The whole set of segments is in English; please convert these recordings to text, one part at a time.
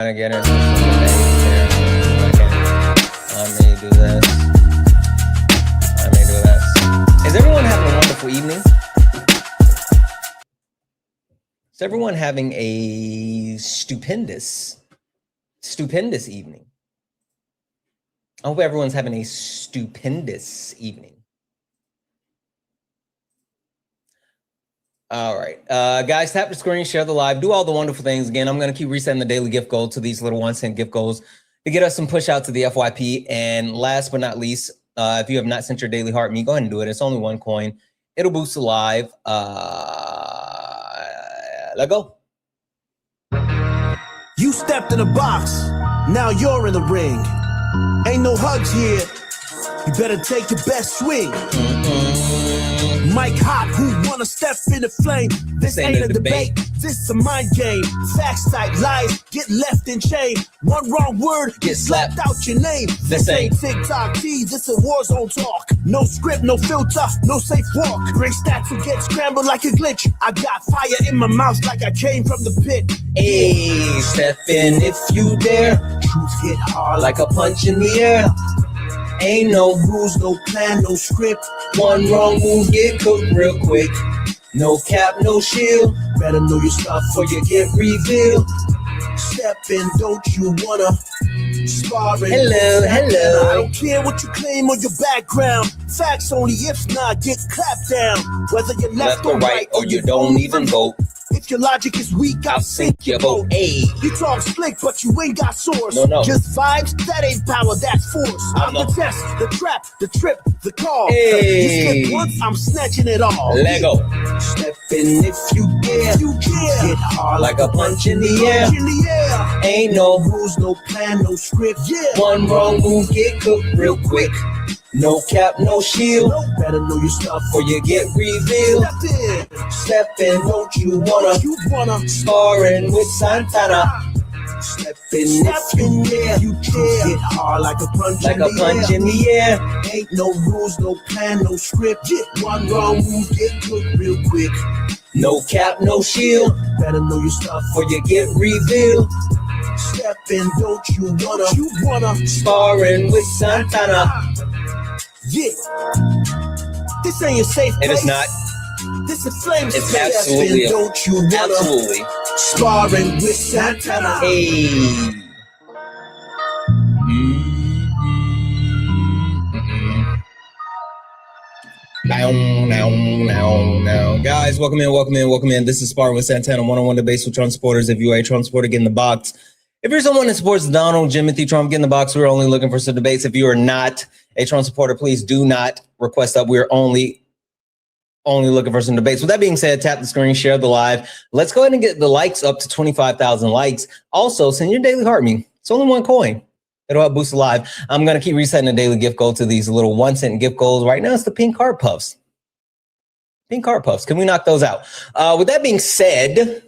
Again, let me do this. Is everyone having a wonderful evening? Is everyone having a stupendous evening? I hope everyone's having a stupendous evening. All right, guys, tap the screen, share the live, do all the wonderful things. Again, I'm going to keep resetting the daily gift goal to these little 1-cent gift goals to get us some push out to the FYP. And last but not least, if you have not sent your daily heart me, go ahead and do it. It's only 1 coin. It'll boost the live. Let go. You stepped in a box. Now you're in the ring. Ain't no hugs here. You better take your best swing. Mike Hop, who wanna step in the flame? This ain't a debate. This a mind game. Facts type lies get left in chain. One wrong word get slapped out your name. This ain't TikTok T, this a war zone talk. No script, no filter, no safe walk. Bring stats and get scrambled like a glitch. I got fire in my mouth like I came from the pit. Hey, step in if you dare. Truth hit hard Like a punch in the air. Ain't no rules, no plan, no script. One wrong move, get cooked real quick. No cap, no shield. Better know your stuff Before you get revealed. Step in, don't you wanna sparring? Hello, hello. I don't care what you claim or your background. Facts only, if not, get clapped down. Whether you're left or right, or you don't even vote. If your logic is weak, I'll sink your boat. Hey, You talk slick, but you ain't got source. No. Just vibes, that ain't power, that's force. I'm the test, the trap, the trip, the call. Hey. You slip once, I'm snatching it all. let go. Step in if you dare. You dare. Hit hard Like a punch in the air. punch in the air. Ain't no rules, no plan, no script. Yeah. one wrong move, get cooked real quick. No cap, no shield. Better know your stuff Before you get revealed. Step in, Don't you wanna you wanna sparring with Santana? step in if you dare. You dare. Hit hard like a punch Like in a the punch air. in the air. Ain't no rules, no plan, no script. Yeah. One wrong move, get cooked real quick. No cap, no shield. Better know your stuff Before you get revealed. Step in, don't you wanna Sparring with Santana. Yeah. This ain't your safe place. It is not. This is flames. It's Step in, absolutely. don't you wanna Absolutely. sparring with Santana. Hey. Now. Guys, welcome in. This is Sparring with Santana, one-on-one debates with Trump supporters. If you are a Trump supporter, get in the box. If you're someone that supports Donald, Timothy Trump, get in the box. We're only looking for some debates. If you are not a Trump supporter, please do not request up. We're only looking for some debates. With that being said, tap the screen, share the live. Let's go ahead and get the likes up to 25,000 likes. Also, send your daily heart me. It's only 1 coin. It'll help boost the live. I'm going to keep resetting the daily gift goal to these little 1-cent gift goals. Right now, it's the pink heart puffs. Pink heart puffs. Can we knock those out? With that being said,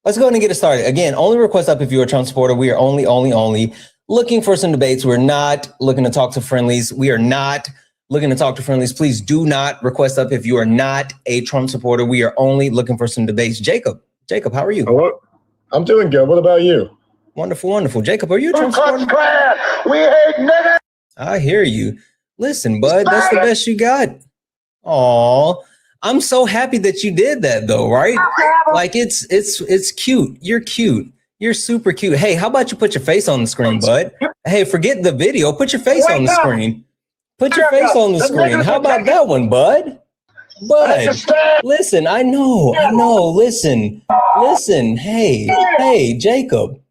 let's go ahead and get it started. Again, only request up if you're a Trump supporter. We are only looking for some debates. We're not looking to talk to friendlies. Please do not request up if you are not a Trump supporter. We are only looking for some debates. Jacob, how are you? Hello? I'm doing good. What about you? Wonderful. Jacob, are you a Trump supporter? We hate niggas. I hear you. Listen, bud, that's the best you got. Aw, I'm so happy that you did that though, right? Like it's cute. You're cute. You're super cute. Hey, how about you put your face on the screen, bud? Hey, forget the video. Put your face on the screen. Put your face on the screen. How about that one, bud? Bud, listen, I know. Listen. Hey, Jacob.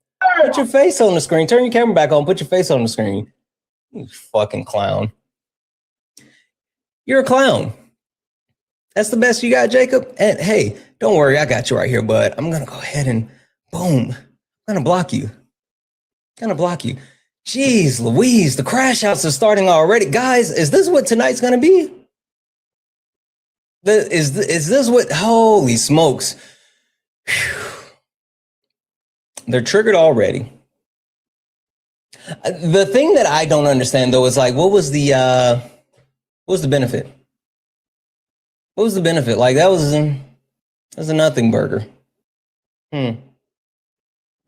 Put your face on the screen. Turn your camera back on. Put your face on the screen. You fucking clown. You're a clown. That's the best you got, Jacob? And hey, don't worry. I got you right here, bud. I'm going to go ahead and boom. I'm going to block you. Jeez Louise, the crash outs are starting already. Guys, is this what tonight's going to be? Is this what? Holy smokes. Whew. They're triggered already. The thing that I don't understand though is like, what was the benefit? What was the benefit? Like that was a nothing burger.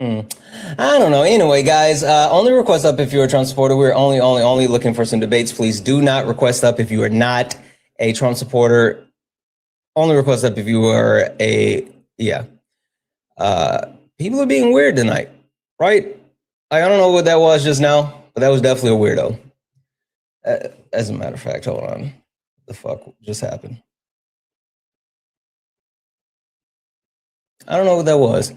I don't know. Anyway, guys, only request up if you're a Trump supporter. We're only looking for some debates. Please do not request up if you are not a Trump supporter. Only request up if you are people are being weird tonight, right? I don't know what that was just now, but that was definitely a weirdo. As a matter of fact, hold on. What the fuck just happened? I don't know what that was.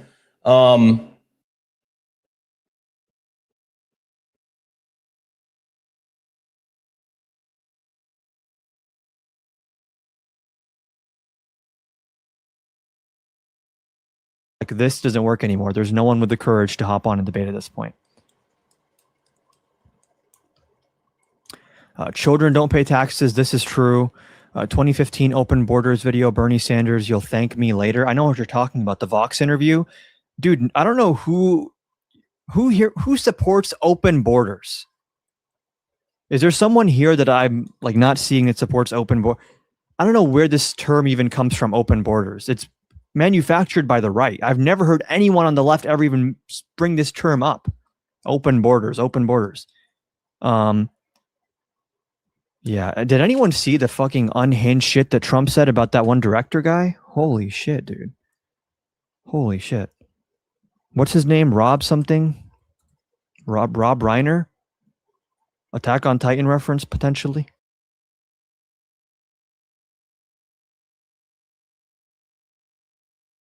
Like, this doesn't work anymore. There's no one with the courage to hop on and debate at this point. Children don't pay taxes. This is true. 2015 open borders video. Bernie Sanders, you'll thank me later. I know what you're talking about. The Vox interview, dude. I don't know who supports open borders. Is there someone here that I'm like not seeing that supports open border? I don't know where this term even comes from. Open borders. It's manufactured by the right. I've never heard anyone on the left ever even bring this term up. Open borders. Open borders. Yeah. Did anyone see the fucking unhinged shit that Trump said about that one director guy? Holy shit, dude. Holy shit. What's his name? Rob something? Rob Reiner? Attack on Titan reference, potentially?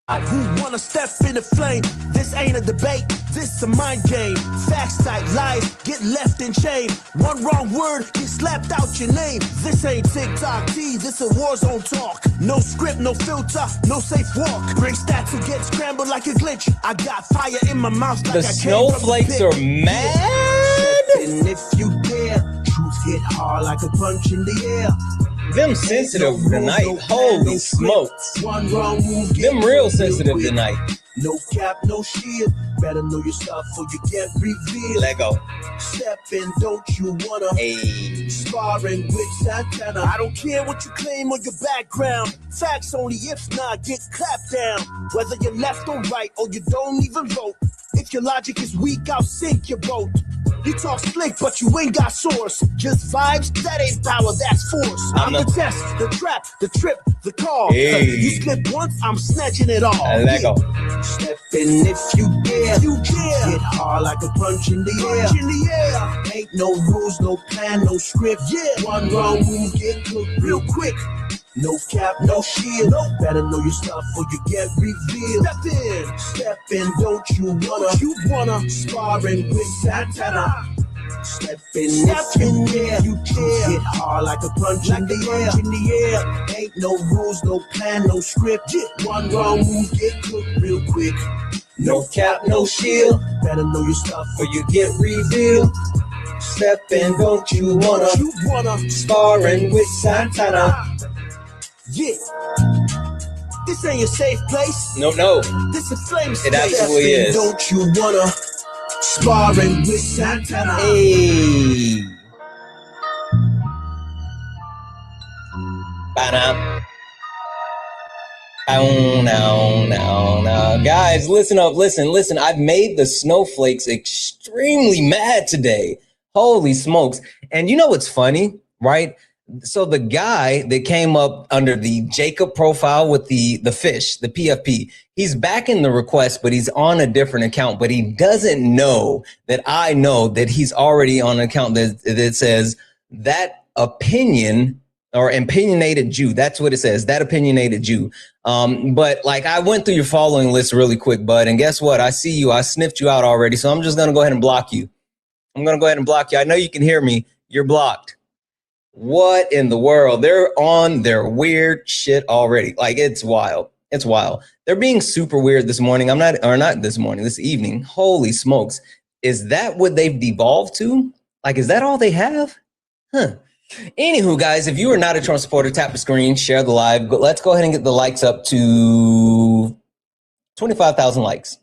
Who wanna step in the flame? This ain't a debate, this a mind game. Facts type lies, get left in chain. One wrong word, get slapped out your name. This ain't TikTok T, this a war zone talk. No script, no filter, no safe walk. Bring stats to get scrambled like a glitch. I got fire in my mouth like The I snowflakes are mad. And if you dare, truth hit hard like a punch in the air. Them sensitive tonight. Holy smokes. One wrong move, Them real sensitive tonight. No cap, no shield. Better know your stuff or you get revealed. Lego. Step in, don't you wanna? Hey. Sparring with Santana. I don't care what you claim or your background. Facts only, if not, get clapped down. Whether you're left or right or you don't even vote. If your logic is weak, I'll sink your boat. You talk slick, but you ain't got source. Just vibes, that ain't power, that's force. I'm the test, the trap, the trip, the call. Hey. You slip once, I'm snatching it all. Lego. Step in if you dare. You dare. Hit hard like a punch in the air. Punch in the air. Ain't no rules, no plan, no script. Yeah. One wrong move, get cooked real quick. No cap, no shield. No. Better know your stuff or you get revealed. Step in, don't you wanna? Sparring with Santana. Step in, yeah, you dare. Hit hard like a punch in the air. Ain't no rules, no plan, no script. One wrong move, get cooked real quick. No cap, no shield. Better know your stuff or you get revealed. Step in, don't you wanna? Sparring with Santana. Yeah. This ain't a safe place. No. This is flame It actually is. Don't you wanna? Sparring with Santana. Hey. Ba-da. Now. Guys, listen up. Listen. I've made the snowflakes extremely mad today. Holy smokes. And you know what's funny, right? So the guy that came up under the Jacob profile with the fish, the PFP, he's back in the request, but he's on a different account, but he doesn't know that I know that he's already on an account that says that opinion or opinionated Jew. That's what it says, that opinionated Jew. But like I went through your following list really quick, bud, and guess what? I see you. I sniffed you out already. So I'm just going to go ahead and block you. I know you can hear me. You're blocked. What in the world? They're on their weird shit already. Like, it's wild. They're being super weird this morning. This evening. Holy smokes. Is that what they've devolved to? Like, is that all they have? Huh. Anywho, guys, if you are not a Trump supporter, tap the screen, share the live. Let's go ahead and get the likes up to 25,000 likes.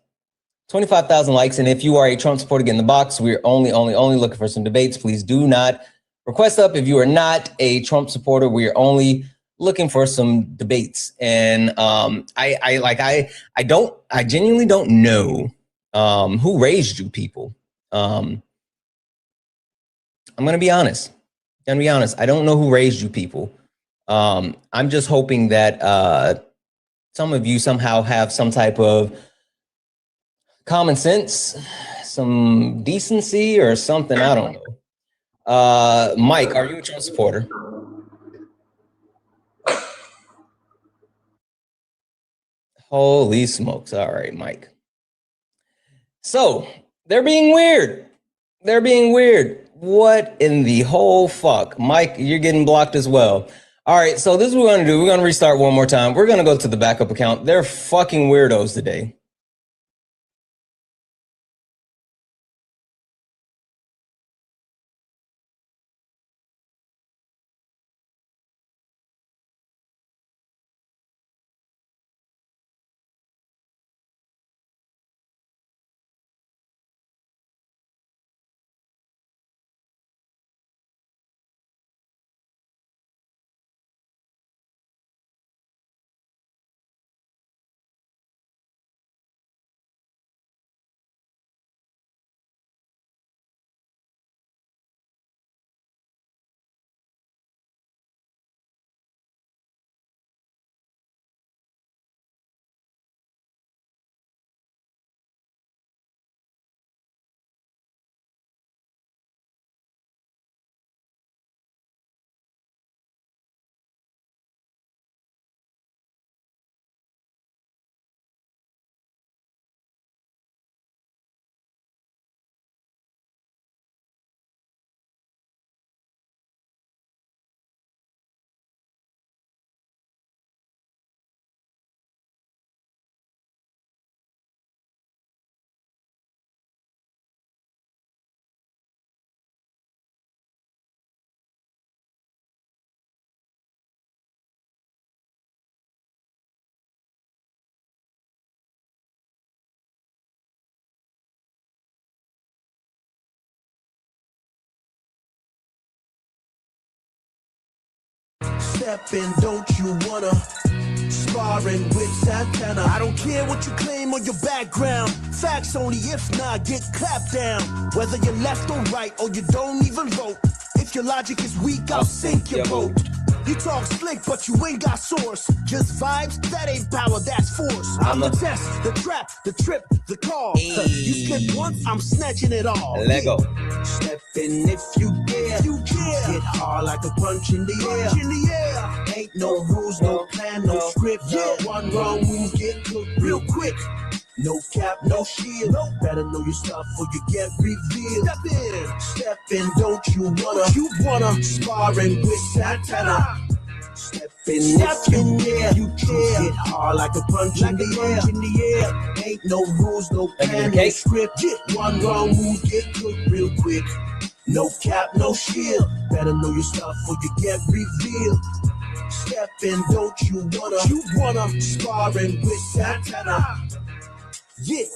25,000 likes. And if you are a Trump supporter, get in the box. We're only looking for some debates. Please do not request up if you are not a Trump supporter. We are only looking for some debates. And I genuinely don't know Who raised you people? I'm going to be honest. I don't know who raised you people. I'm just hoping that some of you somehow have some type of common sense, some decency or something. I don't know. Mike, are you a Trump supporter? Holy smokes. All right, Mike. So they're being weird. What in the whole fuck? Mike, you're getting blocked as well. All right, so this is what we're going to do. We're going to restart one more time. We're going to go to the backup account. They're fucking weirdos today. Stepping, don't you wanna? Sparring with Santana. I don't care what you claim or your background. Facts only, if not, get clapped down. Whether you're left or right, or you don't even vote. If your logic is weak, I'll sink your boat. You talk slick, but you ain't got source. Just vibes, that ain't power, that's force. I'm the test, the trap, the trip, the call. You slip once, I'm snatching it all. Lego. Step in if you dare. Get hard like a punch in the air. Ain't no rules, no plan, no script. One wrong move, get cooked real quick. No cap, no shield. Better know your stuff or you get revealed. Step in, don't you wanna? Sparring with Santana. Step in, if you care. Get hard like a punch in the air. Ain't no rules, no plan, no script. One wrong move, get cooked real quick. No cap, no shield. Better know your stuff or you get revealed. Step in, don't you wanna? Sparring with Santana. Yeah.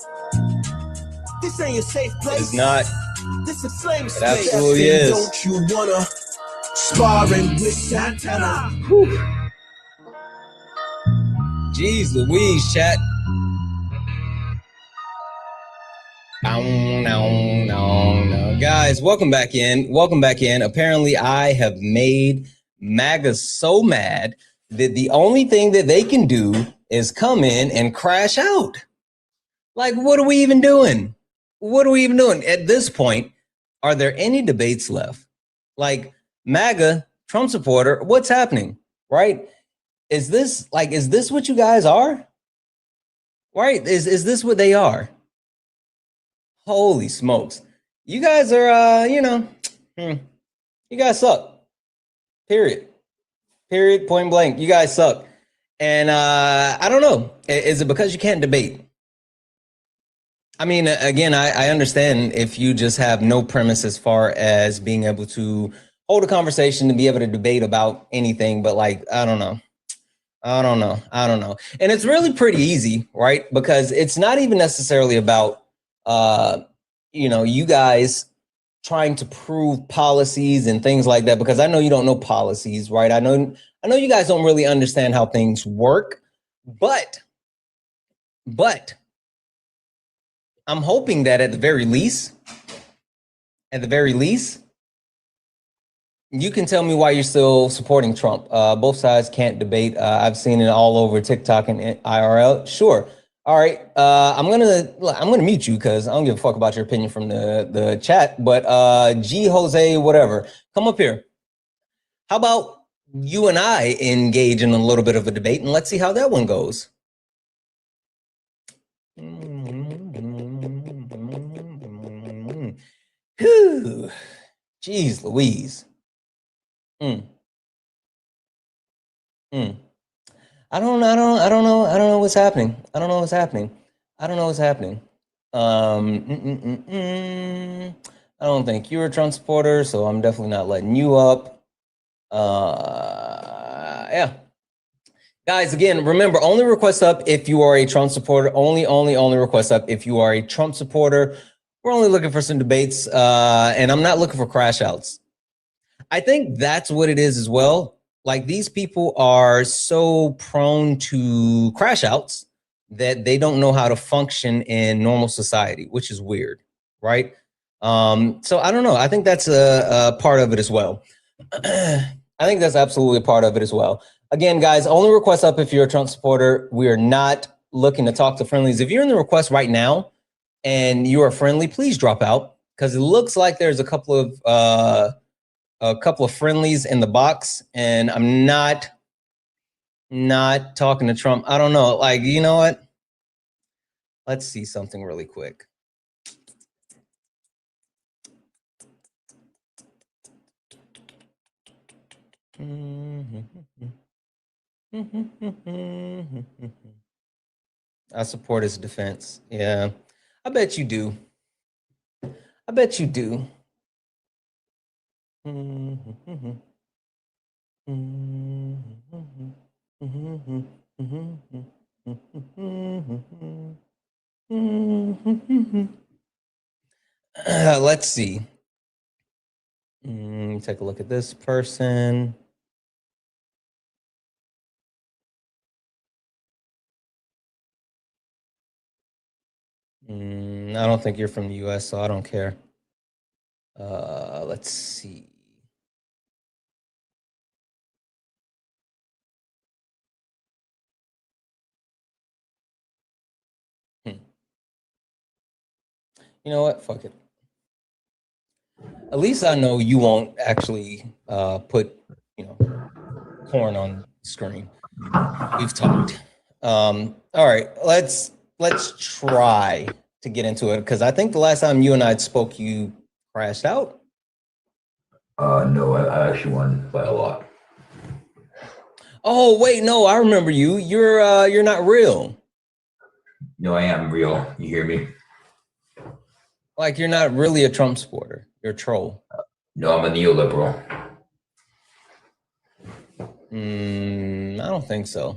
This ain't a safe place. It's not. This is flame space. It absolutely is. Don't you wanna? Sparring with Santana. Jeez Louise, chat. No. Guys, welcome back in. Apparently, I have made MAGA so mad that the only thing that they can do is come in and crash out. Like, what are we even doing? At this point, are there any debates left? Like, MAGA, Trump supporter, what's happening, right? Is this what you guys are? Right? Is this what they are? Holy smokes. You guys are, you guys suck. Period, point blank. You guys suck. And I don't know. Is it because you can't debate? I mean, again, I understand if you just have no premise as far as being able to hold a conversation to be able to debate about anything, but like, I don't know. And it's really pretty easy, right? Because it's not even necessarily about, you guys trying to prove policies and things like that, because I know you don't know policies, right? I know you guys don't really understand how things work, but I'm hoping that at the very least, you can tell me why you're still supporting Trump. Both sides can't debate. I've seen it all over TikTok and IRL. Sure. All right. I'm gonna mute you because I don't give a fuck about your opinion from the chat. But G Jose, whatever, come up here. How about you and I engage in a little bit of a debate and let's see how that one goes. Whew. Jeez Louise. Mm. Mm. I don't know what's happening. I don't know what's happening. I don't think you're a Trump supporter, so I'm definitely not letting you up. Yeah. Guys, again, remember, only request up if you are a Trump supporter. Only request up if you are a Trump supporter. We're only looking for some debates, and I'm not looking for crash outs. I think that's what it is as well. Like, these people are so prone to crash outs that they don't know how to function in normal society, which is weird, right? So I don't know. I think that's a part of it as well. I think that's absolutely a part of it as well. Again, guys, only request up if you're a Trump supporter. We are not looking to talk to friendlies. If you're in the request right now and you are friendly, please drop out, because it looks like there's a couple of friendlies in the box, and I'm not talking to Trump. I don't know. Like, you know what? Let's see something really quick. I support his defense. Yeah, I bet you do. I bet you do. Let's see. Take a look at this person. I don't think you're from the US, so I don't care. Let's see. You know what? Fuck it. At least I know you won't actually put, corn on the screen. We've talked. All right, let's try to get into it, because I think the last time you and I spoke, you crashed out. No, I actually won by a lot. Oh wait, no, I remember you. You're not real. No, I am real. You hear me? Like, you're not really a Trump supporter. You're a troll. No, I'm a neoliberal. I don't think so.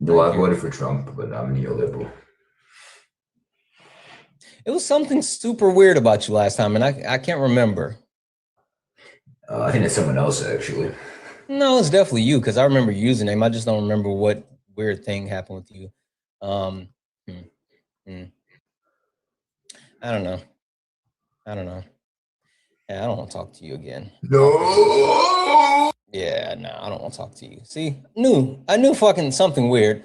No, I voted for Trump, but I'm a neoliberal. It was something super weird about you last time, and I can't remember. I think it's someone else, actually. No, it's definitely you, because I remember your username. I just don't remember what weird thing happened with you. I don't know. Yeah, I don't want to talk to you again. No. Yeah, no, I don't want to talk to you. See, I knew fucking something weird.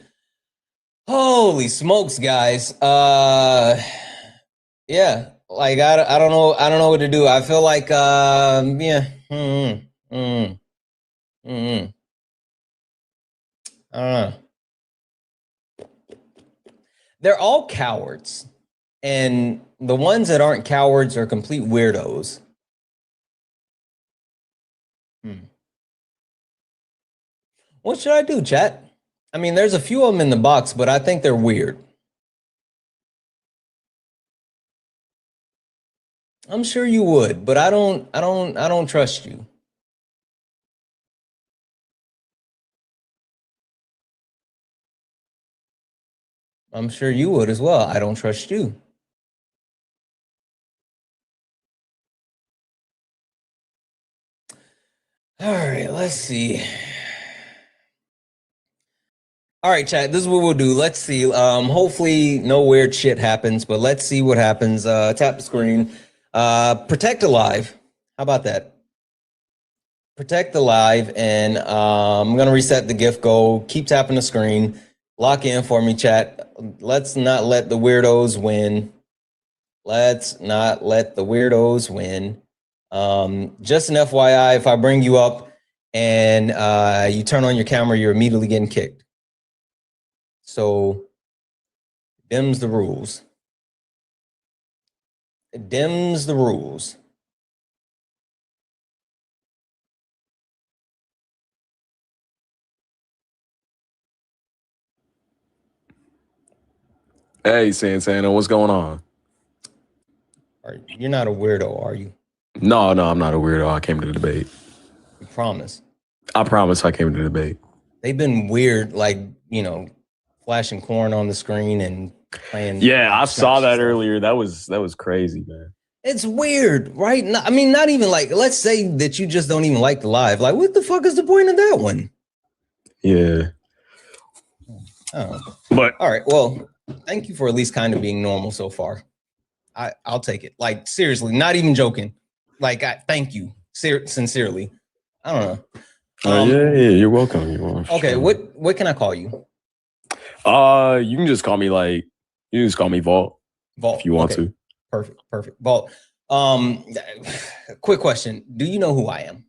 Holy smokes, guys. Yeah, like, I don't know what to do. I feel like yeah. I don't know. They're all cowards. And the ones that aren't cowards are complete weirdos. What should I do, chat? I mean, there's a few of them in the box, but I think they're weird. I'm sure you would, but I don't trust you. I'm sure you would as well. I don't trust you. All right, let's see. All right, chat. This is what we'll do. Let's see. Hopefully no weird shit happens, but let's see what happens. Tap the screen. Protect Alive. How about that? Protect Alive, and I'm gonna reset the gift goal. Keep tapping the screen. Lock in for me, chat. Let's not let the weirdos win. Let's not let the weirdos win. Just an FYI, if I bring you up and you turn on your camera, you're immediately getting kicked. So, dims the rules. It dims the rules. Hey, Santana, what's going on? You're not a weirdo, are you? No, I'm not a weirdo. I came to the debate. You promise. I promise I came to the debate. They've been weird, like, flashing corn on the screen and playing. Yeah, I saw that earlier. That was crazy, man. It's weird, right? I mean, not even like, let's say that you just don't even like the live. Like, what the fuck is the point of that one? Yeah. Oh. But all right, well, thank you for at least kind of being normal so far. I'll take it. Like, seriously, not even joking. Like, thank you, sincerely. I don't know. Yeah, you're welcome. You're welcome. Okay, what can I call you? You can just call me Vault. Vault, if you want to. Perfect. Vault. Quick question. Do you know who I am?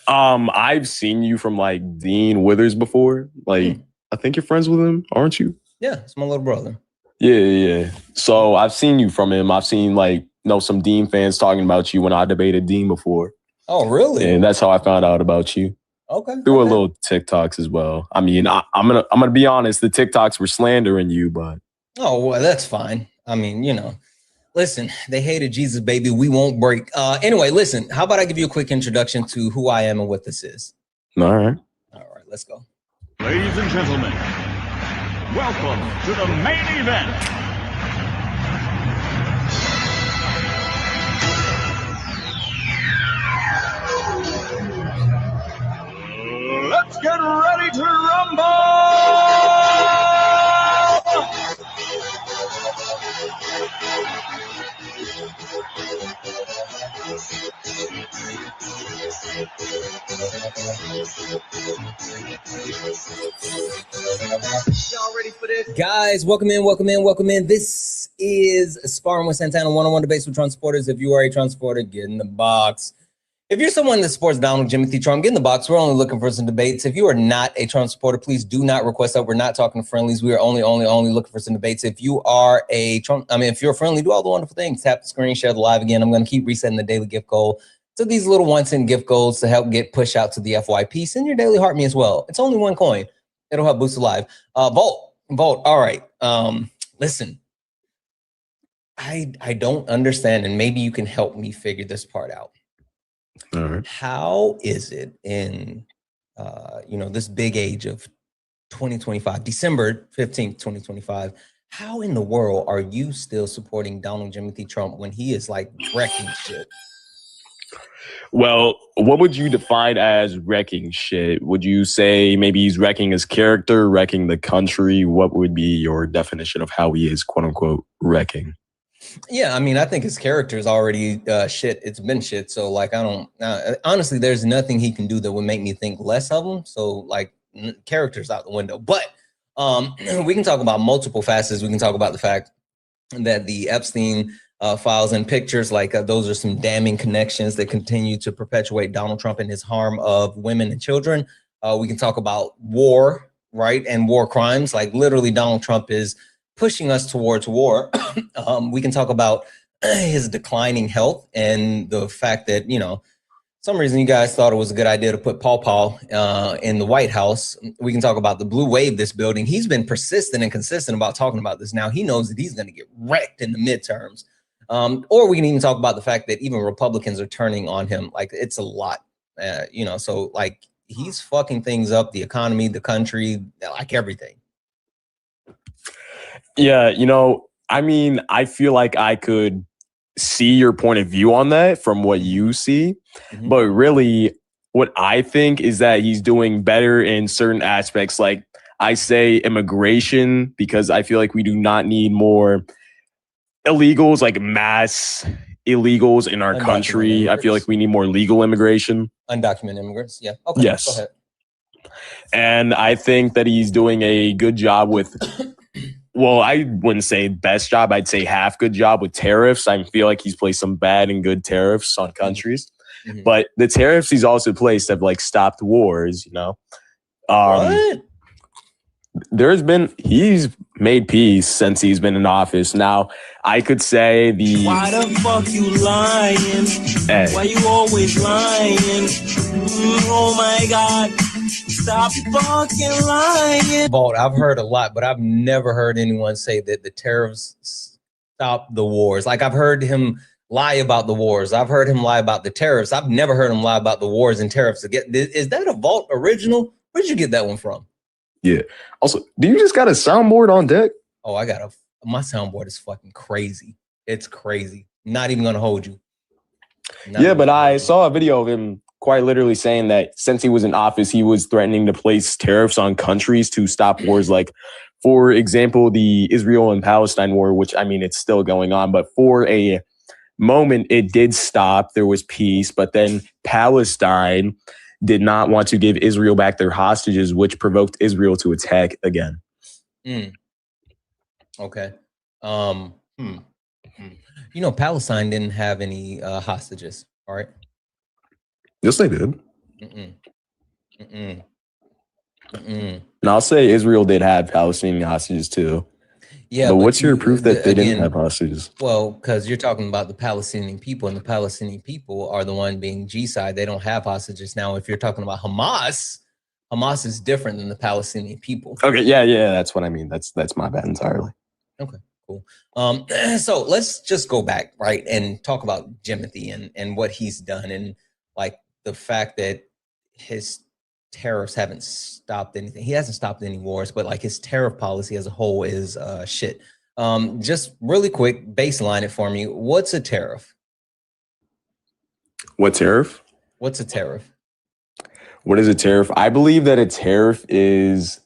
I've seen you from like Dean Withers before. Like, I think you're friends with him, aren't you? Yeah, it's my little brother. Yeah. So I've seen you from him. I've seen some Dean fans talking about you when I debated Dean before. Oh, really? And that's how I found out about you. Okay. Through a little TikToks as well. I mean, I'm gonna be honest. The TikToks were slandering you, but well, that's fine. I mean, listen, they hated Jesus, baby. We won't break. Anyway, listen. How about I give you a quick introduction to who I am and what this is? All right. Let's go. Ladies and gentlemen, welcome to the main event. Let's get ready to rumble! Y'all ready for this? Guys, welcome in. This is Sparring with Santana, one-on-one debates with Trump supporters. If you are a Trump supporter, get in the box. If you're someone that supports Donald Jimothy Trump, get in the box. We're only looking for some debates. If you are not a Trump supporter, please do not request that. We're not talking to friendlies. We are only looking for some debates. If you are if you're friendly, do all the wonderful things. Tap the screen, share the live again. I'm going to keep resetting the daily gift goal. So these little 1-cent gift goals to help get pushed out to the FYP. Send your daily heart me as well. It's only one coin. It'll help boost the live. Vote. All right. Listen, I don't understand, and maybe you can help me figure this part out. All right. How is it in, this big age of 2025, December 15th, 2025, how in the world are you still supporting Donald Jimothy Trump when he is like wrecking shit? Well, what would you define as wrecking shit? Would you say maybe he's wrecking his character, wrecking the country? What would be your definition of how he is, quote unquote, wrecking? Yeah, I mean, I think his character is already shit. It's been shit. So, like, I don't honestly, there's nothing he can do that would make me think less of him. So, like, character's out the window. But we can talk about multiple facets. We can talk about the fact that the Epstein files and pictures, like those are some damning connections that continue to perpetuate Donald Trump and his harm of women and children. We can talk about war, right? And war crimes. Like, literally, Donald Trump is pushing us towards war. We can talk about his declining health and the fact that, some reason you guys thought it was a good idea to put Paul in the White House. We can talk about the blue wave this building. He's been persistent and consistent about talking about this. Now he knows that he's going to get wrecked in the midterms. Or we can even talk about the fact that even Republicans are turning on him. Like, it's a lot, so like he's fucking things up, the economy, the country, like everything. Yeah, I mean, I feel like I could see your point of view on that from what you see. Mm-hmm. But really, what I think is that he's doing better in certain aspects. Like, I say immigration, because I feel like we do not need more illegals, like mass illegals in our country. I feel like we need more legal immigration. Undocumented immigrants. Yeah. Okay. Yes. Go ahead. And I think that he's doing a good job with, well, I wouldn't say best job. I'd say half good job with tariffs. I feel like he's placed some bad and good tariffs on countries. Mm-hmm. But the tariffs he's also placed have like stopped wars, you know? What? He's made peace since he's been in office. Now, I could say why the fuck you lying? Hey. Why you always lying? Oh my God. Stop fucking lying. Balt, I've heard a lot, but I've never heard anyone say that the tariffs stop the wars. Like, I've heard him lie about the wars. I've heard him lie about the tariffs. I've never heard him lie about the wars and tariffs. Is that a Vault original? Where'd you get that one from? Yeah. Also, do you just got a soundboard on deck? Oh, my soundboard is fucking crazy. It's crazy. Not even gonna hold you. But I saw a video of him quite literally saying that since he was in office, he was threatening to place tariffs on countries to stop wars. Like, for example, the Israel and Palestine war, which, I mean, it's still going on, but for a moment it did stop. There was peace, but then Palestine did not want to give Israel back their hostages, which provoked Israel to attack again. Okay. You know, Palestine didn't have any hostages, all right? Yes, they did. And I'll say Israel did have Palestinian hostages too. Yeah, but what's your proof that they didn't have hostages? Well, because you're talking about the Palestinian people, and the Palestinian people are the one being G-side. They don't have hostages. Now, if you're talking about Hamas is different than the Palestinian people. Okay, yeah, that's what I mean. That's my bad entirely. Okay, cool. So let's just go back, right, and talk about Jimothy and what he's done, and like the fact that his tariffs haven't stopped anything. He hasn't stopped any wars, but like his tariff policy as a whole is shit. Just really quick, baseline it for me. What's a tariff? What tariff? What's a tariff? What is a tariff? I believe that a tariff is,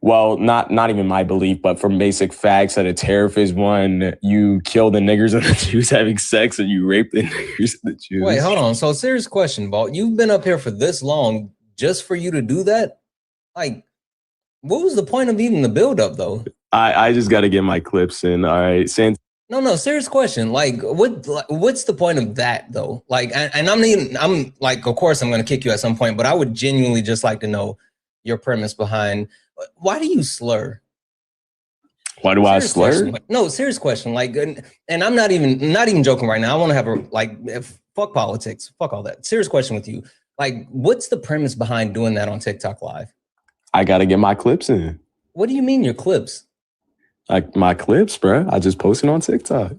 well, not even my belief, but from basic facts, that a tariff is when you kill the niggers and the Jews having sex, and you rape the niggers and the Jews. Wait, hold on. So serious question, Balt. You've been up here for this long just for you to do that? Like, what was the point of even the build-up, though? I just got to get my clips in. All right, No, serious question. Like, what's the point of that, though? Like, and I'm like, of course, I'm going to kick you at some point, but I would genuinely just like to know your premise behind, why do you slur? Why do I slur? Question. No, serious question. Like, and I'm not even joking right now. I want to have fuck politics, fuck all that. Serious question with you. Like, what's the premise behind doing that on TikTok Live? I got to get my clips in. What do you mean your clips? Like my clips, bro. I just posted on TikTok.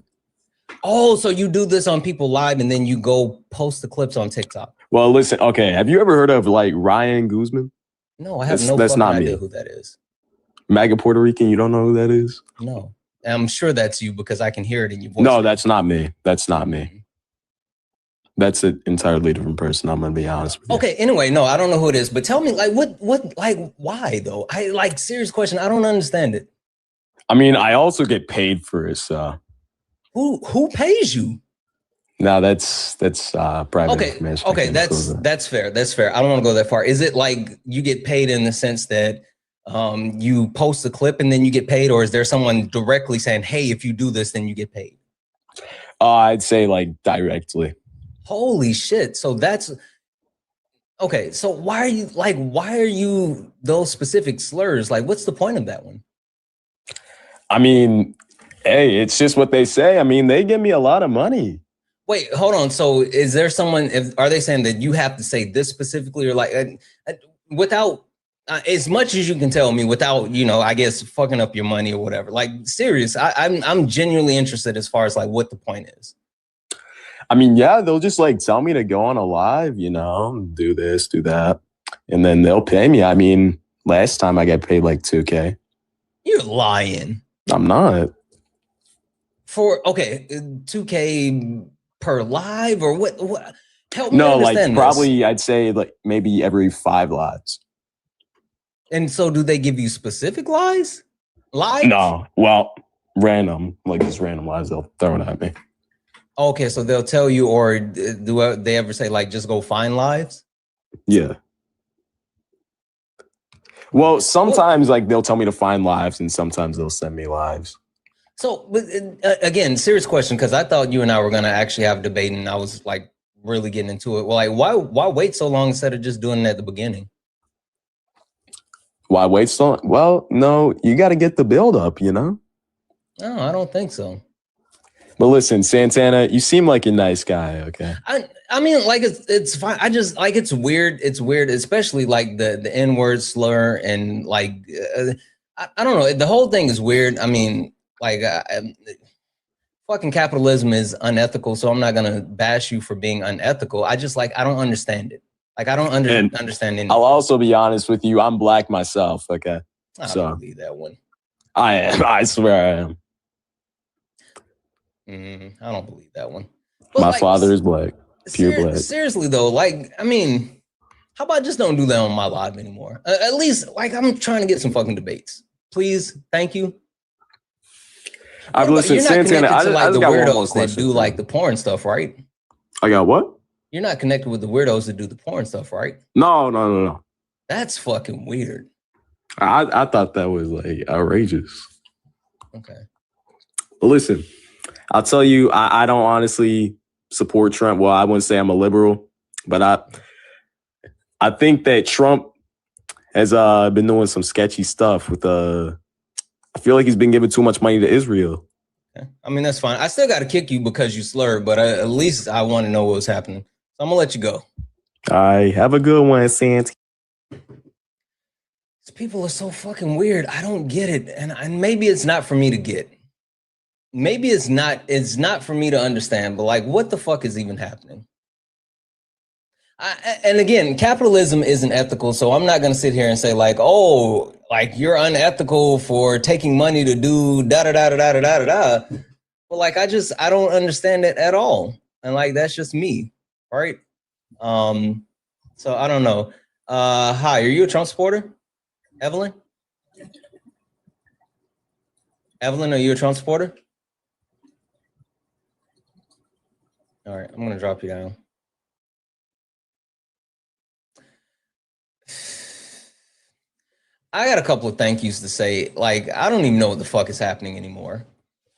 Oh, so you do this on people live and then you go post the clips on TikTok. Well, listen, okay. Have you ever heard of like Ryan Guzman? No, I have no fucking idea who that is. MAGA Puerto Rican, you don't know who that is? No. I'm sure that's you because I can hear it in your voice. No, that's not me. That's not me. That's an entirely different person. I'm gonna be honest with you. Okay. Anyway, no, I don't know who it is, but tell me, like, why though? Serious question. I don't understand it. I mean, I also get paid for it. So who pays you? No, that's private information. Okay, that's fair. That's fair. I don't want to go that far. Is it like you get paid in the sense that you post a clip and then you get paid, or is there someone directly saying, "Hey, if you do this, then you get paid"? I'd say like directly. Holy shit. So that's okay. So why are you those specific slurs? Like, what's the point of that one? I mean, hey, it's just what they say. I mean, they give me a lot of money. Wait, hold on. So is there someone, are they saying that you have to say this specifically, or like without as much as you can tell me without, I guess fucking up your money or whatever? Like, serious. I'm genuinely interested as far as like what the point is. I mean, yeah, they'll just like tell me to go on a live, do this, do that, and then they'll pay me. I mean, last time I got paid like $2,000. You're lying. I'm not. For $2,000 per live or what? Help me no, understand like probably I'd say like maybe every 5 lives. And so do they give you specific lies? Lies? No, well, random, like just random lies they'll throw it at me. Okay, so they'll tell you, or do they ever say like just go find lives? Yeah. Well, sometimes like they'll tell me to find lives, and sometimes they'll send me lives. So, but again, serious question, because I thought you and I were gonna actually have a debate, and I was like really getting into it. Well, like why wait so long instead of just doing it at the beginning? Why wait so long? Well, no, you got to get the build up, you know? No, I don't think so. But listen, Santana, you seem like a nice guy, okay? I mean, like it's fine. I just like it's weird. It's weird, especially like the N-word slur and like I don't know. The whole thing is weird. I mean, like fucking capitalism is unethical, so I'm not gonna bash you for being unethical. I just like I don't understand it. Like I don't understand it. I'll also be honest with you. I'm black myself, okay? I don't believe that one. I am. I swear I am. I don't believe that one. But my like, father is black. Pure black. Seriously though, like I mean, how about just don't do that on my live anymore? At least like I'm trying to get some fucking debates. Please, thank you. I've listened, Santana. I just got weirdos that do like the porn stuff, right? I got what? You're not connected with the weirdos that do the porn stuff, right? No. That's fucking weird. I thought that was like outrageous. Okay. Listen, I'll tell you, I don't honestly support Trump. Well, I wouldn't say I'm a liberal, but I think that Trump has been doing some sketchy stuff with I feel like he's been giving too much money to Israel. Okay. I mean, that's fine. I still got to kick you because you slurred, but at least I want to know what's happening. So I'm going to let you go. All right. Have a good one, Santi. People are so fucking weird. I don't get it. And maybe it's not for me to get. Maybe it's not for me to understand, but like, what the fuck is even happening? And again, capitalism isn't ethical, so I'm not going to sit here and say like, oh, like you're unethical for taking money to do da da da da da da da da. But like, I don't understand it at all, and like that's just me, right? So I don't know. Hi, are you a Trump supporter, Evelyn? Evelyn, are you a Trump supporter? All right, I'm gonna drop you down. I got a couple of thank yous to say. Like, I don't even know what the fuck is happening anymore.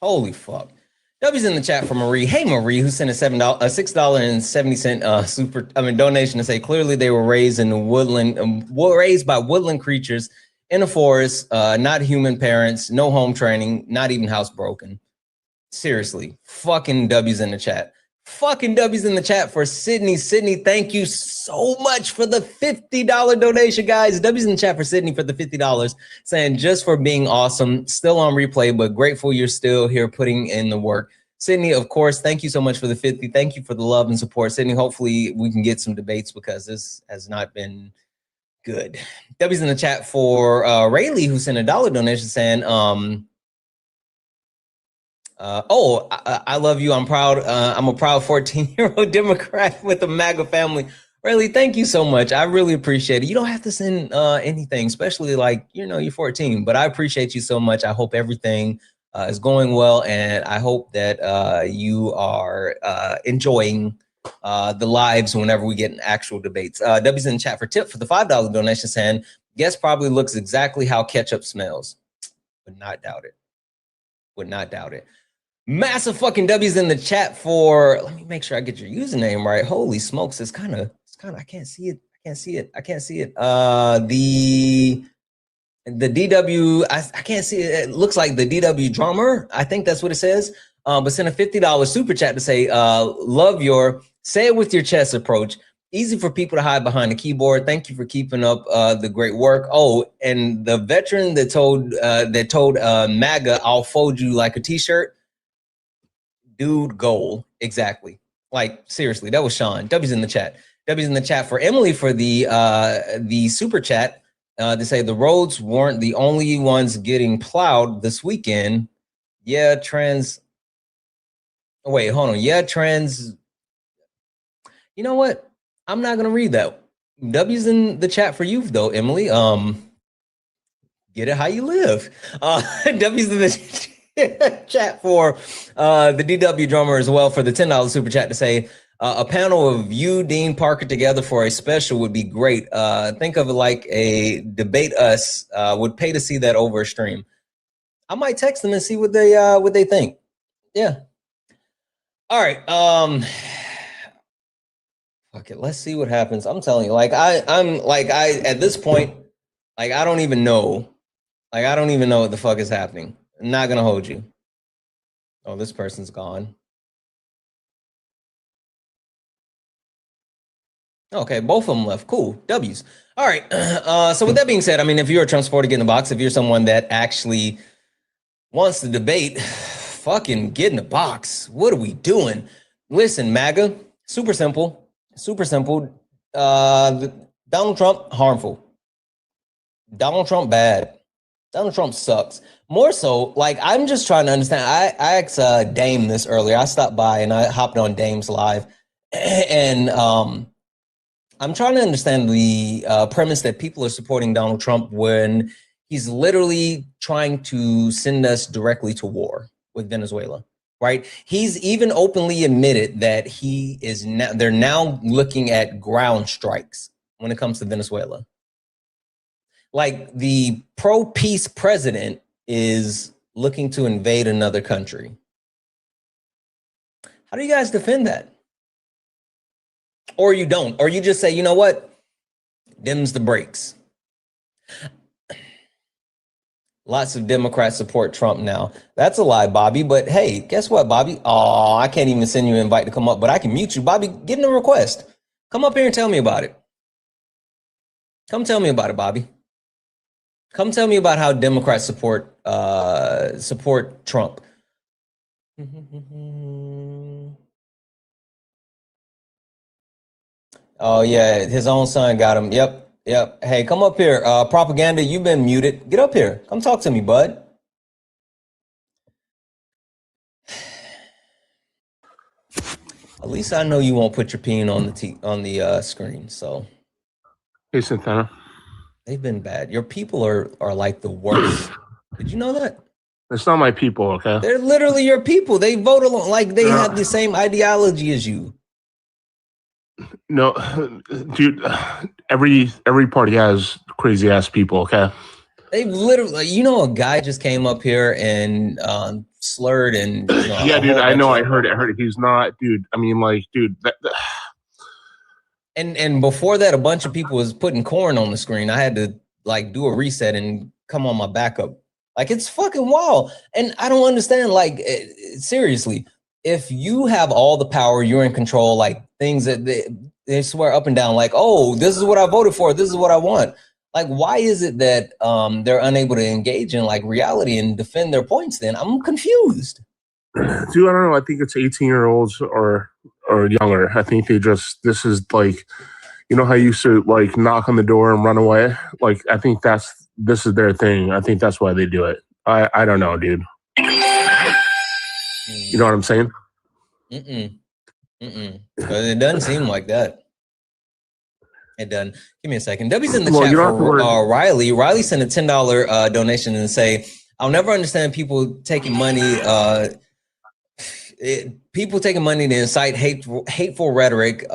Holy fuck. W's in the chat for Marie. Hey, Marie, who sent a $6.70 donation to say clearly they were raised in the woodland, raised by woodland creatures in a forest, not human parents, no home training, not even housebroken. Seriously, fucking W's in the chat. Fucking W's in the chat for Sydney. Sydney, thank you so much for the $50 donation, guys. W's in the chat for Sydney for the $50, saying just for being awesome, still on replay, but grateful you're still here putting in the work. Sydney, of course, thank you so much for the 50. Thank you for the love and support. Sydney, hopefully we can get some debates because this has not been good. W's in the chat for Rayleigh, who sent a $1 donation saying, I love you. I'm proud. I'm a proud 14-year-old Democrat with a MAGA family. Really, thank you so much. I really appreciate it. You don't have to send anything, especially like, you're 14, but I appreciate you so much. I hope everything is going well. And I hope that you are enjoying the lives whenever we get in actual debates. W's in the chat for tip for the $5 donation saying, guess probably looks exactly how ketchup smells. Would not doubt it. Would not doubt it. Massive fucking W's in the chat for, let me make sure I get your username right. Holy smokes, it's kind of, I can't see it. I can't see it. The DW, I can't see it. It looks like the DW drummer. I think that's what it says. But send a $50 super chat to say, love your, say it with your chest approach. Easy for people to hide behind the keyboard. Thank you for keeping up the great work. Oh, and the veteran that told MAGA, I'll fold you like a t-shirt. Dude, goal. Exactly. Like, seriously, that was Sean. W's in the chat. W's in the chat for Emily for the super chat to say the roads weren't the only ones getting plowed this weekend. Yeah, trans. Wait, hold on. Yeah, trans. You know what? I'm not gonna read that. W's in the chat for you though, Emily. Get it how you live. W's in the chat for the DW drummer as well for the $10 super chat to say a panel of you, Dean Parker together for a special would be great. Think of it like a debate us. Would pay to see that over a stream. I might text them and see what they think. Yeah. All right. Okay, let's see what happens. I'm telling you, like I'm at this point, like I don't even know. Like, I don't even know what the fuck is happening. I'm not going to hold you. Oh, this person's gone. Okay, both of them left. Cool. W's. All right. So with that being said, I mean, if you're a Trump supporter, get in the box. If you're someone that actually wants to debate, fucking get in the box. What are we doing? Listen, MAGA, super simple. Super simple. Donald Trump, harmful. Donald Trump, bad. Donald Trump sucks. More so, like, I'm just trying to understand. I asked Dame this earlier. I stopped by and I hopped on Dame's live. And I'm trying to understand the premise that people are supporting Donald Trump when he's literally trying to send us directly to war with Venezuela, right? He's even openly admitted that he is now, they're now looking at ground strikes when it comes to Venezuela. Like the pro-peace president is looking to invade another country. How do you guys defend that? Or you don't, or you just say, you know what? Them's the breaks. Lots of Democrats support Trump now. That's a lie, Bobby. But hey, guess what, Bobby? Oh, I can't even send you an invite to come up, but I can mute you. Bobby, get in a request. Come up here and tell me about it. Come tell me about it, Bobby. Come tell me about how Democrats support Trump. Oh yeah, his own son got him. Yep. Hey, come up here. Propaganda, you've been muted. Get up here. Come talk to me, bud. At least I know you won't put your peen on the screen. So, hey, Santana. They've been bad. Your people are like the worst. Did you know that? It's not my people, okay? They're literally your people. They vote along, like they have the same ideology as you. No, dude. Every party has crazy ass people, okay? They literally, you know, a guy just came up here and slurred and yeah, dude. I know. I heard it. He's not, dude. I mean, like, dude. And before that, a bunch of people was putting corn on the screen. I had to like do a reset and come on my backup. Like, it's fucking wild. And I don't understand, like, seriously, if you have all the power, you're in control, like things that they swear up and down, like, oh, this is what I voted for. This is what I want. Like, why is it that they're unable to engage in like reality and defend their points then? I'm confused. Dude, I don't know. I think it's 18-year-olds or younger. I think this is like, you know how you used to like knock on the door and run away? Like, I think this is their thing. I think that's why they do it. I don't know, dude. You know what I'm saying? Because it doesn't seem like that. It doesn't. Give me a second. W's in the chat for Riley. Riley sent a $10 donation and say, I'll never understand people taking money to incite hateful rhetoric.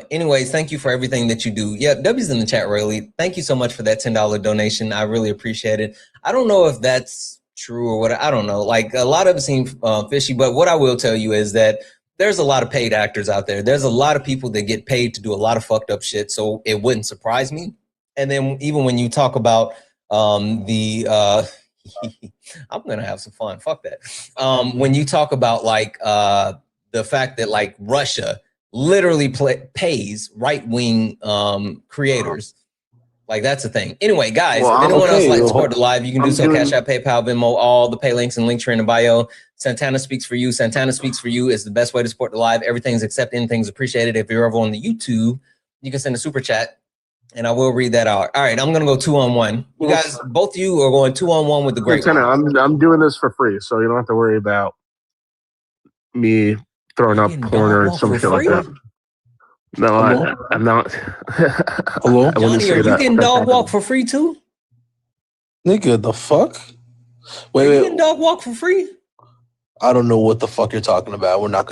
Anyways, thank you for everything that you do. Yeah, W's in the chat, Riley. Thank you so much for that $10 donation. I really appreciate it. I don't know if that's true or what. I don't know. Like, a lot of it seems fishy, but what I will tell you is that there's a lot of paid actors out there. There's a lot of people that get paid to do a lot of fucked up shit. So it wouldn't surprise me. And then even when you talk about I'm gonna have some fun. Fuck that. When you talk about like the fact that like Russia literally pays right-wing creators, like that's a thing. Anyway, guys, if anyone else like to support the live, you can do so. Cash App, PayPal, Venmo, all the pay links and link tree in the bio. Santana Speaks for You. Santana Speaks for You is the best way to support the live. Everything's accepted, anything's appreciated. If you're ever on the YouTube, you can send a super chat and I will read that out. All right, I'm gonna go 2-on-1. You guys, both of you are going 2-on-1 with the great. I'm doing this for free, so you don't have to worry about me throwing up porn or some shit like that. No, I'm not. Hello, Johnny, are you getting dog walk for free too? Nigga, the fuck? Are you Wait, getting dog walk for free? I don't know what the fuck you're talking about. We're not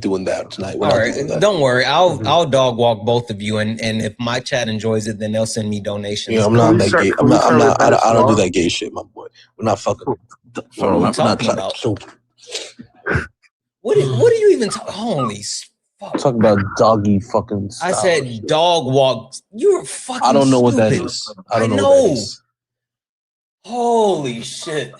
doing that tonight. We're All not right, doing that. don't worry. I'll dog walk both of you, and if my chat enjoys it, then they'll send me donations. Yeah, I'm not that gay. I don't do that gay shit, my boy. We're not fucking. What are we talking about? What are you even talking? Holy fuck! Talking about doggy fucking. I said dog walk. You're fucking. I don't know stupid. what that is. I don't know what that is. Holy shit!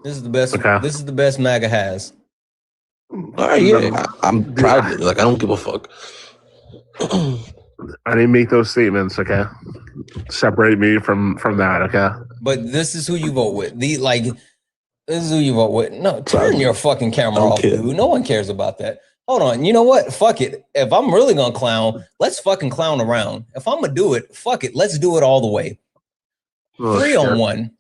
This is the best. Okay. This is the best MAGA has. All right, yeah, I'm proud of it. Like, I don't give a fuck. I didn't make those statements. Okay, separate me from that. Okay, But this is who you vote with. This is who you vote with. No, turn your fucking camera off, dude. No one cares about that. Hold on. You know what? Fuck it. If I'm really gonna clown, let's fucking clown around. If I'm gonna do it, fuck it. Let's do it all the way. 3-on-1.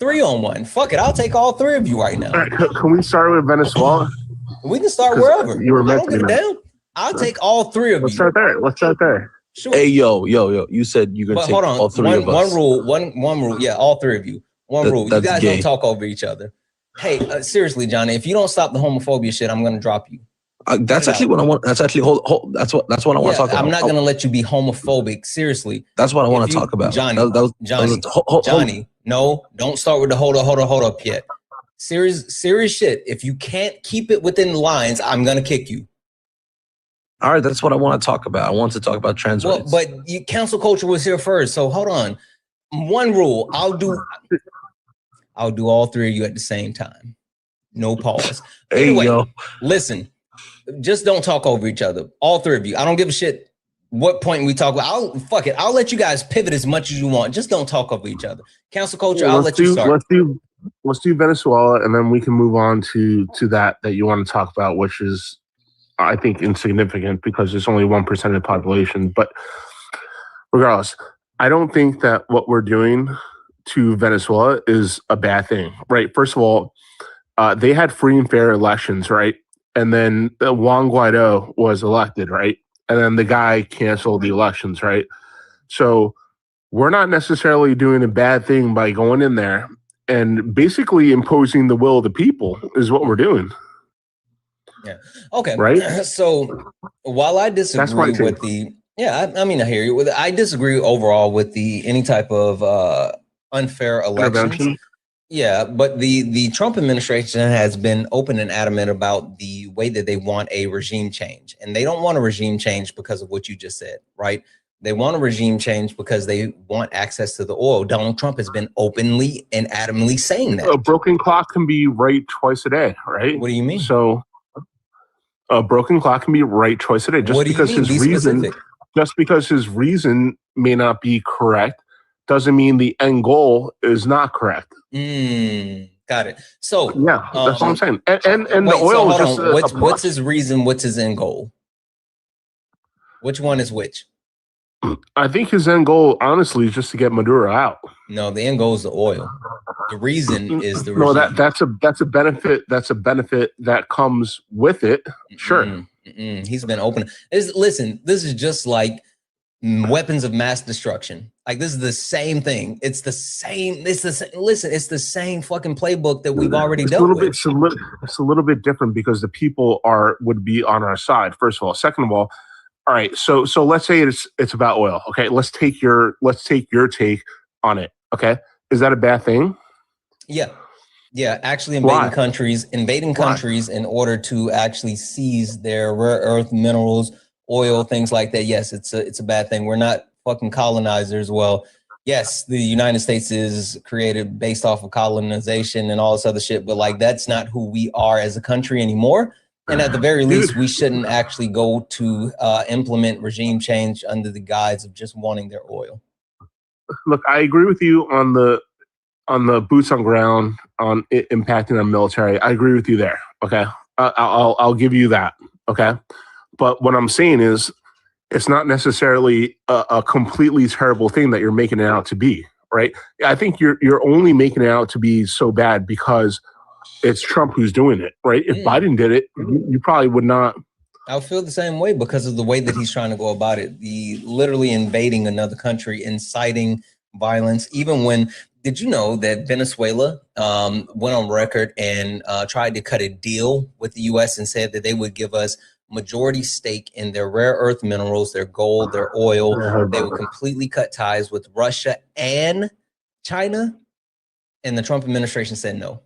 3-on-1. Fuck it. I'll take all three of you right now. All right, can we start with Venezuela? We can start wherever. You were I don't give a mentioning damn. I'll take all three of Let's you. start there. Let's start there. Sure. Hey, yo. You said you're gonna But take hold on. all three of us. One rule. Yeah, all three of you. One rule. You that's guys gay. don't talk over each other. Hey, seriously, Johnny, if you don't stop the homophobia shit, I'm gonna drop you. That's actually what I want. That's actually That's what I want to talk about. I'm not gonna let you be homophobic. Seriously. That's what I want to talk about, Johnny. Johnny. Johnny. No, don't start with the hold up yet. Serious shit. If you can't keep it within the lines, I'm gonna kick you. All right, that's what I want to talk about. I want to talk about trans rights. But cancel culture was here first, so hold on. One rule: I'll do all three of you at the same time. No pause. Anyway, yo. Listen. Just don't talk over each other. All three of you. I don't give a shit what point we talk about. I'll let you guys pivot as much as you want. Just don't talk over each other. Cancel culture. I'll let you start. Let's do Venezuela, and then we can move on to that you want to talk about, which is, I think, insignificant because there's only 1% of the population. But regardless, I don't think that what we're doing to Venezuela is a bad thing, right? First of all, they had free and fair elections, right? And then Juan Guaido was elected, right? And then the guy canceled the elections, right? So we're not necessarily doing a bad thing by going in there and basically imposing the will of the people is what we're doing. Yeah. Okay. Right. So while I disagree with I mean, I hear you. I disagree overall with any type of unfair elections. Yeah, but the Trump administration has been open and adamant about the way that they want a regime change. And they don't want a regime change because of what you just said, right? They want a regime change because they want access to the oil. Donald Trump has been openly and adamantly saying that. A broken clock can be right twice a day, right? What do you mean? So a broken clock can be right twice a day. Just because his reason may not be correct doesn't mean the end goal is not correct. Got it. So yeah, that's what I'm saying. And the oil is just what's his reason? What's his end goal? Which one is which? I think his end goal, honestly, is just to get Maduro out. No, the end goal is the oil. The reason is the regime. No, that's a benefit. That's a benefit that comes with it. Sure. He's been open. Listen, this is just like weapons of mass destruction. Like, this is the same thing. It's the same. Listen, it's the same fucking playbook that we've already dealt with. It's a little bit different because the people would be on our side. First of all. Second of all right. So let's say it's about oil. Okay. Let's take your take on it. Okay. Is that a bad thing? Yeah. Yeah. Actually invading countries in order to actually seize their rare earth minerals, oil, things like that. Yes, it's a bad thing. We're not fucking colonizers. Well, yes, the United States is created based off of colonization and all this other shit, but like, that's not who we are as a country anymore. And at the very least, we shouldn't actually go to implement regime change under the guise of just wanting their oil. Look, I agree with you on the boots on ground, on it impacting on military. I agree with you there. Okay, I'll give you that. Okay, but what I'm saying is, it's not necessarily a completely terrible thing that you're making it out to be. Right? I think you're only making it out to be so bad because it's Trump who's doing it. Right? If Biden did it, you probably would not I feel the same way because of the way that he's trying to go about it. The literally invading another country, inciting violence. Even when, did you know that Venezuela went on record and tried to cut a deal with the U.S. and said that they would give us majority stake in their rare earth minerals, their gold, their oil. They would completely cut ties with Russia and China. And the Trump administration said no.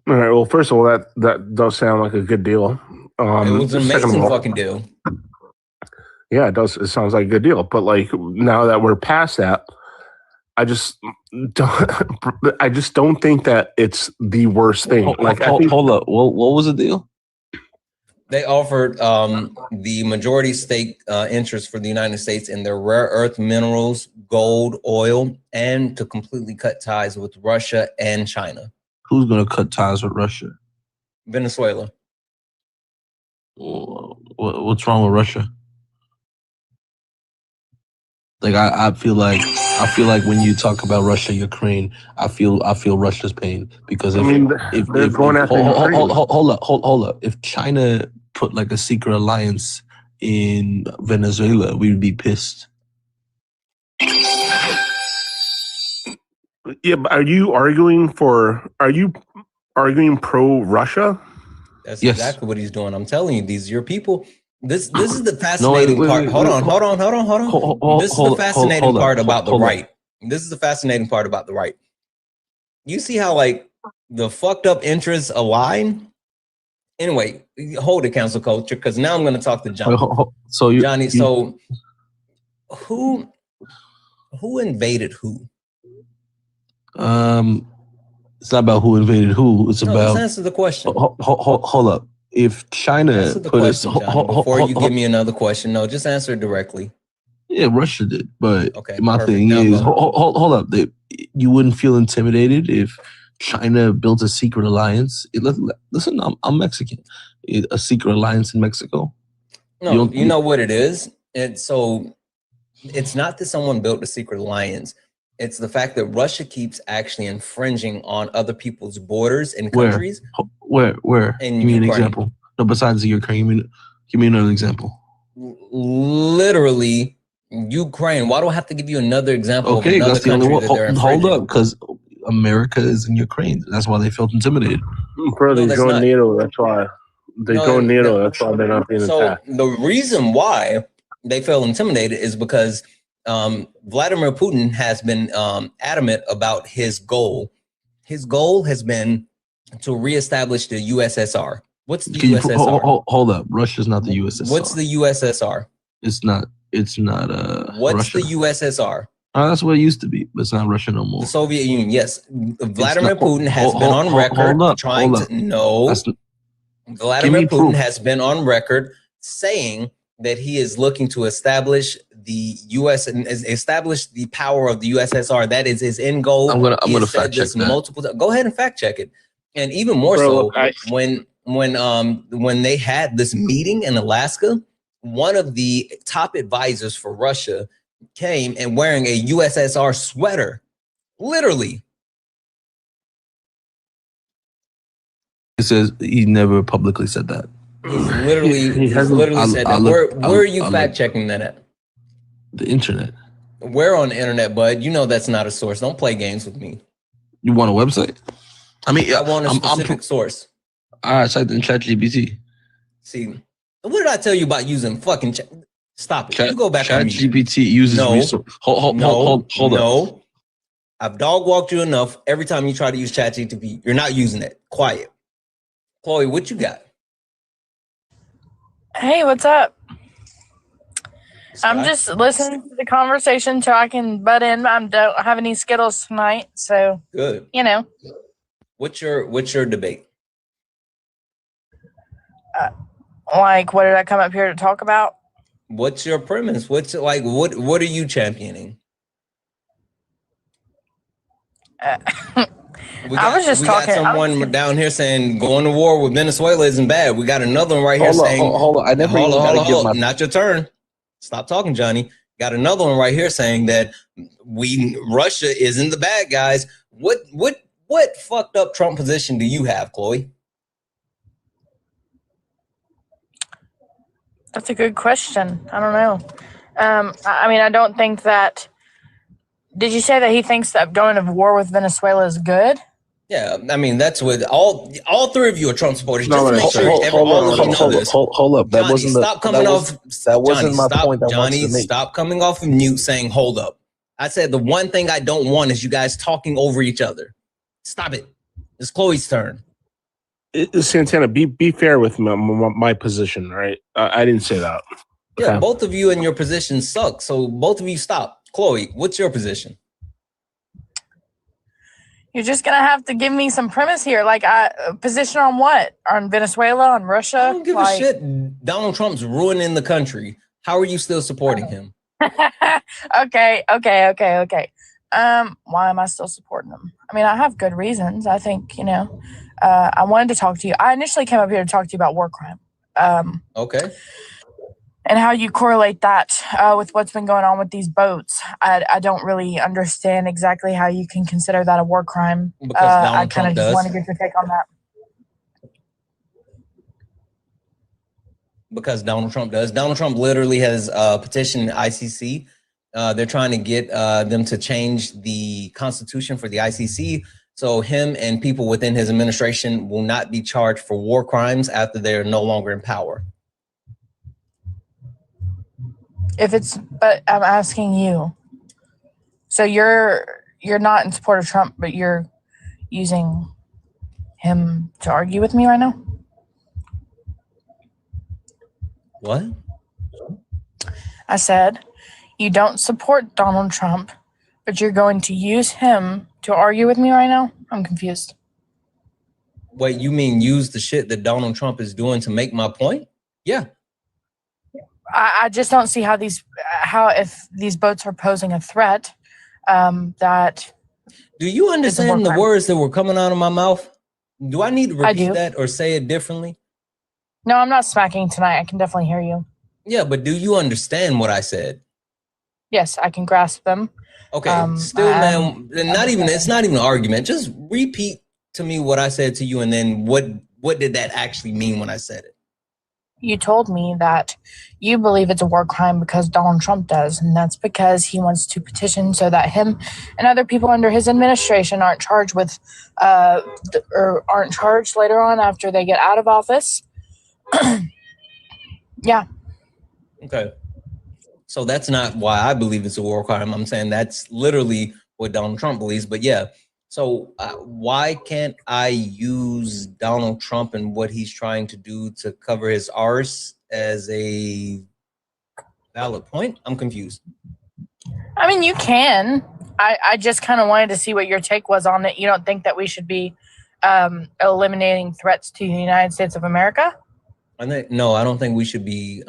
All right. Well, first of all, that does sound like a good deal. It was an second of amazing all- fucking deal. Yeah, it does. It sounds like a good deal. But like now that we're past that, I just don't think that it's the worst thing. Like, I think, hold up. What was the deal? They offered the majority stake interest for the United States in their rare earth minerals, gold, oil, and to completely cut ties with Russia and China. Who's going to cut ties with Russia? Venezuela. What's wrong with Russia? Like I feel like when you talk about Russia, Ukraine, I feel Russia's pain because they're going after Ukraine. Hold up. If China put like a secret alliance in Venezuela, we would be pissed. Yeah, but are you arguing pro Russia? That's Yes. exactly what he's doing. I'm telling you, these are your people. This is the fascinating part. Hold on. This is the fascinating part about the right. This is the fascinating part about the right. You see how like the fucked up interests align? Anyway, hold it, cancel culture, because now I'm going to talk to Johnny. Johnny, so who invaded who? It's not about who invaded who. It's about. Let's answer the question. Hold up. If China answer the question, Johnny, before you give me another question, no, just answer it directly. Yeah, Russia did, but okay, my perfect. thing Now is, go. hold up. You wouldn't feel intimidated if China built a secret alliance. Listen, I'm Mexican. A secret alliance in Mexico. No, you know what it is. It's not that someone built a secret alliance. It's the fact that Russia keeps actually infringing on other people's borders and countries. Where? In Give me an Ukraine. example. No, besides the Ukraine, give me another example. Literally, Ukraine. Why do I have to give you another example Okay, of another that's the only country one. that they're Hold infringing? up, because America is in Ukraine. That's why they felt intimidated. Bro, No, they that's joined not. NATO. That's why. They joined NATO. That's why they're not being attacked. So the reason why they felt intimidated is because Vladimir Putin has been adamant about his goal. His goal has been to reestablish the USSR. What's the USSR? Hold up. Russia's not the USSR. What's the USSR? It's not. What's Russia? The USSR? That's what it used to be, but it's not Russia no more. The Soviet Union, yes. Vladimir Putin has been on record trying to. No. Vladimir Putin has been on record saying that he is looking to establish the U.S. and establish the power of the USSR. That is his end goal. I'm gonna fact check that. Multiple times. Go ahead and fact check it. And even more when they had this meeting in Alaska, one of the top advisors for Russia came and wearing a USSR sweater, literally. It says he never publicly said that. He's literally said that. Where are you fact checking that at? The internet. Where on the internet, bud? You know that's not a source. Don't play games with me. You want a website? I mean, I want a specific source. I typed in ChatGPT. See, what did I tell you about using fucking chat? Stop it. You go back on ChatGPT uses resource. Hold up. No. I've dog walked you enough. Every time you try to use ChatGPT, you're not using it. Quiet. Chloe, what you got? Hey, what's up? Scott? I'm just listening to the conversation so I can butt in. I don't have any Skittles tonight, so good. You know. What's your debate? Like, what did I come up here to talk about? What's your premise? What are you championing? I was just talking. Got someone down here saying going to war with Venezuela isn't bad. We got another one right here saying, hold on. I never hold on. Not your turn. Stop talking, Johnny. Got another one right here saying that Russia isn't the bad guys. What fucked up Trump position do you have, Chloe? That's a good question. I don't know. I mean, I don't think that. Did you say that he thinks that going to war with Venezuela is good? Yeah, I mean that's what all three of you are Trump supporters. Just No, to make sure all of you know this. Hold up. That Johnny, wasn't stop coming off. that wasn't Johnny, my stop. point I wanted Johnny, to make. stop coming off of mute saying "hold up." I said the one thing I don't want is you guys talking over each other. Stop it. It's Chloe's turn. Santana, be fair with my position, right? I didn't say that. Yeah, Okay. both of you in your position suck. So both of you stop. Chloe, what's your position? You're just gonna have to give me some premise here. Like, position on what? On Venezuela? On Russia? I don't give a shit. Donald Trump's ruining the country. How are you still supporting him? Okay. Why am I still supporting him? I mean, I have good reasons. I think, I wanted to talk to you. I initially came up here to talk to you about war crime. Okay. And how you correlate that with what's been going on with these boats. I don't really understand exactly how you can consider that a war crime. Because Donald Trump just does. want to get your take on that. Because Donald Trump does. Donald Trump literally has petitioned ICC. They're trying to get them to change the constitution for the ICC. So him and people within his administration will not be charged for war crimes after they're no longer in power. But I'm asking you. So you're not in support of Trump, but you're using him to argue with me right now? What? I said you don't support Donald Trump, but you're going to use him to argue with me right now? I'm confused. Wait, you mean use the shit that Donald Trump is doing to make my point? Yeah. I just don't see how if these boats are posing a threat, that. Do you understand the words that were coming out of my mouth? Do I need to repeat that or say it differently? No, I'm not smacking tonight. I can definitely hear you. Yeah, but do you understand what I said? Yes, I can grasp them. Okay, still, man, it's not even an argument. Just repeat to me what I said to you, and then what did that actually mean when I said it? You told me that you believe it's a war crime because Donald Trump does, and that's because he wants to petition so that him and other people under his administration aren't charged with, or aren't charged later on after they get out of office. Yeah. Okay. So that's not why I believe it's a war crime. I'm saying that's literally what Donald Trump believes. But yeah, so why can't I use Donald Trump and what he's trying to do to cover his arse as a valid point? I'm confused. I mean, you can. I just kind of wanted to see what your take was on it. You don't think that we should be eliminating threats to the United States of America? No, I don't think we should be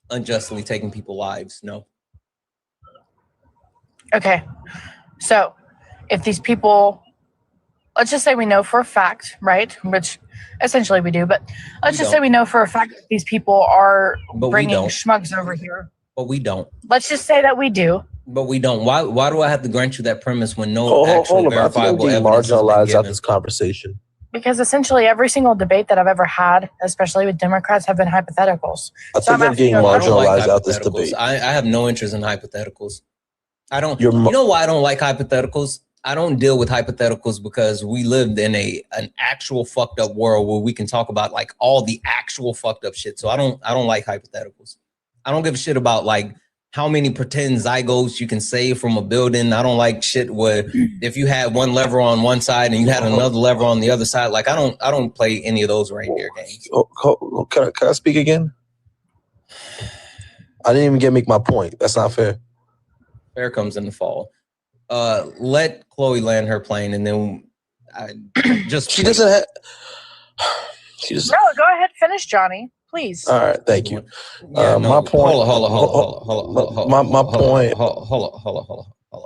unjustly taking people's lives. No. Okay. So if these people, let's just say we know for a fact, right? Which essentially we do, but let's just say we know for a fact that these people are bringing schmucks over here. But we don't. Let's just say that we do. But we don't. Why do I have to grant you that premise when no actual verifiable evidence marginalized out this conversation? Because essentially every single debate that I've ever had, especially with Democrats, have been hypotheticals. I think I'm getting marginalized out this debate. I have no interest in hypotheticals. I don't. You know why I don't like hypotheticals? I don't deal with hypotheticals because we lived in an actual fucked up world where we can talk about like all the actual fucked up shit. So I don't like hypotheticals. I don't give a shit about like how many pretend zygotes you can save from a building. I don't like shit where if you had one lever on one side and you had another lever on the other side. Like I don't play any of those reindeer games. Can I speak again? I didn't even get to make my point. That's not fair. Fair comes in the fall. Let Chloe land her plane, and then she doesn't have. No, go ahead, finish, Johnny. Please. All right, thank you. My point. Hold on. My point. Hold on.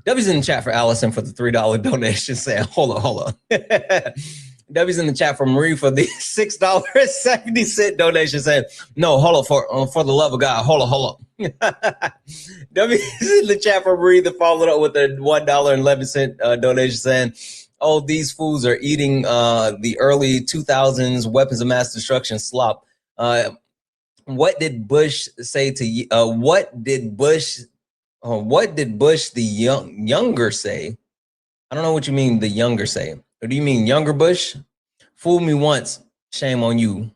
W's in the chat for Allison for the $3 donation saying, hold on. W's in the chat for Marie for the $6.70 donation saying, no, hold on, for the love of God, hold on. W's in the chat for Marie that followed up with a $1.11 donation saying, oh, these fools are eating the early 2000s weapons of mass destruction slop. What did Bush say to you? What did Bush the younger say? I don't know what you mean the younger say. Or do you mean younger Bush? Fool me once, shame on you.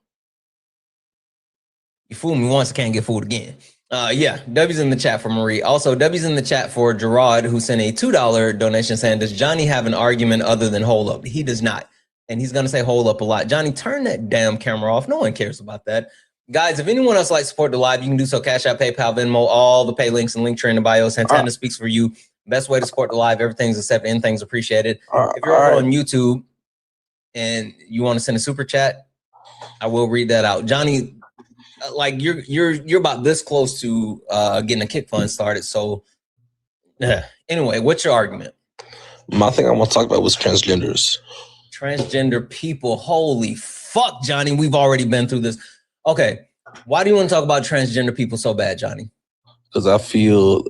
You fool me once, can't get fooled again. Yeah, W's in the chat for Marie. Also, W's in the chat for Gerard, who sent a $2 donation saying, does Johnny have an argument other than hold up? He does not. And he's going to say hold up a lot. Johnny, turn that damn camera off. No one cares about that. Guys, if anyone else likes to support the live, you can do so. Cash App, PayPal, Venmo, all the pay links and link tree in the bio. Santana speaks for you. Best way to support the live. Everything's accepted. Anything's appreciated. If you're over on YouTube and you want to send a super chat, I will read that out. Johnny, like you're about this close to getting a kick fund started. So anyway, what's your argument? My thing I want to talk about was transgenders. Transgender people. Holy fuck, Johnny. We've already been through this. Okay. Why do you want to talk about transgender people so bad, Johnny? Because I feel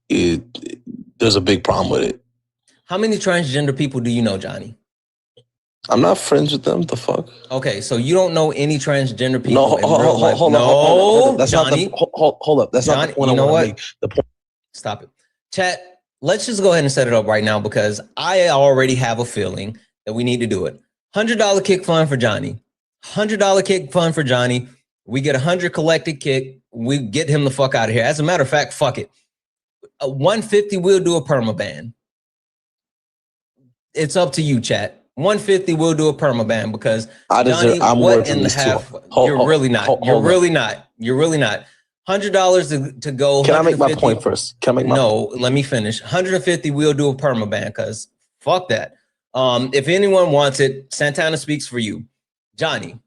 there's a big problem with it. How many transgender people do you know, Johnny? I'm not friends with them. The fuck? Okay, so you don't know any transgender people. No, hold up. That's Johnny. not the, hold up. That's Johnny, not the point you know I want to what? make. The point. Stop it. Chat, let's just go ahead and set it up right now because I already have a feeling that we need to do it. $100 kick fund for Johnny. $100 kick fund for Johnny. We get 100 collected kick. We get him the fuck out of here. As a matter of fact, fuck it. 150, we'll do a perma ban. It's up to you, chat. 150, we'll do a perma ban because Johnny, what in the half? You're really not. You're really not. You're really not. $100 to go. Can I make my point first? Can I make my point? Let me finish. 150, we'll do a perma ban because fuck that. If anyone wants it, Santana speaks for you. Johnny,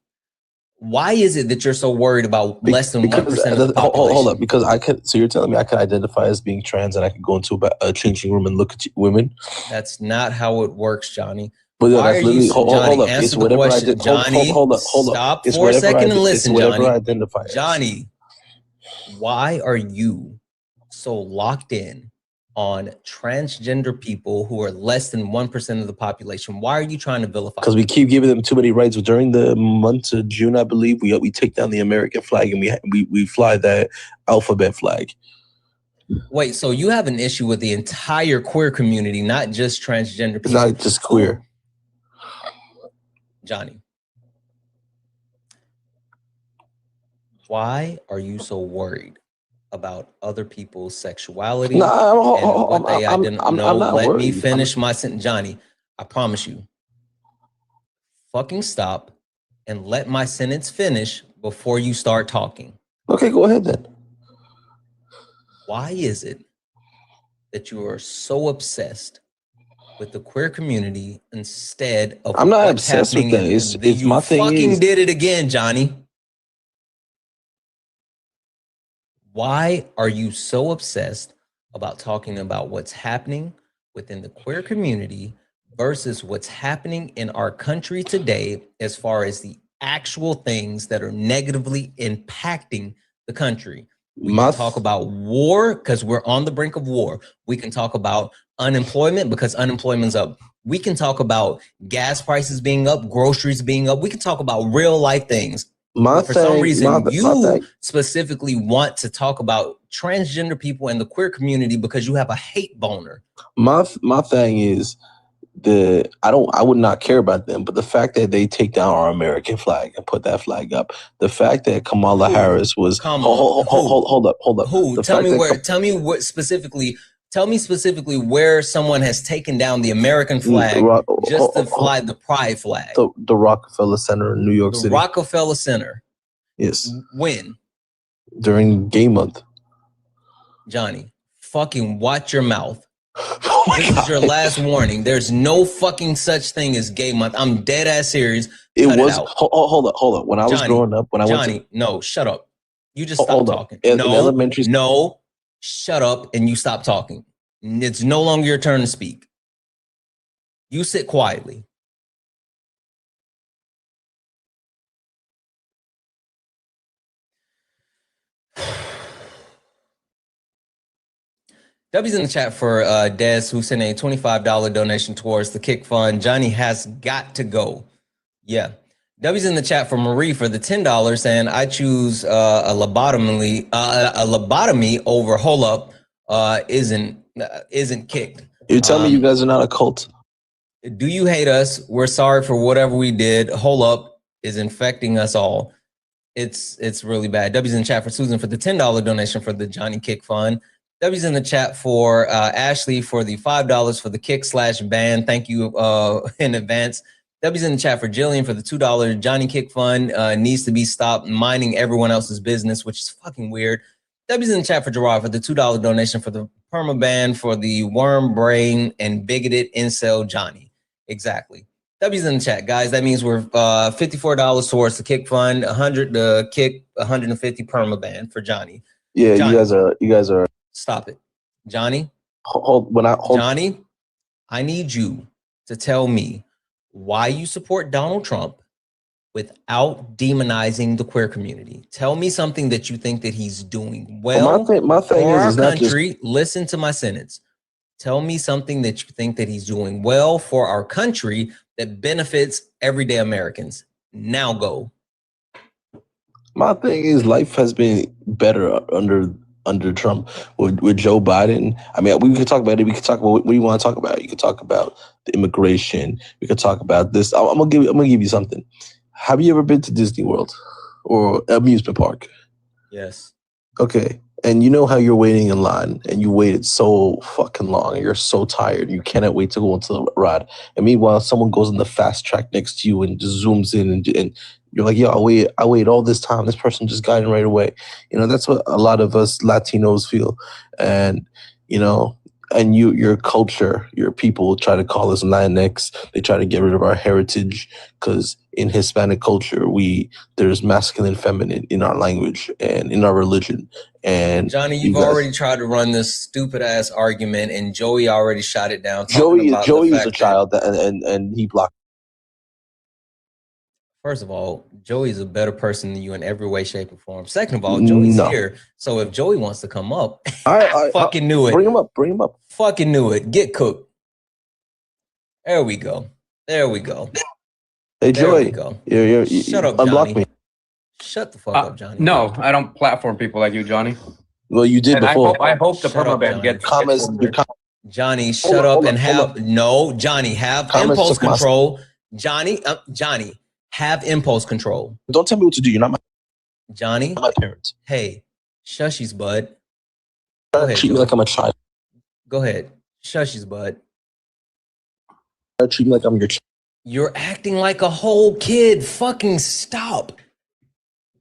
why is it that you're so worried about less than 1% of the population? Hold up, because I could. So you're telling me I could identify as being trans and I could go into a changing room and look at women? That's not how it works, Johnny. But no, that's literally, hold up. Answer It's the whatever question, I did. Johnny. Hold up. Stop it's for a second and listen, Johnny. I identify as. Johnny, why are you so locked in on transgender people who are less than 1% of the population? Why are you trying to vilify? Because we keep giving them too many rights. During the month of June, I believe, we take down the American flag and we fly that alphabet flag. Wait, so you have an issue with the entire queer community, not just transgender people? It's not just queer. Johnny, why are you so worried about other people's sexuality and what they identify? No, let me finish my sentence. Johnny, I promise you. Fucking stop and let my sentence finish before you start talking. Okay, go ahead then. Why is it that you are so obsessed with the queer community instead of I'm not obsessed with that. It's my thing. Fucking did it again, Johnny. Why are you so obsessed about talking about what's happening within the queer community versus what's happening in our country today as far as the actual things that are negatively impacting the country? We can talk about war because we're on the brink of war. We can talk about unemployment because unemployment's up. We can talk about gas prices being up, groceries being up. We can talk about real life things. For some reason, you specifically want to talk about transgender people and the queer community because you have a hate boner. My thing is I would not care about them, but the fact that they take down our American flag and put that flag up, the fact that Kamala Harris was hold up. Who? Tell me specifically where someone has taken down the American flag just to fly the pride flag. The Rockefeller Center in New York City. The Rockefeller Center. Yes. When? During Gay Month. Johnny, fucking watch your mouth. This is your last warning. There's no fucking such thing as Gay Month. I'm dead ass serious. It was. Hold up. When I was growing up, no, shut up. You just stop talking. No, shut up and you stop talking. It's no longer your turn to speak. You sit quietly. W's in the chat for Des, who sent a $25 donation towards the kick fund. Johnny has got to go. Yeah. W's in the chat for Marie for the $10 saying I choose a lobotomy over hold up isn't kicked. You tell me you guys are not a cult. Do you hate us? We're sorry for whatever we did. Hold up is infecting us all. It's really bad. W's in the chat for Susan for the $10 donation for the Johnny Kick Fund. W's in the chat for Ashley for the $5 for the kick/ban. Thank you in advance. W's in the chat for Jillian for the $2 Johnny Kick Fund needs to be stopped minding everyone else's business, which is fucking weird. W's in the chat for Gerard for the $2 donation for the permaban for the worm brain and bigoted incel Johnny. Exactly. W's in the chat, guys. That means we're $54 towards the Kick Fund, 100 the Kick, 150 permaban for Johnny. Yeah, Johnny, you guys are. Stop it, Johnny. Johnny, I need you to tell me why you support Donald Trump without demonizing the queer community. Tell me something that you think that he's doing well my thing for our is not country. just... Listen to my sentence. Tell me something that you think that he's doing well for our country that benefits everyday Americans. Now go. My thing is life has been better under Trump with Joe Biden. I mean, we could talk about it. We could talk about what you want to talk about. You could talk about the immigration. We could talk about this. I'm gonna give you something. Have you ever been to Disney World or amusement park? Yes. Okay. And you know how you're waiting in line and you waited so fucking long and you're so tired. You cannot wait to go into the ride. And meanwhile, someone goes in the fast track next to you and just zooms in and you're like, yo, I wait all this time. This person just got in right away. You know, that's what a lot of us Latinos feel. And, you know, and your culture, your people try to call us Latinx. They try to get rid of our heritage because in Hispanic culture, there's masculine, feminine in our language and in our religion. And Johnny, you've already tried to run this stupid ass argument, and Joey already shot it down. Joey is a child, and he blocked. First of all, Joey's a better person than you in every way, shape, or form. Second of all, Joey's here. So if Joey wants to come up, I fucking knew it. Bring him up. Fucking knew it. Get cooked. There we go. Hey, Joey. You're Shut up, unblock Johnny. me. Shut the fuck up, Johnny. No, I don't platform people like you, Johnny. Well, you did and before. I hope the permaban gets comments. Johnny, shut up and have no. Johnny, have impulse control. Johnny, have impulse control. Don't tell me what to do. You're not my Johnny. Not my parents. Hey, shushies, bud. Treat me like I'm a child. Go ahead, shushies, bud. Treat me like I'm your child. You're acting like a whole kid. Fucking stop.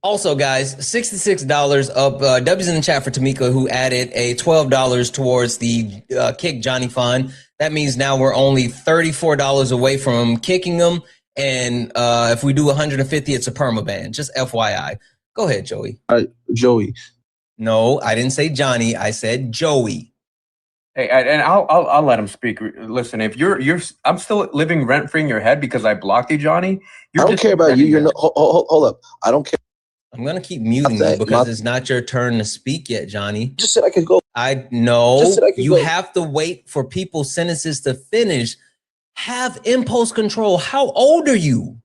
Also, guys, $66 up. W's in the chat for Tamika, who added a $12 towards the Kick Johnny Fund. That means now we're only $34 away from kicking them. And if we do 150, it's a permaban. Just FYI. Go ahead, Joey. Joey. No, I didn't say Johnny. I said Joey. Hey, and I'll let him speak. Listen, if I'm still living rent free in your head because I blocked you, Johnny. I don't care about you. You're no, hold up. I don't care. I'm gonna keep muting you because it's not your turn to speak yet, Johnny. Just said I could go. I know you have to wait for people's sentences to finish. Have impulse control. How old are you?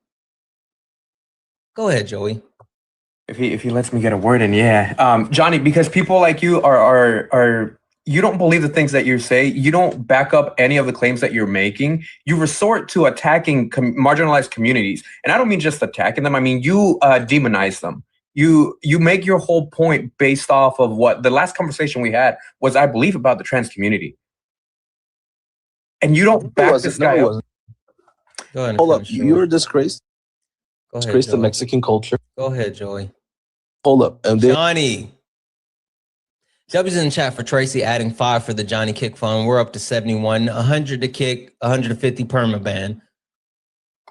Go ahead, Joey. If he lets me get a word in, yeah. Johnny, because people like you are you don't believe the things that you say. You don't back up any of the claims that you're making. You resort to attacking marginalized communities. And I don't mean just attacking them. I mean, you demonize them. You make your whole point based off of what the last conversation we had was, I believe, about the trans community. And you don't back this guy up. Go ahead. Hold up. You're a disgrace. Disgrace to Mexican culture. Go ahead, Joey. Hold up. And Johnny. W's in the chat for Tracy adding 5 for the Johnny Kick Fund. We're up to 71, 100 to kick, 150 permaban.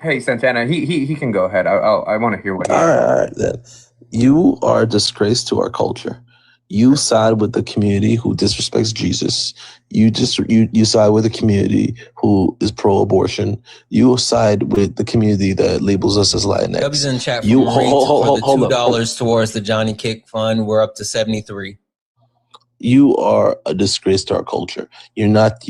Hey, Santana, he can go ahead. I want to hear what he has. All right, then. You are a disgrace to our culture. You side with the community who disrespects Jesus. You side with the community who is pro-abortion. You side with the community that labels us as Latinx. W's in the chat for the $2 towards the Johnny Kick Fund. We're up to 73. You are a disgrace to our culture. You're not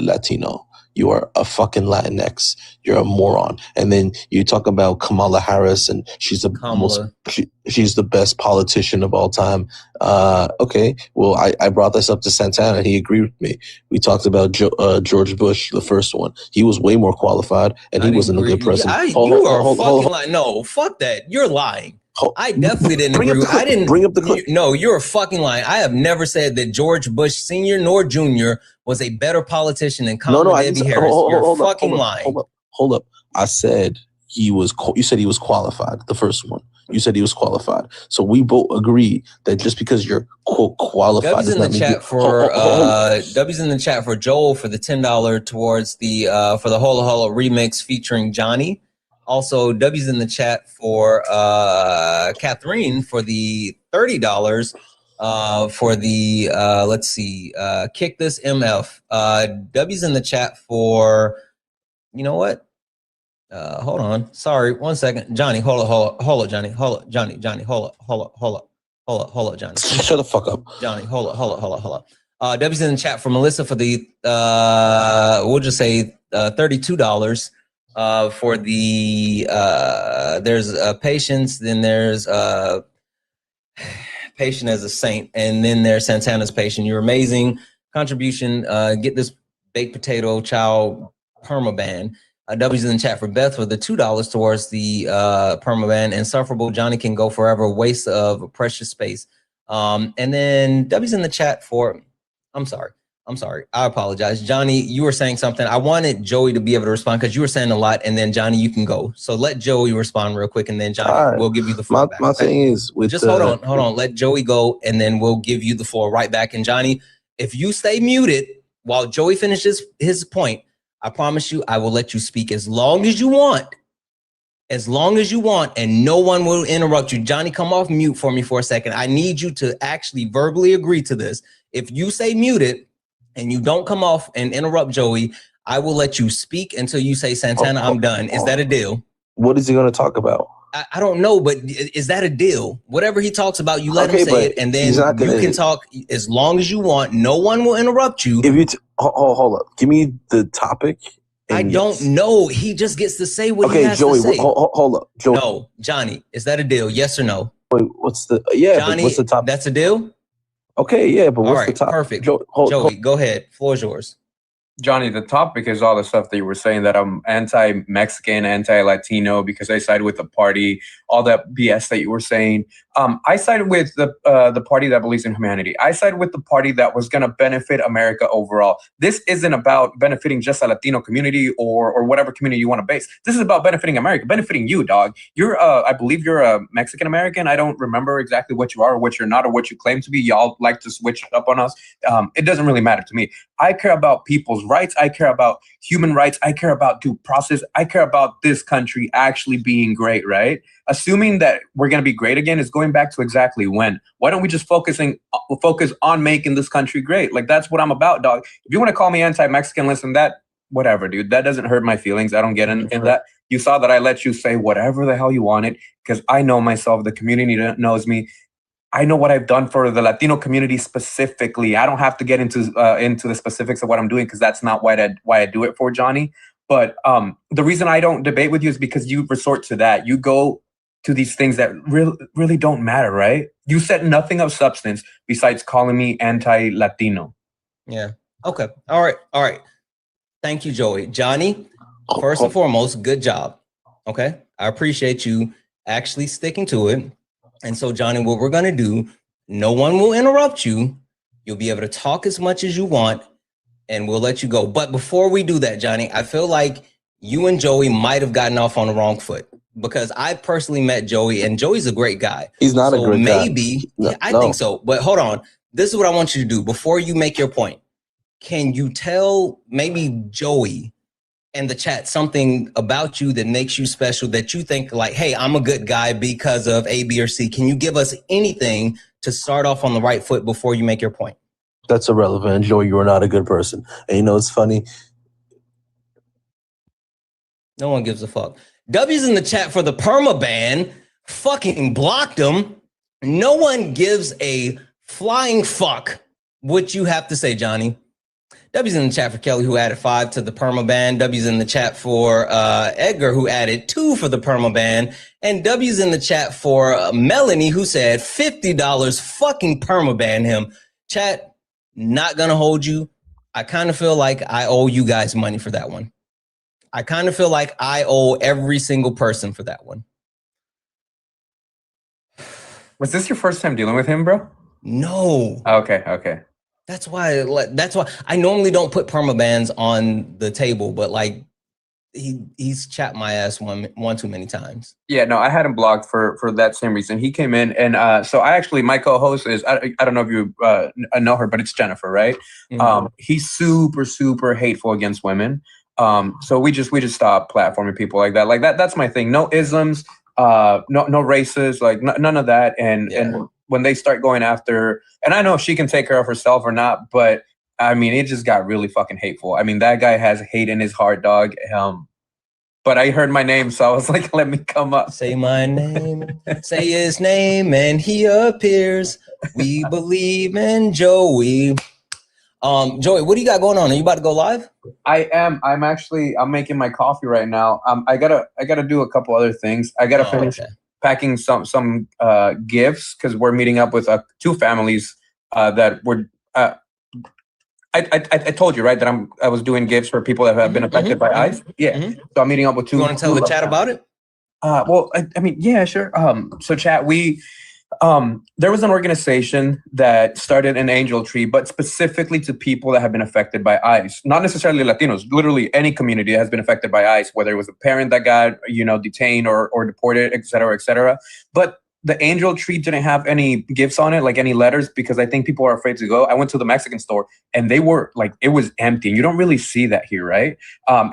Latino. You are a fucking Latinx. You're a moron. And then you talk about Kamala Harris, and she's she's the best politician of all time. Okay, well, I brought this up to Santana, and he agreed with me. We talked about George Bush, the first one. He was way more qualified, and he wasn't a good president. You are fucking lying. No, fuck that. You're lying. I definitely didn't agree. I didn't bring up the clip. No, you're fucking lying. I have never said that George Bush Sr. nor Jr. was a better politician than Kamala Debbie Harris. You're fucking lying. Hold up. I said you said he was qualified. The first one. You said he was qualified. So we both agree that just because you're quote qualified. W's in the chat for W's in the chat for Joel for the $10 towards the for the Hola Hola remix featuring Johnny. Also, W's in the chat for Catherine for the $30 for the let's see, Kick This MF. W's in the chat for, you know what? Hold on. Sorry, 1 second. Johnny, hold up, Johnny. Hold up, Johnny, hold up, Johnny. Shut the fuck up. Johnny, hold up. W's in the chat for Melissa for the we'll just say $32 for the there's Patience, then there's Patient as a Saint, and then there's Santana's Patient. You're amazing. Contribution, get this baked potato child permaban. W's in the chat for Beth for the $2 towards the permaban. Insufferable Johnny can go forever, waste of precious space. And then W's in the chat for, I'm sorry, I apologize. Johnny, you were saying something. I wanted Joey to be able to respond because you were saying a lot, and then Johnny, you can go. So let Joey respond real quick, and then Johnny, we'll give you the floor back. My thing is with just hold on. Let Joey go, and then we'll give you the floor right back. And Johnny, if you stay muted while Joey finishes his point, I promise you, I will let you speak as long as you want. As long as you want, and no one will interrupt you. Johnny, come off mute for me for a second. I need you to actually verbally agree to this. If you say muted and you don't come off and interrupt Joey, I will let you speak until you say, Santana, I'm done. Is that a deal? What is he going to talk about? I don't know, but is that a deal? Whatever he talks about, you let him say it, and then you can talk as long as you want. No one will interrupt you. If you hold up, give me the topic. I don't know. He just gets to say what he has Joey, to say. Hold up, Joey. No, Johnny, is that a deal? Yes or no? Wait, what's the Johnny? What's the topic? That's a deal. Okay, yeah, but what's the topic? Perfect. Joey, go ahead. Floor is yours. Johnny, the topic is all the stuff that you were saying, that I'm anti-Mexican, anti-Latino because I side with the party, all that BS that you were saying. I sided with the party that believes in humanity. I sided with the party that was going to benefit America overall. This isn't about benefiting just a Latino community or whatever community you want to base. This is about benefiting America, benefiting you, dog. You're, I believe you're a Mexican American. I don't remember exactly what you are or what you're not or what you claim to be. Y'all like to switch up on us. It doesn't really matter to me. I care about people's rights. I care about human rights. I care about due process. I care about this country actually being great, right? Assuming that we're going to be great again is going back to exactly when. Why don't we just focus on making this country great? Like, that's what I'm about, dog. If you want to call me anti-Mexican, listen, that, whatever, dude. That doesn't hurt my feelings. I don't get in that. You saw that I let you say whatever the hell you wanted because I know myself. The community knows me. I know what I've done for the Latino community specifically. I don't have to get into the specifics of what I'm doing because that's not why I do it for, Johnny. But the reason I don't debate with you is because you resort to that. You go to these things that really don't matter, right? You said nothing of substance besides calling me anti-Latino. Yeah. Okay. All right. Thank you, Joey. Johnny, first and foremost, good job. Okay. I appreciate you actually sticking to it. And so, Johnny, what we're going to do, no one will interrupt you. You'll be able to talk as much as you want, and we'll let you go. But before we do that, Johnny, I feel like you and Joey might have gotten off on the wrong foot because I personally met Joey, and Joey's a great guy. He's not a great guy. Maybe, I think so. But hold on. This is what I want you to do before you make your point. Can you tell maybe Joey and the chat something about you that makes you special, that you think like, hey, I'm a good guy because of A, B, or C? Can you give us anything to start off on the right foot before you make your point? That's irrelevant. Joey, you are not a good person. And you know, it's funny. No one gives a fuck. W's in the chat for the perma ban. Fucking blocked him. No one gives a flying fuck what you have to say, Johnny. W's in the chat for Kelly, who added 5 to the permaban. W's in the chat for Edgar, who added 2 for the permaban. And W's in the chat for Melanie, who said $50 fucking permaban him. Chat, not gonna hold you. I kind of feel like I owe you guys money for that one. I kind of feel like I owe every single person for that one. Was this your first time dealing with him, bro? No. Okay. That's why I normally don't put permabans on the table, but like he's chapped my ass one too many times. Yeah, no, I had him blocked for that same reason. He came in, and so my co-host is I don't know if you know her, but it's Jennifer, right? Mm-hmm. He's super hateful against women. So we just stop platforming people like that. Like that's my thing. No isms, no races, like none of that. And when they start going after, and I know if she can take care of herself or not, but I mean, it just got really fucking hateful. I mean, that guy has hate in his heart, dog. But I heard my name, so I was like, let me come up. Say my name, say his name, and he appears. We believe in Joey. Joey, what do you got going on? Are you about to go live? I am. I'm making my coffee right now. I gotta do a couple other things. I gotta finish packing some gifts because we're meeting up with 2 families that were. I told you, right, that I was doing gifts for people that have been affected by ICE. Yeah. Mm-hmm. So I'm meeting up with 2. You want to tell the chat about it? Well, I mean, yeah, sure. So chat, there was an organization that started an angel tree, but specifically to people that have been affected by ICE, not necessarily Latinos, literally any community that has been affected by ICE, whether it was a parent that got, detained or deported, et cetera. But the angel tree didn't have any gifts on it, like any letters, because I think people are afraid to go. I went to the Mexican store and they were like, it was empty. And you don't really see that here, right? I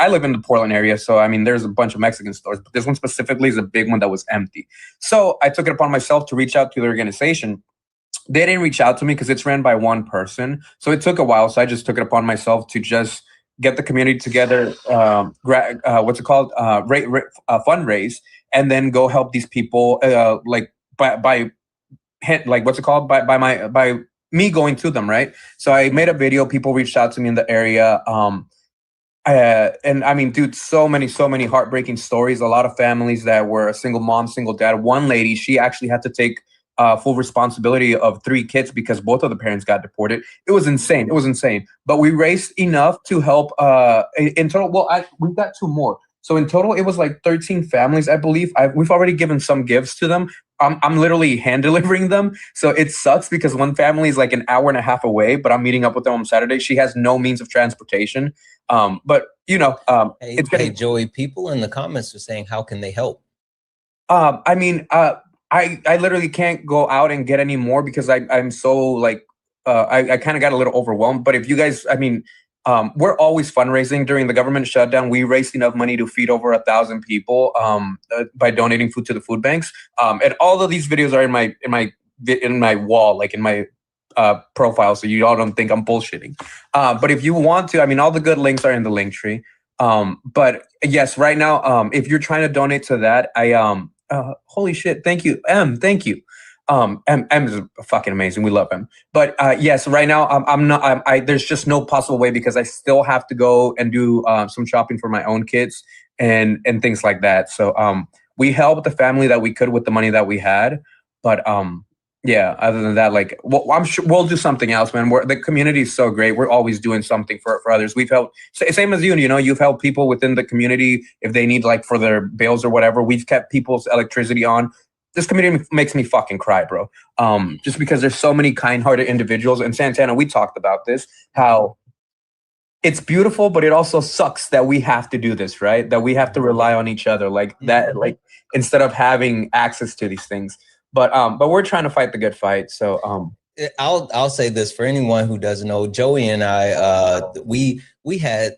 live in the Portland area, so I mean, there's a bunch of Mexican stores, but this one specifically is a big one that was empty. So I took it upon myself to reach out to the organization. They didn't reach out to me because it's ran by one person. So it took a while. So I just took it upon myself to just get the community together, fundraise, and then go help these people, by me going to them, right? So I made a video. People reached out to me in the area, and I mean, dude, so many heartbreaking stories. A lot of families that were a single mom, single dad. One lady, she actually had to take full responsibility of 3 kids because both of the parents got deported. It was insane. But we raised enough to help. In total, we've got 2 more. So in total, it was like 13 families, I believe. We've already given some gifts to them. I'm literally hand delivering them. So it sucks because one family is like an hour and a half away, but I'm meeting up with them on Saturday. She has no means of transportation. Hey, Joey, people in the comments are saying, how can they help? I literally can't go out and get any more because I'm so like, I kind of got a little overwhelmed. But if you guys, we're always fundraising during the government shutdown. We raised enough money to feed over 1,000 people by donating food to the food banks. And all of these videos are in my wall, like in my profile, so you all don't think I'm bullshitting. But if you want to, all the good links are in the link tree. But yes, right now, if you're trying to donate to that, holy shit, thank you, thank you. M is fucking amazing. We love him. But yes, right now I'm not. There's just no possible way because I still have to go and do some shopping for my own kids and things like that. So we helped the family that we could with the money that we had. But yeah, other than that, like, I'm sure we'll do something else, man. The community is so great. We're always doing something for others. We've helped, same as you, you've helped people within the community if they need like for their bills or whatever. We've kept people's electricity on. This community makes me fucking cry, bro. Just because there's so many kind-hearted individuals. And Santana, we talked about this, how it's beautiful, but it also sucks that we have to do this, right? That we have to rely on each other like that, like instead of having access to these things. But we're trying to fight the good fight. So I'll say this for anyone who doesn't know, Joey and I, we had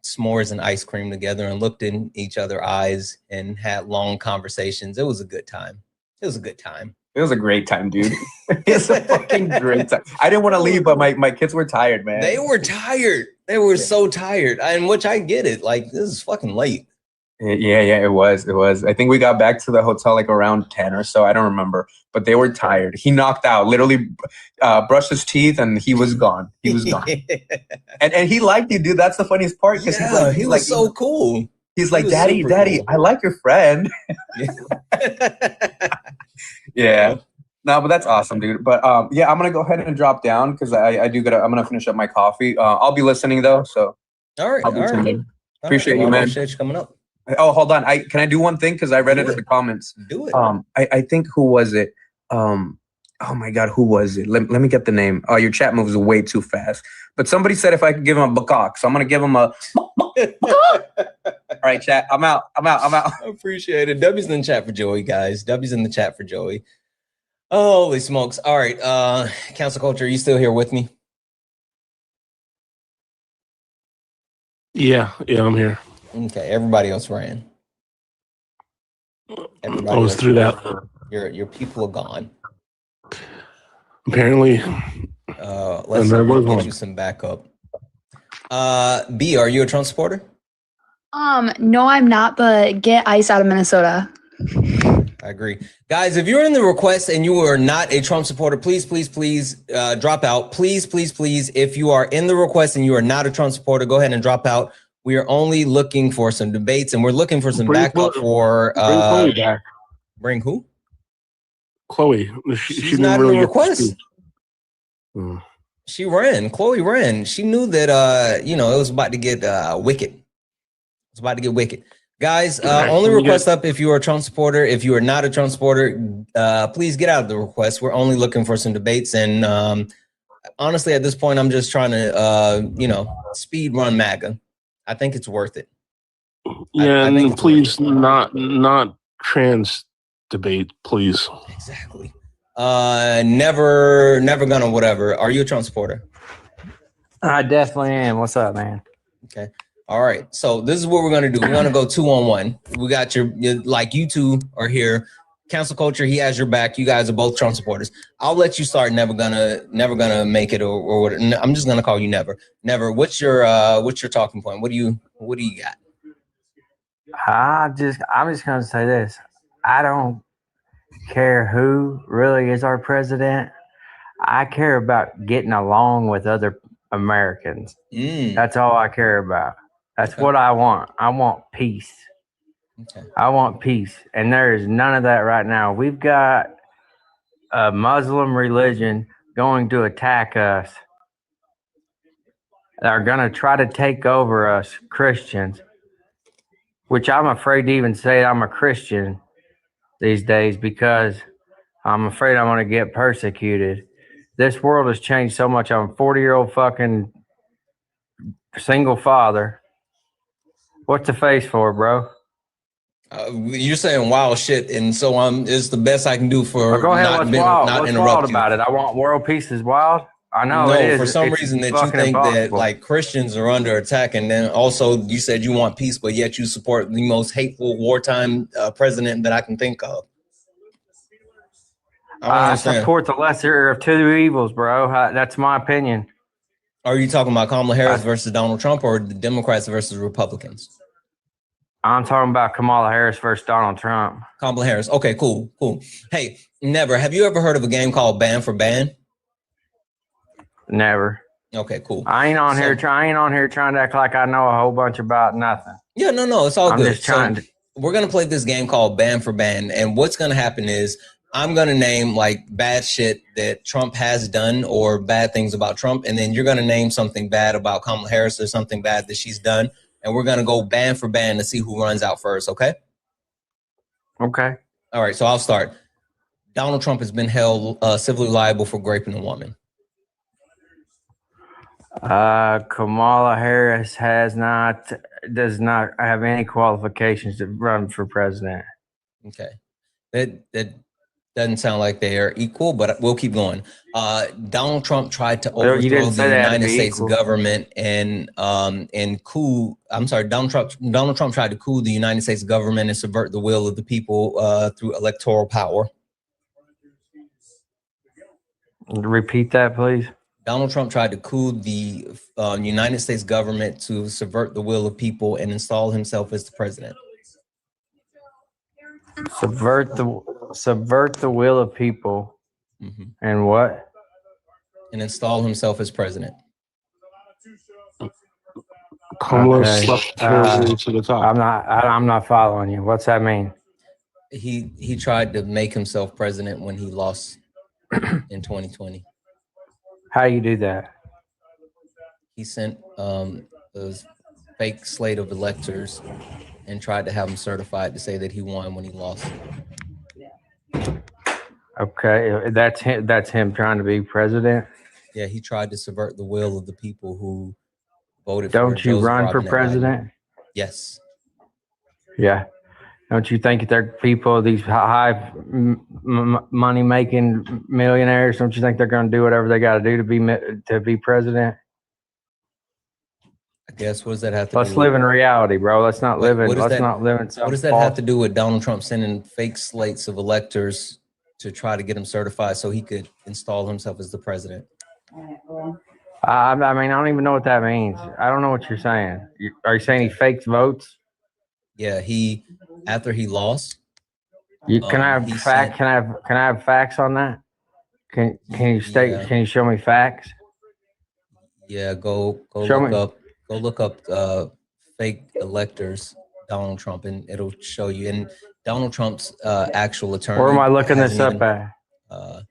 s'mores and ice cream together and looked in each other's eyes and had long conversations. It was a good time. It was a great time, dude. It's a fucking great time. I didn't want to leave, but my kids were tired, man. They were tired. They were so tired. And which I get it. Like, this is fucking late. Yeah, it was. I think we got back to the hotel like around 10 or so. I don't remember, but they were tired. He knocked out, literally brushed his teeth, and he was gone. He was gone. and he liked you, dude. That's the funniest part. Because he was so cool. He's like, Daddy, cool. I like your friend. Yeah. No, but that's awesome, dude. But yeah, I'm gonna go ahead and drop down because I'm gonna finish up my coffee. I'll be listening though. So all right. Appreciate you, man. Appreciate you coming up. Oh, hold on. Can I do one thing? Because I read it in the comments. Do it. I think who was it? Oh my God, who was it? Let me get the name. Oh, your chat moves way too fast. But somebody said if I could give him a bakak, so I'm gonna give him a. All right, chat. I'm out. I appreciate it. W's in the chat for Joey, guys. W's in the chat for Joey. Holy smokes! All right, Council Culture, are you still here with me? Yeah, I'm here. Okay, everybody else ran. I was through that. Your people are gone. Apparently. Let's get you some backup. B, are you a Trump supporter? No, I'm not, but get ICE out of Minnesota. I agree. Guys, if you're in the request and you are not a Trump supporter, please drop out. Please, if you are in the request and you are not a Trump supporter, go ahead and drop out. We are only looking for some debates and we're looking for some backup for bring Chloe back. Bring who? Chloe. She's not in the request. She ran. Chloe ran. She knew that it was about to get wicked. It's about to get wicked. Guys, only request up if you are a Trump supporter. If you are not a Trump supporter, please get out of the request. We're only looking for some debates. And honestly, at this point, I'm just trying to, speed run MAGA. I think it's worth it. Yeah, and please not trans debate, please. Exactly. Never gonna whatever. Are you a Trump supporter? I definitely am. What's up, man? Okay. All right. So this is what we're gonna do. We're gonna go 2-on-1. We got your like you two are here. Council Culture, he has your back. You guys are both Trump supporters. I'll let you start. Never gonna make it or what? I'm just gonna call you Never. Never. What's your talking point? What do you got? I'm just gonna say this. I don't care who really is our president. I care about getting along with other Americans. That's all I care about. That's what I want. I want peace. Okay. I want peace. And there is none of that right now. We've got a Muslim religion going to attack us. They're going to try to take over us Christians, which I'm afraid to even say I'm a Christian these days because I'm afraid I'm going to get persecuted. This world has changed so much. I'm a 40-year-old fucking single father. What's the face for, bro? You're saying wild shit, and so it's the best I can do for go ahead. not What's interrupt wild you. about it? I want world peace is wild. I know no, it is. For some reason that you think that like Christians are under attack, and then also you said you want peace, but yet you support the most hateful wartime president that I can think of. I support the lesser of two evils, bro. That's my opinion. Are you talking about Kamala Harris versus Donald Trump or the Democrats versus Republicans? I'm talking about Kamala Harris versus Donald Trump. Kamala Harris. Okay, cool. Hey, Never. Have you ever heard of a game called Ban for Ban? Never. Okay, cool. I ain't on here trying to act like I know a whole bunch about nothing. Yeah, no, it's all good. I'm just trying we're gonna play this game called Ban for Ban, and what's gonna happen is I'm gonna name like bad shit that Trump has done or bad things about Trump, and then you're gonna name something bad about Kamala Harris or something bad that she's done, and we're gonna go ban for ban to see who runs out first. Okay. Okay. All right. So I'll start. Donald Trump has been held civilly liable for raping a woman. Kamala Harris does not have any qualifications to run for president. Okay. That doesn't sound like they are equal, but we'll keep going. Donald Trump tried to overthrow the United States government and coup. I'm sorry, Donald Trump tried to coup the United States government and subvert the will of the people through electoral power. Repeat that, please. Donald Trump tried to coup the United States government to subvert the will of people and install himself as the president. Subvert the will of people, and what? And install himself as president. Kamala Okay. slept her way to the top. I'm not following you. What's that mean? He tried to make himself president when he lost in 2020. How do you do that? He sent a fake slate of electors and tried to have them certified to say that he won when he lost. Okay, that's him trying to be president. Yeah, he tried to subvert the will of the people who voted for Don't you Joseph run for Robinette Biden. president? Yes. Yeah. Don't you think they're people, these high money making millionaires? Don't you think they're going to do whatever they got to do to be president? I guess what does that have to Let's do? live in reality, bro. Let's not live in. What does Let's that- not live in. What does that have to do with Donald Trump sending fake slates of electors to try to get him certified so he could install himself as the president? I mean, I don't even know what that means. I don't know what you're saying. Are you saying he faked votes? Yeah, after he lost. Can I have facts? Can I have facts on that? Can you state? Yeah. Can you show me facts? Yeah, go Show look up fake electors Donald Trump, and it'll show you. And Donald Trump's actual attorney. Where am I looking this hasn't up even, at?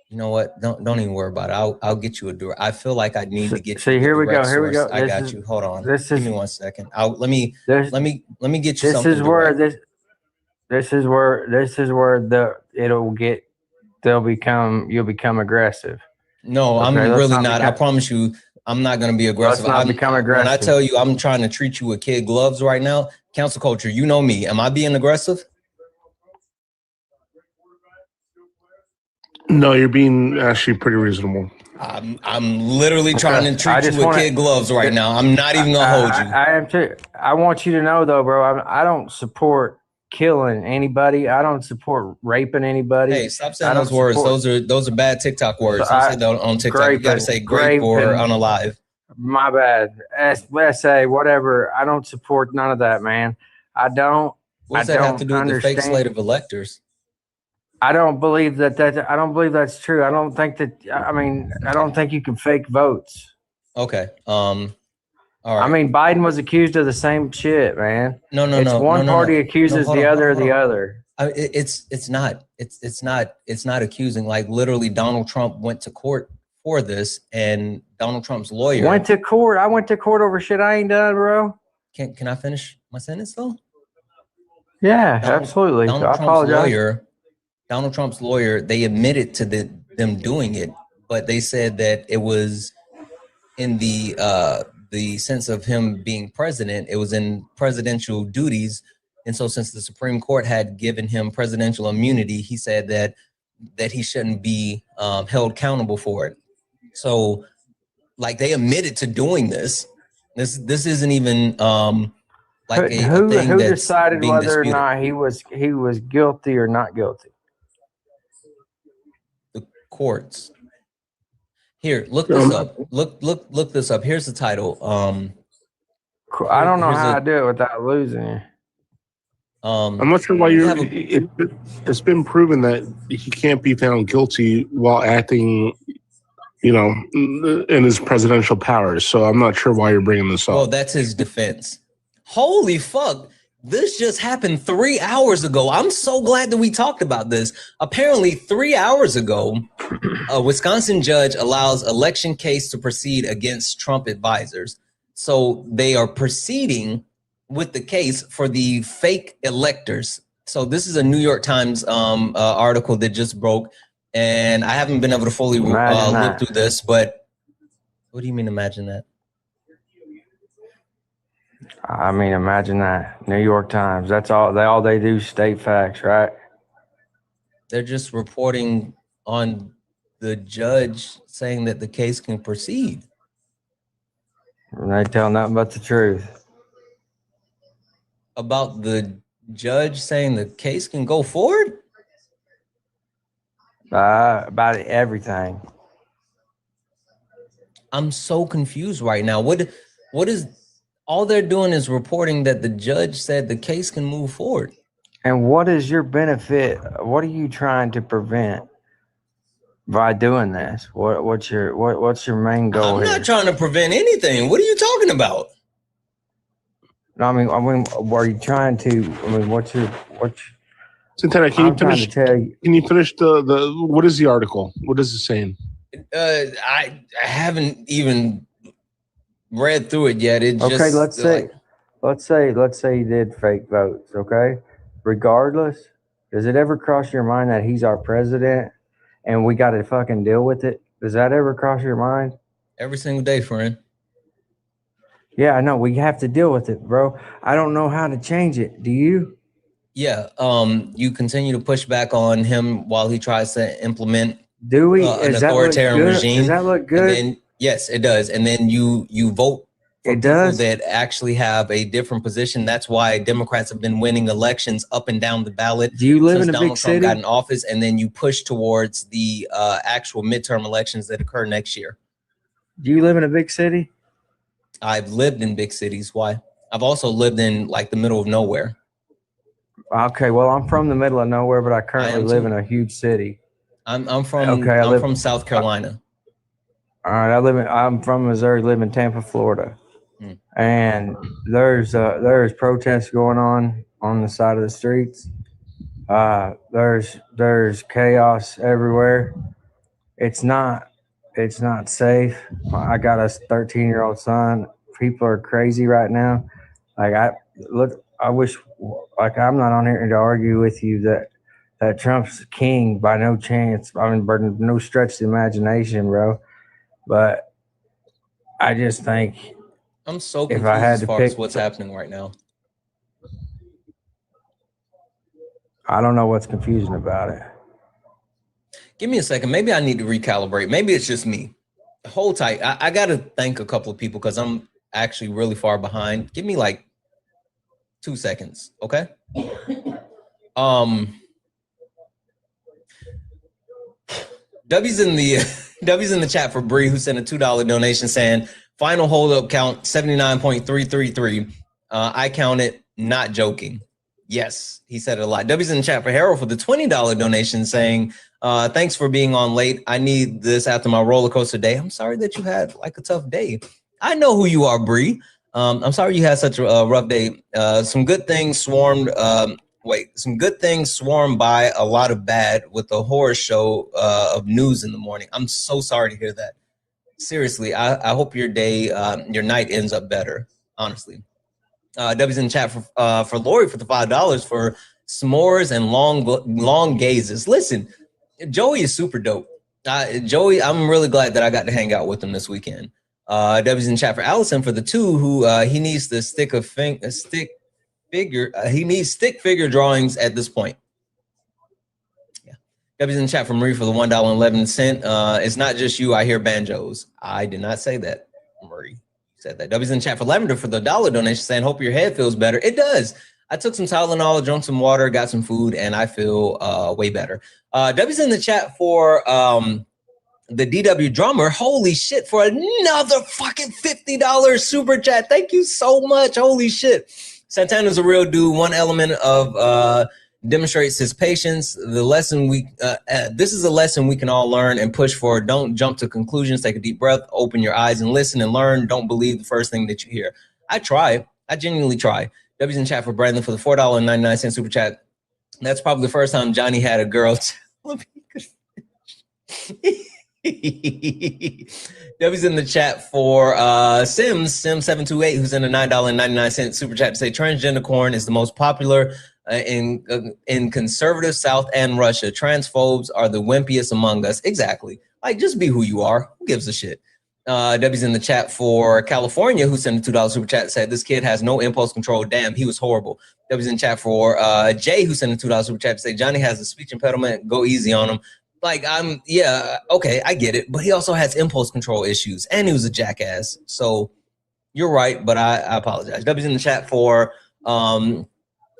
You know what? Don't even worry about it. I'll get you a door. I feel like I need to get you. See, here we go. Here we go. I got you. Hold on. Give me 1 second. Let me get you something. This is where this is where you'll become aggressive. No, I'm really not. I promise you, I'm not going to be aggressive. Let's not become aggressive. When I tell you I'm trying to treat you with kid gloves right now, cancel culture, you know me. Am I being aggressive? No, you're being actually pretty reasonable. I'm literally trying to treat you with kid gloves right now. I'm not even gonna hold you. I am too. I want you to know though, bro. I don't support killing anybody. I don't support raping anybody. Hey, stop saying those words. Those are bad TikTok words. Don't say that on TikTok. You gotta say grape or unalive. My bad. SA, whatever. I don't support none of that, man. I don't. What does that have to do with the fake slate of electors? I don't believe that. I don't believe that's true. I don't think that. I mean, I don't think you can fake votes. Okay. All right. I mean, Biden was accused of the same shit, man. No. One party accuses the other. It's not accusing. Like literally, Donald Trump went to court for this, and Donald Trump's lawyer went to court. I went to court over shit I ain't done, bro. Can I finish my sentence though? Yeah, absolutely. I apologize. Donald Trump's lawyer, they admitted to them doing it, but they said that it was in the sense of him being president. It was in presidential duties, and so since the Supreme Court had given him presidential immunity, he said that he shouldn't be held accountable for it. So, like, they admitted to doing this. This isn't even like who that's decided being whether disputed. or not he was guilty or not guilty. The courts. Here, look this up. Look this up. Here's the title. I don't know how I do it without losing you. I'm not sure why it's been proven that he can't be found guilty while acting, in his presidential powers. So I'm not sure why you're bringing this up. Well, that's his defense. Holy fuck. This just happened 3 hours ago. I'm so glad that we talked about this. Apparently, 3 hours ago, a Wisconsin judge allows election case to proceed against Trump advisors. So they are proceeding with the case for the fake electors. So this is a New York Times article that just broke, and I haven't been able to fully look through this, but what do you mean imagine that? I mean, imagine that. New York Times. That's all they do is state facts, right? They're just reporting on the judge saying that the case can proceed. And they tell nothing but the truth. About the judge saying the case can go forward? About everything. I'm so confused right now. What is all they're doing is reporting that the judge said the case can move forward. And what is your benefit? What are you trying to prevent by doing this? What's your main goal I'm here? not trying to prevent anything. What are you talking about? No, I mean, are you trying to? I mean, what's Santana, can I'm you trying finish? to tell you. Can you finish the? What is the article? What is it saying? I haven't even read through it yet. It Okay, just let's say you did fake votes. Okay, regardless, does it ever cross your mind that he's our president and we got to fucking deal with it? Does that ever cross your mind? every single day, friend. Yeah, I know. We have to deal with it, bro. I don't know how to change it. Do you? Yeah. You continue to push back on him while he tries to implement Do we? an Does that look authoritarian good? regime. Does that look good? And then yes, it does. And then you vote for It people does? that actually have a different position. That's why Democrats have been winning elections up and down the ballot. Do you live since in a Donald big Trump city? got in office, and then you push towards the actual midterm elections that occur next year. Do you live in a big city? I've lived in big cities. Why? I've also lived in like the middle of nowhere. Okay, well, I'm from the middle of nowhere, but I currently live in a huge city. I'm from South Carolina. All right, I'm from Missouri, live in Tampa, Florida. And there's protests going on the side of the streets. There's chaos everywhere. It's not safe. I got a 13-year-old son. People are crazy right now. I wish, like, I'm not on here to argue with you that Trump's king by no chance. I mean, by no stretch of the imagination, bro. But I just think I'm so if confused I had as to far pick, as what's happening right now. I don't know what's confusing about it. Give me a second. Maybe I need to recalibrate. Maybe it's just me. Hold tight. I got to thank a couple of people because I'm actually really far behind. Give me like 2 seconds, okay? W's in the chat for Bree, who sent a $2 donation saying final hold up count 79.333. I counted, not joking. Yes, he said it a lot. W's in the chat for Harold for the $20 donation saying, thanks for being on late. I need this after my roller coaster day. I'm sorry that you had like a tough day. I know who you are, Bree. I'm sorry you had such a rough day. Some good things swarmed by, a lot of bad with the horror show of news in the morning. I'm so sorry to hear that. Seriously, I hope your day, your night ends up better, honestly. W's in the chat for Lori for the $5 for s'mores and long gazes. Listen, Joey is super dope. Joey, I'm really glad that I got to hang out with him this weekend. W's in the chat for Allison for the 2, who he needs the stick figure drawings at this point. Yeah. W's in the chat for Marie for the $1.11. It's not just you. I hear banjos. I did not say that, Marie. Said that. W's in the chat for Lavender for the $1 donation saying, hope your head feels better. It does. I took some Tylenol, drank some water, got some food, and I feel way better. W's in the chat for the DW drummer. Holy shit, for another fucking $50 super chat. Thank you so much. Holy shit. Santana's a real dude. One element of demonstrates his patience. The lesson this is a lesson we can all learn and push for. Don't jump to conclusions. Take a deep breath, open your eyes and listen and learn. Don't believe the first thing that you hear. I try. I genuinely try. W's in chat for Brandon for the $4.99 super chat. That's probably the first time Johnny had a girl tell me. W's in the chat for Sim728, who's in a $9.99 super chat to say transgender corn is the most popular in conservative South and Russia. Transphobes are the wimpiest among us. Exactly. Like, just be who you are. Who gives a shit? W's in the chat for California, who sent a $2 super chat, said this kid has no impulse control. Damn, he was horrible. W's in chat for Jay, who sent a $2 super chat to say Johnny has a speech impediment. Go easy on him. Like, okay, I get it. But he also has impulse control issues, and he was a jackass. So you're right, but I apologize. W's in the chat for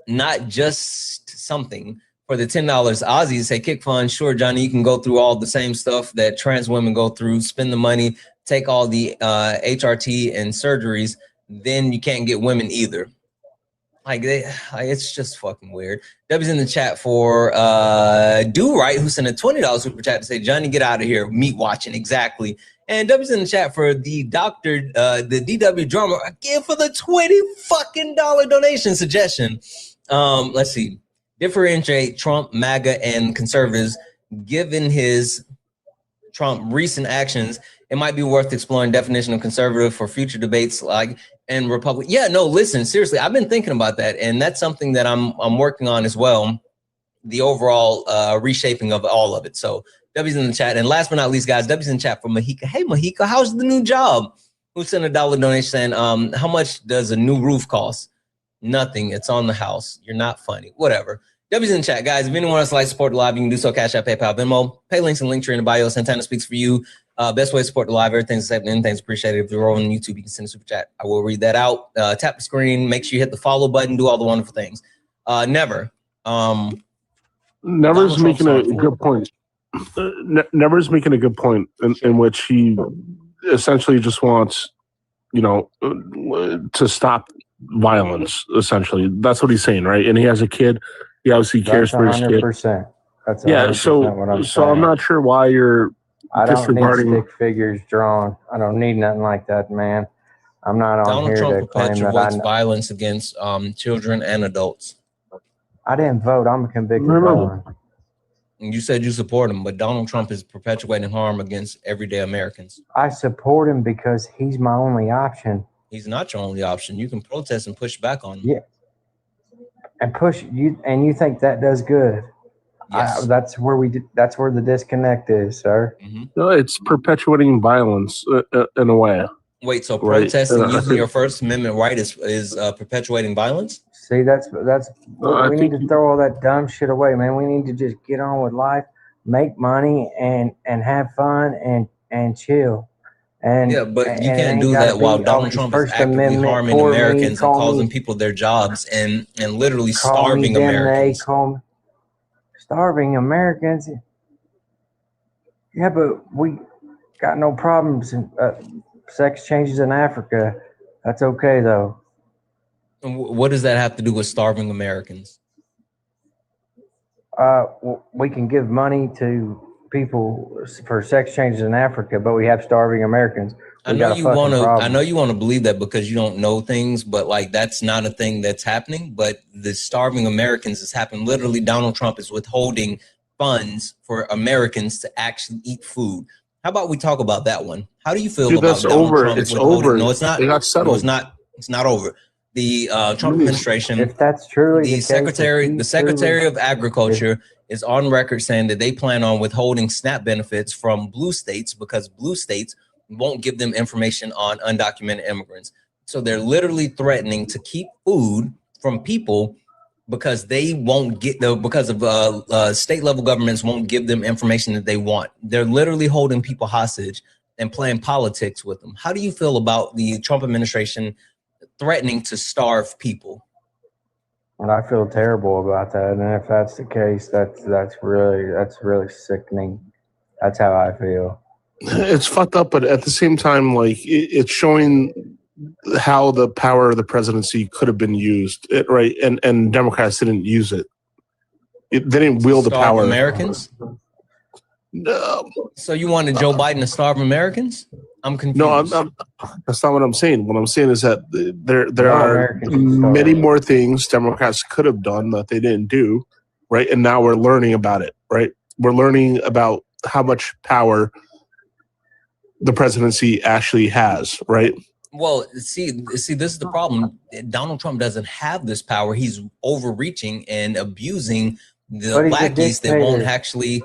not just something. For the $10, Ozzy say kick fund. Sure, Johnny, you can go through all the same stuff that trans women go through. Spend the money, take all the HRT and surgeries. Then you can't get women either. It's just fucking weird. W's in the chat for Do Right, who sent a $20 super chat to say, Johnny, get out of here. Meat watching, exactly. And W's in the chat for the the DW drummer, again for the $20 fucking donation suggestion. Let's see. Differentiate Trump, MAGA, and conservatives. Given his Trump recent actions, it might be worth exploring definition of conservative for future debates and Republic. Yeah, no, listen, seriously, I've been thinking about that, and that's something that I'm working on as well. The overall reshaping of all of it. So W's in the chat, and last but not least, guys, W's in the chat for Mahika. Hey, Mahika, how's the new job? Who sent a $1 donation saying, how much does a new roof cost? Nothing. It's on the house. You're not funny. Whatever. W's in the chat, guys. If anyone else would like to support the live, you can do so. Cash App, PayPal, Venmo. Pay links and link tree in the bio. Santana speaks for you. Best way to support the live. Everything's accepted. Anything's appreciated. If you're on YouTube, you can send a super chat. I will read that out. Tap the screen. Make sure you hit the follow button. Do all the wonderful things. Never. Never's making a good point. Never's making a good point in which he essentially just wants, to stop violence. Essentially, that's what he's saying, right? And he has a kid. He obviously cares for his kid. That's 100% yeah. So, what I'm so I'm saying. not sure why you're. I don't need stick figures drawn. I don't need nothing like that, man. I'm not on Donald here Trump to claim that perpetuates I know. violence against children and adults. I didn't vote. I'm a convicted felon. You said you support him, but Donald Trump is perpetuating harm against everyday Americans. I support him because he's my only option. He's not your only option. You can protest and push back on him. Yeah. And push you, and you think that does good? Yes. That's where that's where the disconnect is, sir. Mm-hmm. No, it's perpetuating violence in a way. Wait, so protesting using your First Amendment right is perpetuating violence? See, we need to throw all that dumb shit away, man. We need to just get on with life, make money, and have fun and chill. And yeah, but you can't do that while Donald Trump is actively harming Americans and causing people their jobs and literally starving Americans. Starving Americans. Yeah, but we got no problems. Sex changes in Africa. That's okay, though. What does that have to do with starving Americans? We can give money to people for sex changes in Africa, but we have starving Americans. I know you want to believe that because you don't know things, but that's not a thing that's happening. But the starving Americans has happened. Literally, Donald Trump is withholding funds for Americans to actually eat food. How about we talk about that one? How do you feel about Donald Trump? It's over. No, it's not. It got settled. No, it's not over. The Trump administration, if that's truly the Secretary of Agriculture is on record saying that they plan on withholding SNAP benefits from blue states because blue states won't give them information on undocumented immigrants. So they're literally threatening to keep food from people because they won't get because of state level governments won't give them information that they want. They're literally holding people hostage and playing politics with them. How do you feel about the Trump administration threatening to starve people? And I feel terrible about that. And if that's the case, that's really sickening. That's how I feel. It's fucked up, but at the same time, it's showing how the power of the presidency could have been used, right? And Democrats didn't use it. They didn't wield the power. Americans? No. So you wanted Joe Biden to starve Americans? I'm confused. No, that's not what I'm saying. What I'm saying is that there are many more things Democrats could have done that they didn't do, right? And now we're learning about it, right? We're learning about how much power the presidency actually has, right? Well, see, this is the problem. Donald Trump doesn't have this power. He's overreaching and abusing the lackeys that won't actually,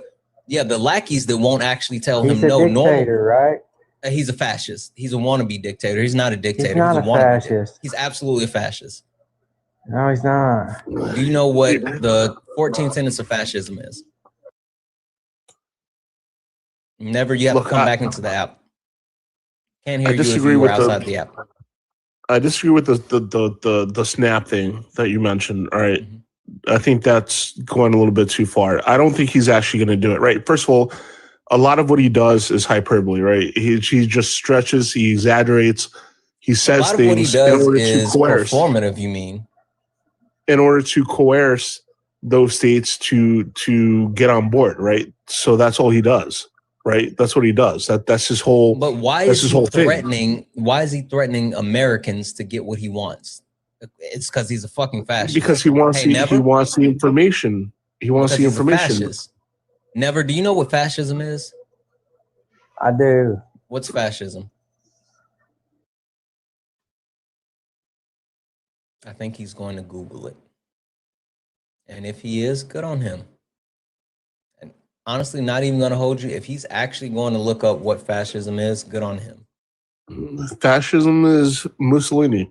the lackeys that won't actually tell him no. Dictator, right? He's a fascist. He's a wannabe dictator. He's not a dictator. He's not a fascist. He's absolutely a fascist. No, he's not. Do you know what the 14th sentence of fascism is? Never. You have to come back into the app. Can't hear you if you were outside the app. I disagree with the snap thing that you mentioned. All right. Mm-hmm. I think that's going a little bit too far. I don't think he's actually going to do it. Right. First of all, a lot of what he does is hyperbole, right? He just stretches, he exaggerates, he says things. A lot of what he does is performative, you mean? in order to coerce those states to get on board, right? So that's all he does, right? That's what he does. That's his whole. But why is he threatening? Why is he threatening Americans to get what he wants? It's because he's a fucking fascist. Because he wants he wants the information. He wants because the information. He's a fascist. Never. Do you know what fascism is? I do. What's fascism? I think he's going to Google it. And if he is, good on him. And honestly, not even going to hold you. If he's actually going to look up what fascism is, good on him. Fascism is Mussolini.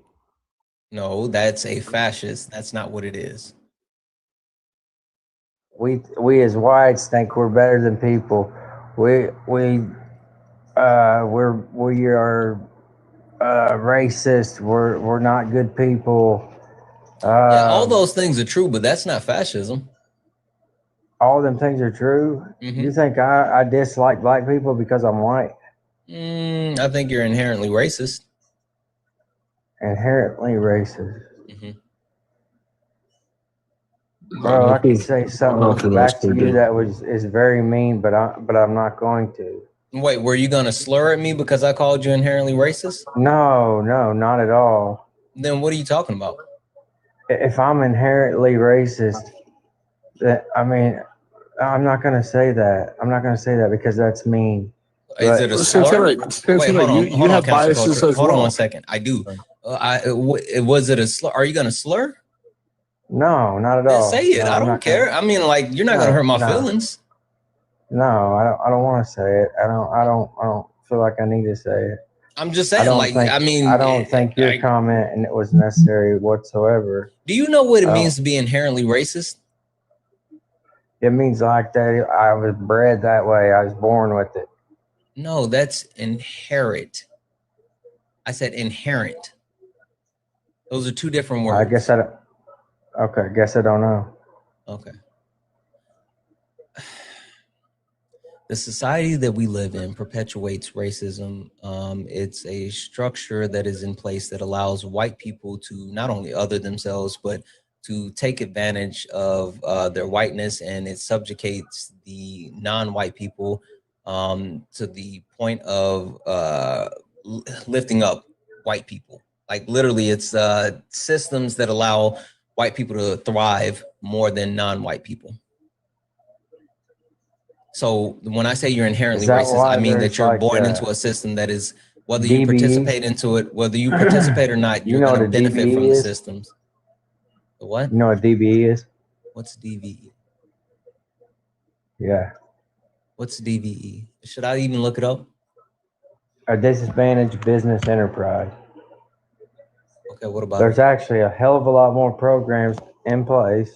No, that's a fascist. That's not what it is. We as whites think we're better than people. We are racist. We're not good people. Yeah, all those things are true, but that's not fascism. All them things are true. Mm-hmm. You think I dislike black people because I'm white? I think you're inherently racist. Inherently racist. Mm-hmm. Bro, I could say something back to you that is very mean, but I'm not going to. Wait, were you gonna slur at me because I called you inherently racist? No, not at all. Then what are you talking about? If I'm inherently racist, I mean, I'm not gonna say that. I'm not gonna say that because that's mean. Is it a slur? Wait, hold on. You have biases as well. Hold on 1 second. I do. Was it a slur? Are you gonna slur? No, not at all. Say it. No, I don't care. I mean, like, you're not gonna hurt my feelings. No, I don't want to say it. I don't feel like I need to say it. I'm just saying, I don't think your comment and it was necessary whatsoever. Do you know what it means to be inherently racist? It means like that I was bred that way. I was born with it. No, that's inherent. I said inherent. Those are two different words. I guess I don't know. Okay. The society that we live in perpetuates racism. It's a structure that is in place that allows white people to not only other themselves, but to take advantage of their whiteness, and it subjugates the non-white people to the point of lifting up white people. Like literally, it's systems that allow white people to thrive more than non-white people. So when I say you're inherently racist, I mean that you're born into a system that is, whether you participate into it, whether you participate or not, you're going to benefit from the systems. The what? You know what DBE is? What's DVE? Yeah. What's DVE? Should I even look it up? A disadvantaged business enterprise. Okay, what about There's actually a hell of a lot more programs in place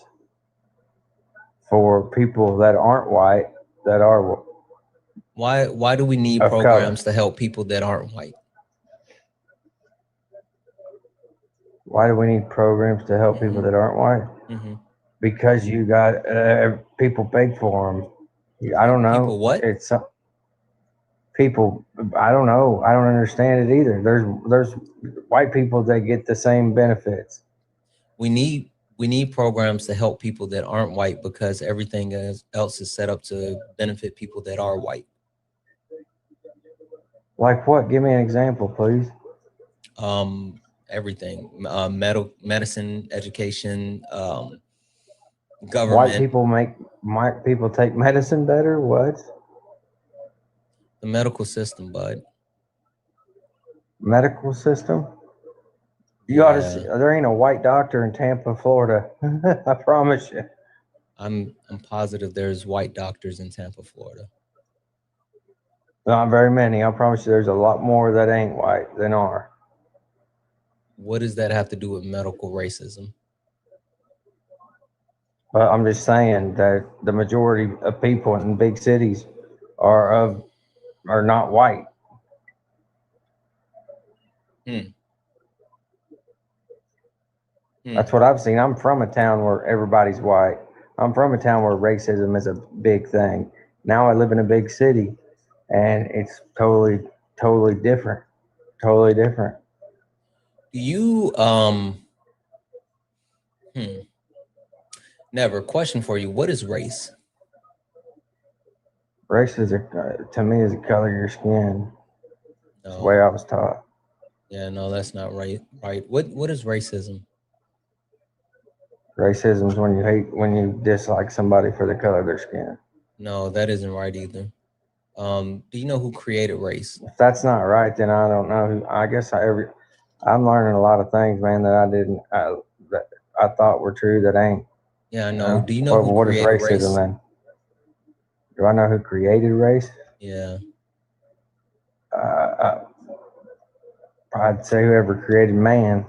for people that aren't white, that are. Why do we need programs to help people that aren't white? Why do we need programs to help people that aren't white? Mm-hmm. Because you got people pay for them. I don't know. People what? It's people. I don't know. I don't understand it either. There's white people that get the same benefits. We need programs to help people that aren't white because everything else is set up to benefit people that are white. Like what? Give me an example, please. Everything. Medicine, education, government. White people take medicine better? What? The medical system, bud. Medical system? You ought to see, there ain't a white doctor in Tampa, Florida. I promise you. I'm positive there's white doctors in Tampa, Florida. Not very many. I promise you there's a lot more that ain't white than are. What does that have to do with medical racism? But I'm just saying that the majority of people in big cities are not white. That's what I've seen. I'm from a town where everybody's white. I'm from a town where racism is a big thing. Now I live in a big city, and it's totally different. Totally different. Do you Never. Question for you. What is race? Race is to me is the color of your skin. That's the way I was taught. Yeah, no, that's not right. Right. What is racism? Racism is when you dislike somebody for the color of their skin. No, that isn't right either. Do you know who created race? If that's not right, then I don't know. I guess I'm learning a lot of things, man, that I thought were true that ain't. Yeah, I know. Do you know who what is created racism race? then? Do I know who created race? Yeah. I'd say whoever created man.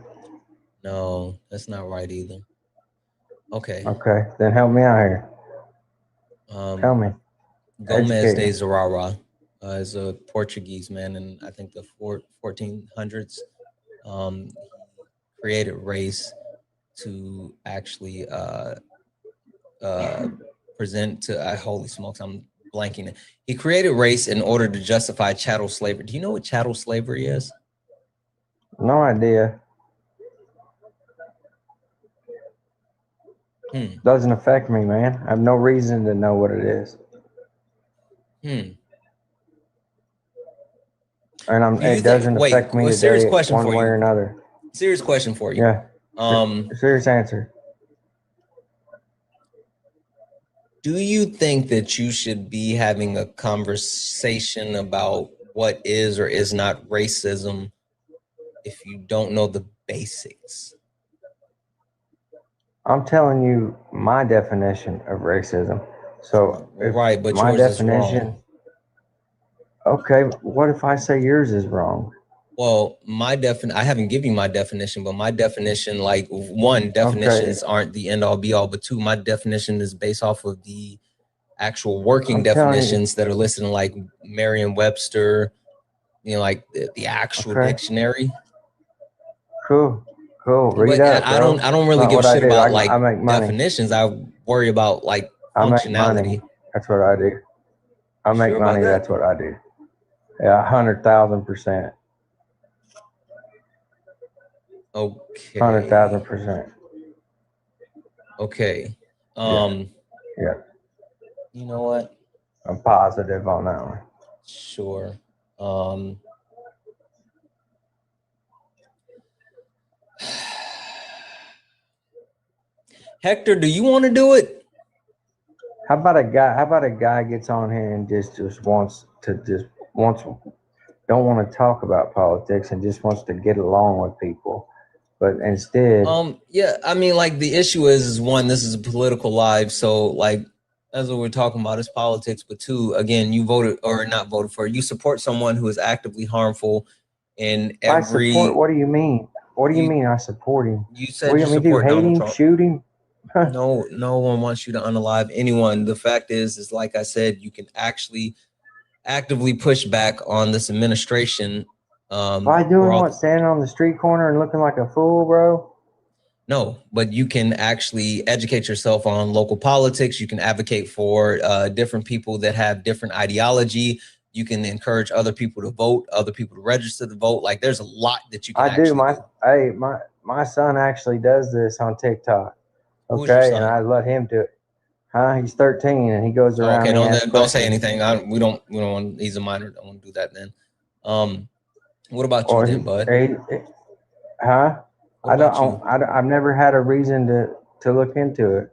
No, that's not right either. Okay. Okay, then help me out here. Tell me. Gomez de Zurara is a Portuguese man in I think the 1400s. He created race to actually present to holy smokes, I'm blanking it. He created race in order to justify chattel slavery. Do you know what chattel slavery is? No idea. Doesn't affect me, man. I have no reason to know what it is. And it doesn't affect me today one way or another. Serious question for you. Yeah. Serious answer. Do you think that you should be having a conversation about what is or is not racism if you don't know the basics? I'm telling you my definition of racism. So right, but my yours definition is wrong. Okay, what if I say yours is wrong? Well, I haven't given you my definition, but my definition, like one, definitions aren't the end all be all, but two, my definition is based off of the actual working definitions that are listed in like Merriam-Webster, like the actual dictionary. Cool. Read but up, bro. I don't really give a shit about like I make money. definitions. I worry about like functionality. I make money. That's what I do. I make money. That's what I do. Yeah, 100,000%. Okay. 100,000%. Okay. Yeah. You know what? I'm positive on that one. Sure. Hector, do you want to do it? How about a guy gets on here and just don't want to talk about politics and just wants to get along with people, but instead yeah, I mean, like the issue is one, this is a political live, so like that's what we're talking about is politics, but two, again, you voted or not voted for, you support someone who is actively harmful in every. I support, what do you mean? What do you mean I support him? You said you support Donald Trump. Shoot him? No one wants you to unalive anyone. The fact is like I said, you can actually actively push back on this administration. By doing what? Standing on the street corner and looking like a fool, bro? No, but you can actually educate yourself on local politics. You can advocate for different people that have different ideology. You can encourage other people to vote, other people to register to vote. Like there's a lot that you can do. My son actually does this on TikTok. Okay, and I let him do it. He's 13 and he goes around. Okay, don't say anything. We don't want. He's a minor. Don't want to do that then. What about you, then, bud? I've never had a reason to look into it.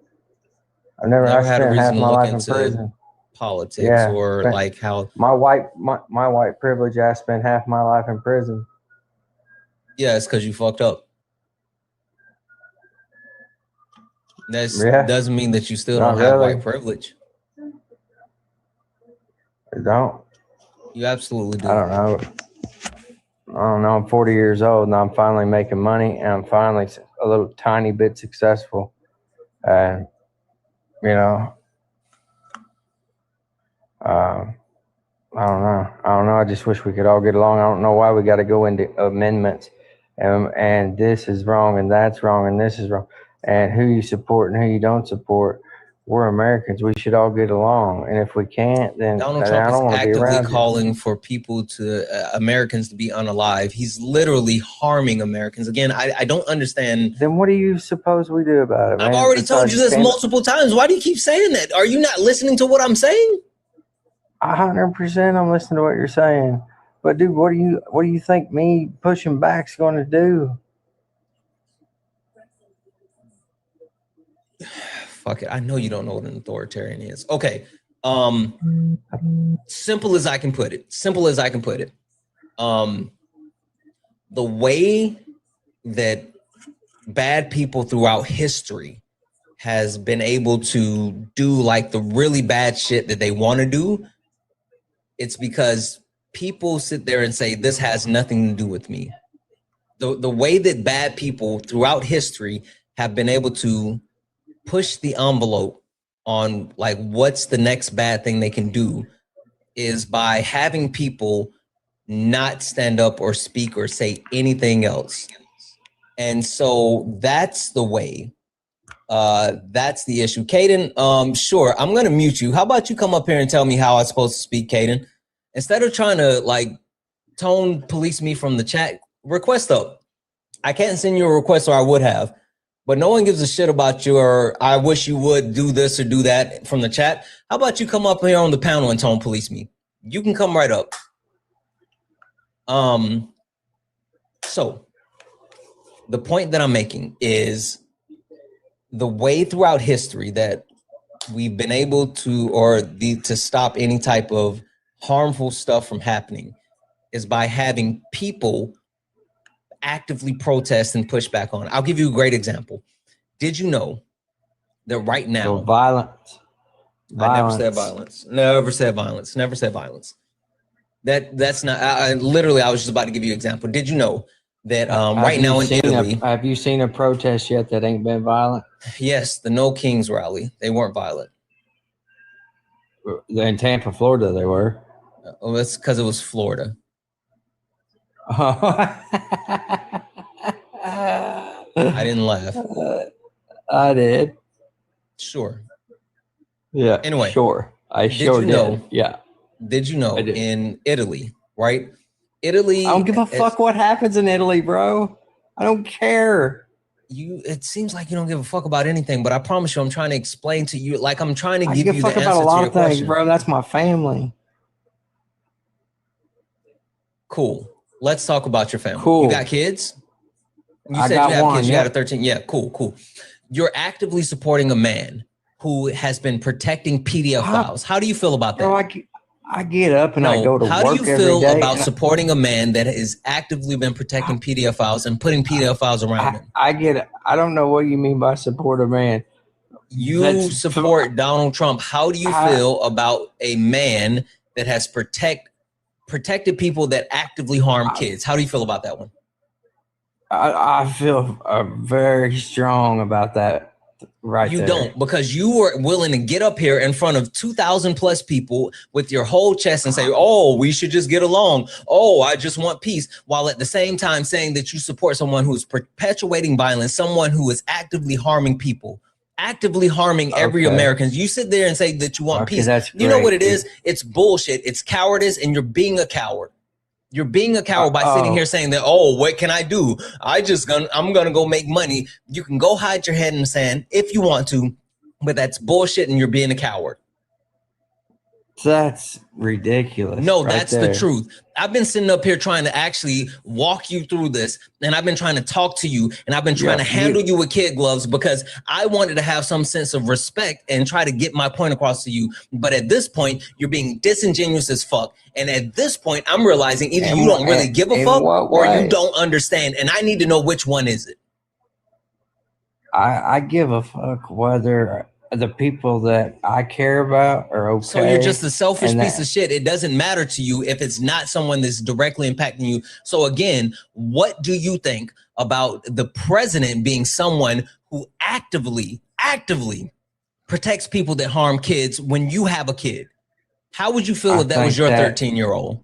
I had a reason half to my look life into in prison. Politics or like how my white privilege. I spent half my life in prison. Yeah, it's because you fucked up. That doesn't mean that you still don't have white privilege. You don't? You absolutely do. I don't know. I'm 40 years old and I'm finally making money and I'm finally a little tiny bit successful. And, I don't know. I just wish we could all get along. I don't know why we got to go into amendments and this is wrong and that's wrong and this is wrong and who you support and who you don't support. we're Americans. We should all get along. And if we can't, then Donald I Trump don't is want to be actively around you. calling for people to Americans to be unalive. He's literally harming Americans. Again, I don't understand. Then what do you suppose we do about it, man? I've already told you this multiple times. Why do you keep saying that? Are you not listening to what I'm saying? 100% I'm listening to what you're saying. But dude, what do you think me pushing back's going to do? Fuck it. I know you don't know what an authoritarian is. Okay. Simple as I can put it. The way that bad people throughout history has been able to do like the really bad shit that they want to do, it's because people sit there and say, this has nothing to do with me. The way that bad people throughout history have been able to push the envelope on like what's the next bad thing they can do is by having people not stand up or speak or say anything else. And so that's the way. That's the issue. Caden, sure, I'm gonna mute you. How about you come up here and tell me how I'm supposed to speak, Caden? Instead of trying to like tone police me from the chat, request up. I can't send you a request, or I would have. But no one gives a shit about you, or I wish you would do this or do that from the chat. How about you come up here on the panel and tone police me? You can come right up. So the point that I'm making is the way throughout history that we've been able to, to stop any type of harmful stuff from happening is by having people actively protest and push back on it. I'll give you a great example. Did you know that right now, violence. I never said violence. Never said violence. Never said violence. That's not. I was just about to give you an example. Did you know that right now in Italy? Have you seen a protest yet that ain't been violent? Yes, the No Kings rally. They weren't violent. In Tampa, Florida, they were. Oh, that's because it was Florida. I didn't laugh. I did. Sure. Yeah. Anyway. Sure. I sure did. Know, yeah. Did you know in Italy, right? Italy. I don't give a fuck what happens in Italy, bro. I don't care. It seems like you don't give a fuck about anything, but I promise you, I'm trying to explain to you, like I'm trying to I give give you a fuck the about answer a lot to your of things, question. bro. That's my family. Cool. Let's talk about your family. Cool. You got kids? You said you have kids. You got a 13. Yeah, cool. You're actively supporting a man who has been protecting pedophiles. How do you feel about that? Bro, I get up and I go to work every day. How do you feel about supporting a man that has actively been protecting pedophiles and putting pedophiles around him? I get it. I don't know what you mean by support a man. You support Donald Trump. How do you feel about a man that has protected people that actively harm kids? How do you feel about that one? I feel very strong about that right You there. don't, because you were willing to get up here in front of 2,000 plus people with your whole chest and say, oh, we should just get along. Oh, I just want peace. While at the same time saying that you support someone who's perpetuating violence, someone who is actively harming people, actively harming every American. You sit there and say that you want peace. That's you know what it is? It's bullshit. It's cowardice, and you're being a coward. You're being a coward by sitting here saying that, oh, what can I do? I'm gonna go make money. You can go hide your head in the sand if you want to, but that's bullshit, and you're being a coward. That's ridiculous. No, that's the truth. I've been sitting up here trying to actually walk you through this, and I've been trying to talk to you, and I've been trying to handle you with kid gloves because I wanted to have some sense of respect and try to get my point across to you. But at this point, you're being disingenuous as fuck. And at this point, I'm realizing either you don't really give a fuck or you don't understand. And I need to know which one is it. I give a fuck whether the people that I care about are okay. So you're just a selfish piece of shit. It doesn't matter to you if it's not someone that's directly impacting you. So again, what do you think about the president being someone who actively protects people that harm kids when you have a kid? How would you feel if that was your 13-year-old?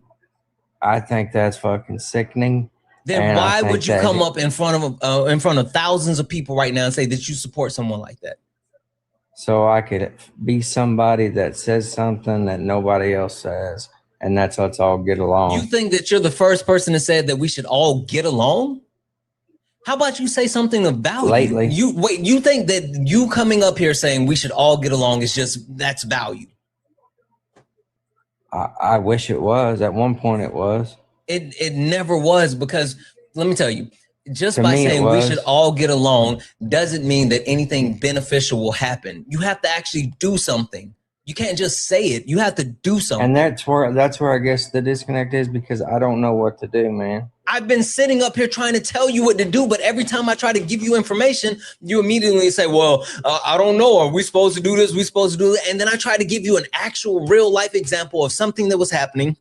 I think that's fucking sickening. Then why would you come up in front of thousands of people right now and say that you support someone like that? so I could be somebody that says something that nobody else says, and that's let's all get along. You think that you're the first person that said that we should all get along? How about you say something of value? Lately. You think that you coming up here saying we should all get along is that's value? I wish it was. At one point it was. It never was, because let me tell you, just To by me, it saying we was. should all get along doesn't mean that anything beneficial will happen. You have to actually do something. You can't just say it. You have to do something. And that's where I guess the disconnect is, because I don't know what to do, man. I've been sitting up here trying to tell you what to do, but every time I try to give you information, you immediately say, well, I don't know. Are we supposed to do this? We supposed to do that? And then I try to give you an actual real life example of something that was happening.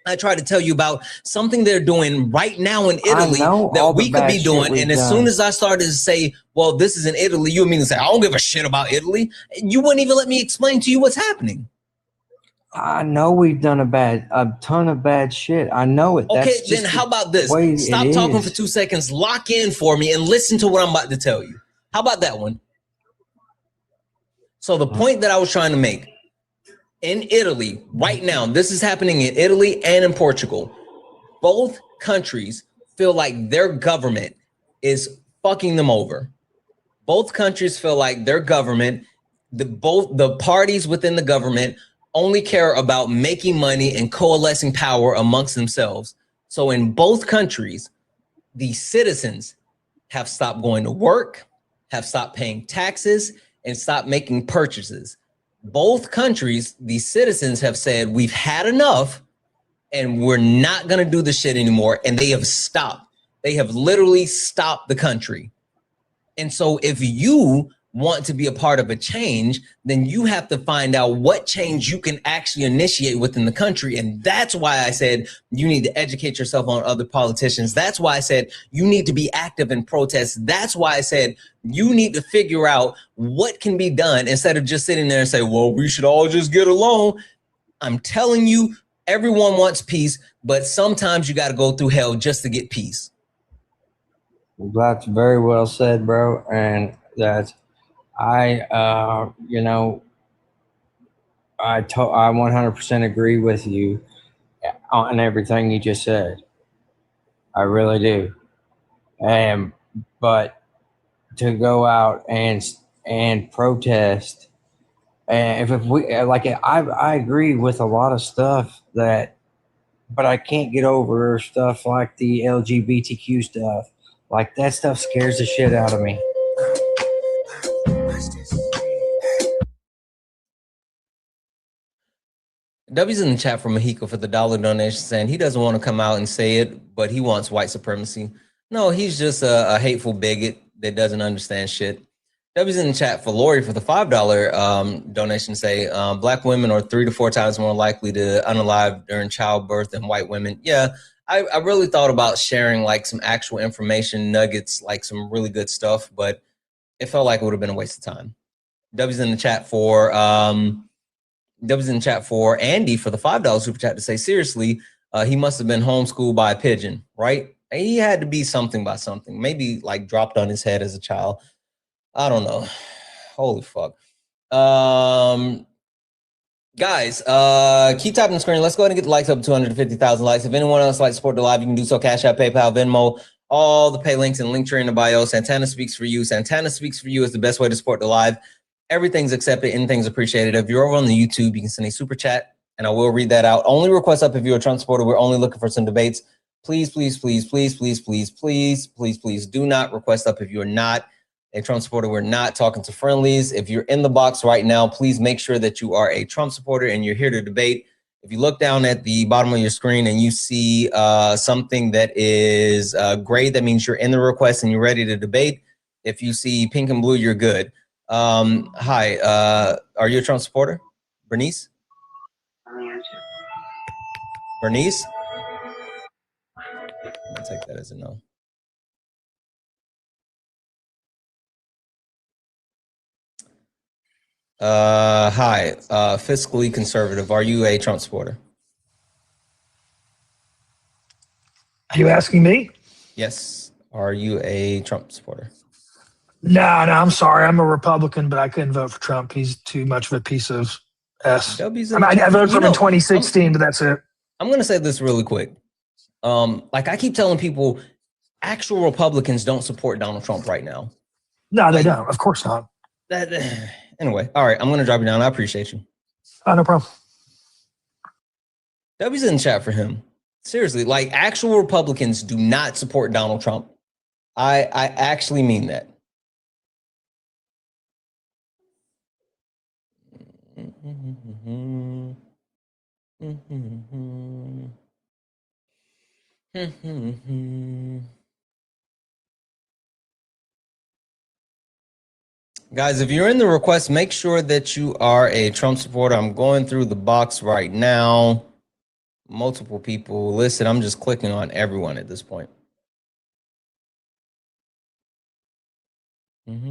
I try to tell you about something they're doing right now in Italy that we could be doing. And as soon as I started to say, well, this is in Italy, you immediately say, I don't give a shit about Italy. You wouldn't even let me explain to you what's happening. I know we've done a ton of bad shit. I know it. Okay, That's then how about this? Stop it talking is. for 2 seconds, lock in for me, and listen to what I'm about to tell you. How about that one? So the point that I was trying to make, in Italy right now, this is happening in Italy and in Portugal. Both countries feel like their government is fucking them over. Both countries feel like their government, both the parties within the government only care about making money and coalescing power amongst themselves. So in both countries, the citizens have stopped going to work, have stopped paying taxes, and stopped making purchases. Both countries, the citizens have said, we've had enough and we're not going to do this shit anymore. And they have stopped. They have literally stopped the country. And so if you want to be a part of a change, then you have to find out what change you can actually initiate within the country. And that's why I said you need to educate yourself on other politicians. That's why I said you need to be active in protests. That's why I said you need to figure out what can be done instead of just sitting there and say, well, we should all just get along. I'm telling you, everyone wants peace, but sometimes you got to go through hell just to get peace. That's very well said, bro. And that's, I 100% agree with you on everything you just said. I really do. But to go out and protest, and if we like, I agree with a lot of stuff but I can't get over stuff like the LGBTQ stuff. Like that stuff scares the shit out of me. W's in the chat from Mexico for the $1 donation saying he doesn't want to come out and say it, but he wants white supremacy. No, he's just a hateful bigot that doesn't understand shit. W's in the chat for Lori for the $5 donation say black women are 3 to 4 times more likely to unalive during childbirth than white women. Yeah, I really thought about sharing like some actual information nuggets, like some really good stuff, but it felt like it would have been a waste of time. W's in the chat for Andy for the $5 super chat to say, seriously, he must have been homeschooled by a pigeon, right? He had to be something by something, maybe like dropped on his head as a child. I don't know. Holy fuck. Guys, keep tapping the screen. Let's go ahead and get the likes up to 250,000 likes. If anyone else likes to support the live, you can do so. Cash App, PayPal, Venmo, all the pay links and link tree in the bio. Santana Speaks for You. Santana Speaks for You is the best way to support the live. Everything's accepted. Anything's appreciated. If you're over on the YouTube, you can send a super chat and I will read that out. Only request up if you're a Trump supporter. We're only looking for some debates. Please, please, please, please, please, please, please, please, please do not request up if you're not a Trump supporter. We're not talking to friendlies. If you're in the box right now, please make sure that you are a Trump supporter and you're here to debate. If you look down at the bottom of your screen and you see something that is gray, that means you're in the request and you're ready to debate. If you see pink and blue, you're good. Hi, are you a Trump supporter? Bernice? Bernice? I'll take that as a no. Hi, fiscally conservative. Are you a Trump supporter? Are you asking me? Yes. Are you a Trump supporter? No, I'm sorry. I'm a Republican, but I couldn't vote for Trump. He's too much of a piece of S. I voted for him in 2016, but that's it. I'm going to say this really quick. Like I keep telling people, actual Republicans don't support Donald Trump right now. No, they don't. Of course not. Anyway, all right. I'm going to drop you down. I appreciate you. No problem. W's in the chat for him. Seriously, like actual Republicans do not support Donald Trump. I actually mean that. Guys, if you're in the request, make sure that you are a Trump supporter. I'm going through the box right now. Multiple people listed. I'm just clicking on everyone at this point. Okay.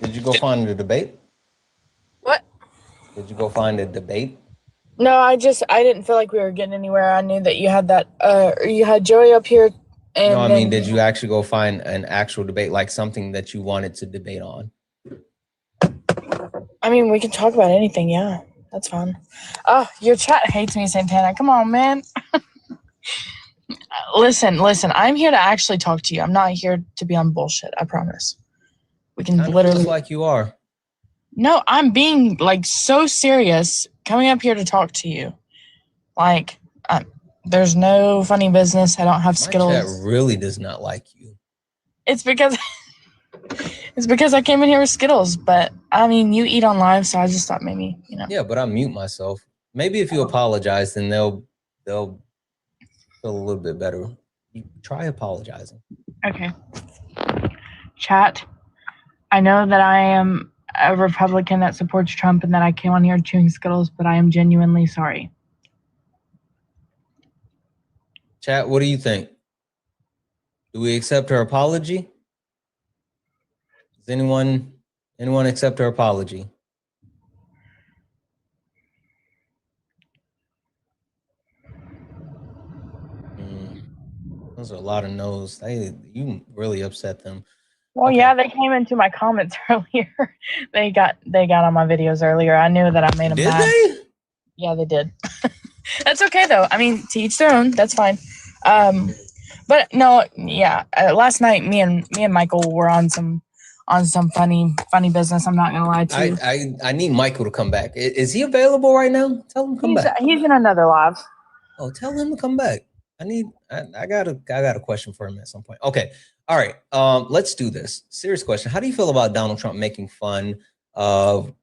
Did you go find the debate? What? Did you go find a debate? No, I didn't feel like we were getting anywhere. I knew that you had that, you had Joey up here. And no, I mean, did you actually go find an actual debate, like something that you wanted to debate on? I mean, we can talk about anything. Yeah, that's fun. Oh, your chat hates me, Santana. Come on, man. Listen. I'm here to actually talk to you. I'm not here to be on bullshit. I promise. We can literally. Feels like you are. No, I'm being like so serious. Coming up here to talk to you, like, there's no funny business. I don't have Skittles. My chat really does not like you. It's because I came in here with Skittles. But I mean, you eat on live, so I just thought maybe, you know. Yeah, but I mute myself. Maybe if you apologize, then they'll feel a little bit better. You try apologizing. Okay. Chat. I know that I am a Republican that supports Trump and that I came on here chewing Skittles, but I am genuinely sorry. Chat, what do you think? Do we accept her apology? Does anyone accept her apology? Those are a lot of no's. You really upset them. Well, yeah, they came into my comments earlier. They got on my videos earlier. I knew that I made them mad. Did they? Yeah, they did. That's okay though. I mean, to each their own. That's fine. But no, yeah. Last night, me and Michael were on some funny business. I'm not gonna lie to you. I need Michael to come back. Is he available right now? Tell him to come back. He's in another live. Oh, tell him to come back. I got a question for him at some point. Okay. All right. Let's do this. Serious question. How do you feel about Donald Trump making fun of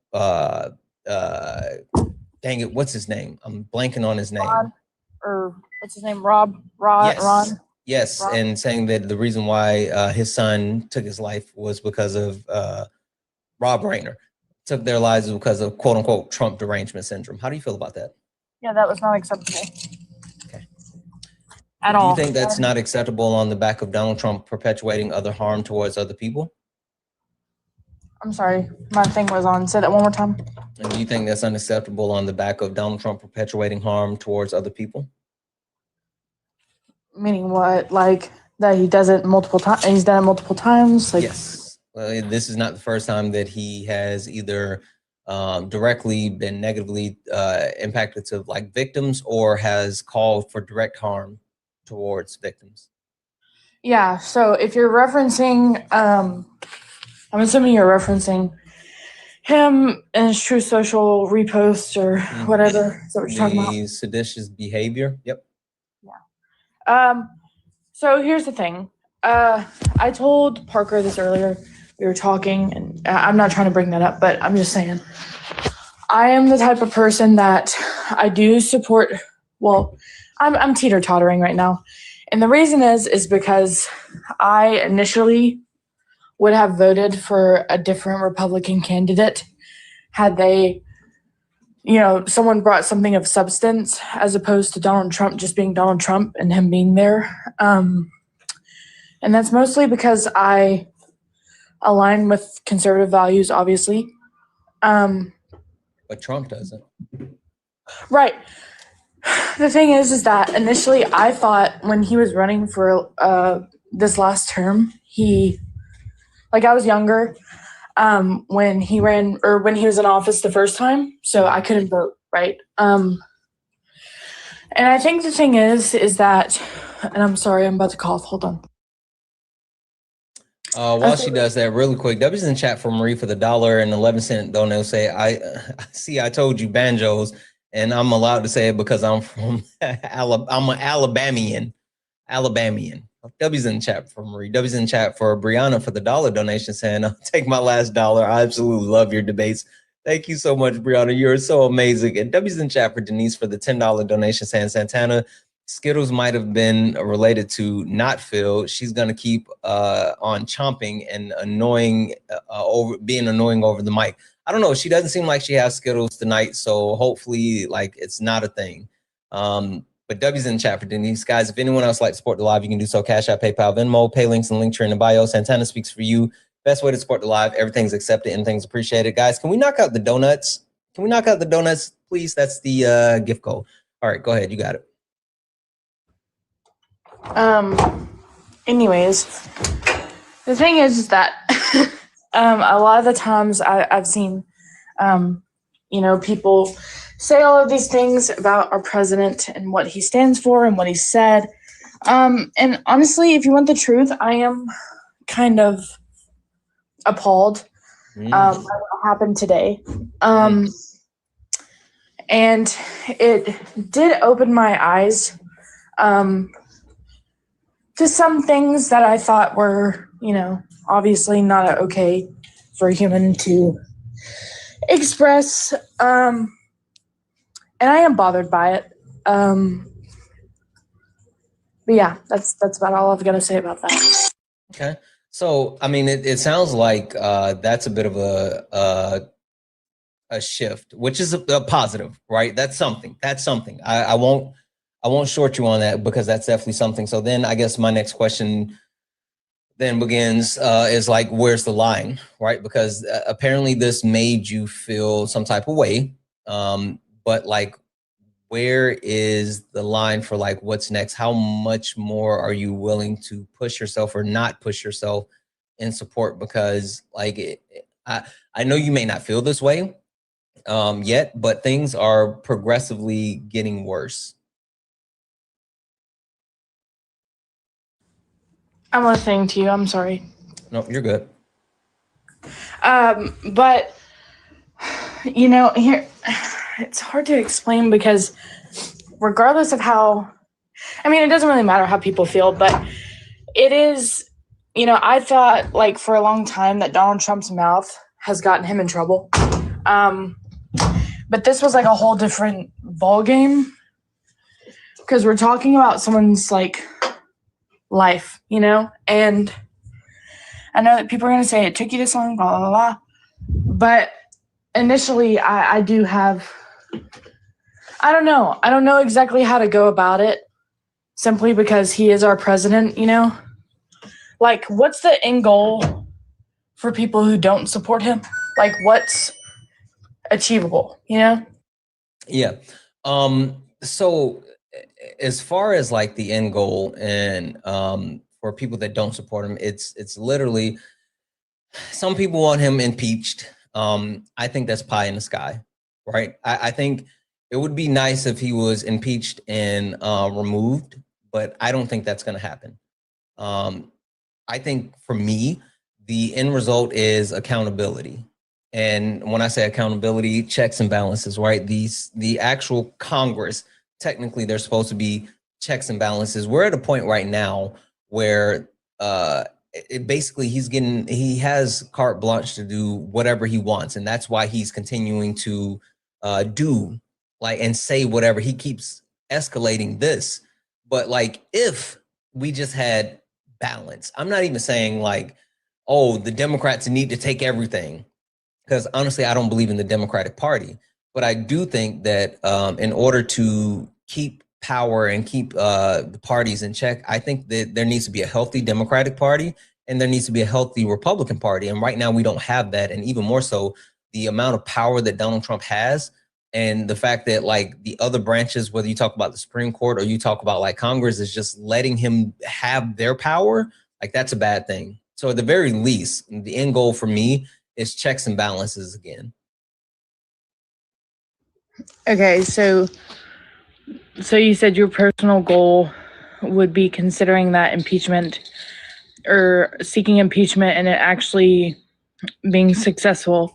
dang it, what's his name? I'm blanking on his name. What's his name? Ron. Yes, Ron. And saying that the reason why his son took his life was because of Rob Reiner took their lives because of quote unquote Trump derangement syndrome. How do you feel about that? Yeah, that was not acceptable. Okay. At all. all. Do you think that's not acceptable on the back of Donald Trump perpetuating other harm towards other people? I'm sorry, my thing was on. Say that one more time. And do you think that's unacceptable on the back of Donald Trump perpetuating harm towards other people? Meaning what? Like that he does it multiple times? He's done it multiple times? Like, yes. Well, this is not the first time that he has either directly been negatively impacted to like victims or has called for direct harm towards victims. Yeah. So if you're referencing, I'm assuming you're referencing him and his True Social reposts or whatever. Is that what you're talking about? The seditious behavior. Yep. Yeah. So here's the thing. I told Parker this earlier. We were talking, and I'm not trying to bring that up, but I'm just saying. I am the type of person that I do support. Well, I'm teeter-tottering right now. And the reason is because I initially would have voted for a different Republican candidate had they, someone brought something of substance as opposed to Donald Trump just being Donald Trump and him being there. And that's mostly because I align with conservative values, obviously. But Trump doesn't. Right. The thing is that initially I thought when he was running for this last term, I was younger when he ran or when he was in office the first time, so I couldn't vote, right? And I think the thing is that, and I'm sorry, I'm about to cough. Hold on. While she does that, really quick, W's in chat for Marie for the $1.11 donate. Say, I told you banjos, and I'm allowed to say it because I'm from Alabama. I'm an Alabamian. W's in chat for Marie. W's in chat for Brianna for the $1 donation, saying, I'll take my last dollar. I absolutely love your debates. Thank you so much, Brianna. You're so amazing. And W's in chat for Denise for the $10 donation, saying, Santana, Skittles might have been related to not Phil. She's gonna keep on chomping and being annoying over the mic. I don't know. She doesn't seem like she has Skittles tonight, so hopefully, it's not a thing. But W's in chat for Denise. Guys, if anyone else like to support the live, you can do so. Cash App, PayPal, Venmo, pay links and Linktree in the bio. Santana speaks for you. Best way to support the live. Everything's accepted. Anything's appreciated. Guys, can we knock out the donuts? Can we knock out the donuts, please? That's the gift goal. All right, go ahead. You got it. Anyways, the thing is that a lot of the times I've seen, people say all of these things about our president and what he stands for and what he said. And honestly, if you want the truth, I am kind of appalled by what happened today. And it did open my eyes to some things that I thought were, obviously not okay for a human to express. And I am bothered by it. But yeah, that's about all I've got to say about that. Okay. So, I mean, it sounds like that's a bit of a shift, which is a positive, right? That's something. I won't short you on that because that's definitely something. So then I guess my next question then begins is where's the line, right? Because apparently this made you feel some type of way. But where is the line for what's next? How much more are you willing to push yourself or not push yourself in support? Because I know you may not feel this way yet, but things are progressively getting worse. I'm listening to you. I'm sorry. No, you're good. But here it's hard to explain because regardless of how, it doesn't really matter how people feel, but it is, I thought for a long time that Donald Trump's mouth has gotten him in trouble. But this was a whole different ball game because we're talking about someone's life, and I know that people are going to say it took you this long, blah, blah, blah. But initially I do have, I don't know exactly how to go about it simply because he is our president, what's the end goal for people who don't support him? What's achievable, Yeah. So as far as the end goal and for people that don't support him, it's literally some people want him impeached. I think that's pie in the sky, right? I think it would be nice if he was impeached and removed, but I don't think that's going to happen. I think for me, the end result is accountability. And when I say accountability, checks and balances, right? The actual Congress, technically, there's supposed to be checks and balances. We're at a point right now where basically he has carte blanche to do whatever he wants. And that's why he's continuing to do and say whatever. He keeps escalating this. But if we just had balance, I'm not even saying the Democrats need to take everything. Because honestly, I don't believe in the Democratic Party, but I do think that in order to keep power and keep the parties in check, I think that there needs to be a healthy Democratic Party and there needs to be a healthy Republican Party. And right now we don't have that. And even more so, the amount of power that Donald Trump has, and the fact that like the other branches, whether you talk about the Supreme Court or you talk about like Congress, is just letting him have their power, like that's a bad thing. So at the very least, the end goal for me is checks and balances again. Okay, so you said your personal goal would be considering that impeachment or seeking impeachment and it actually being successful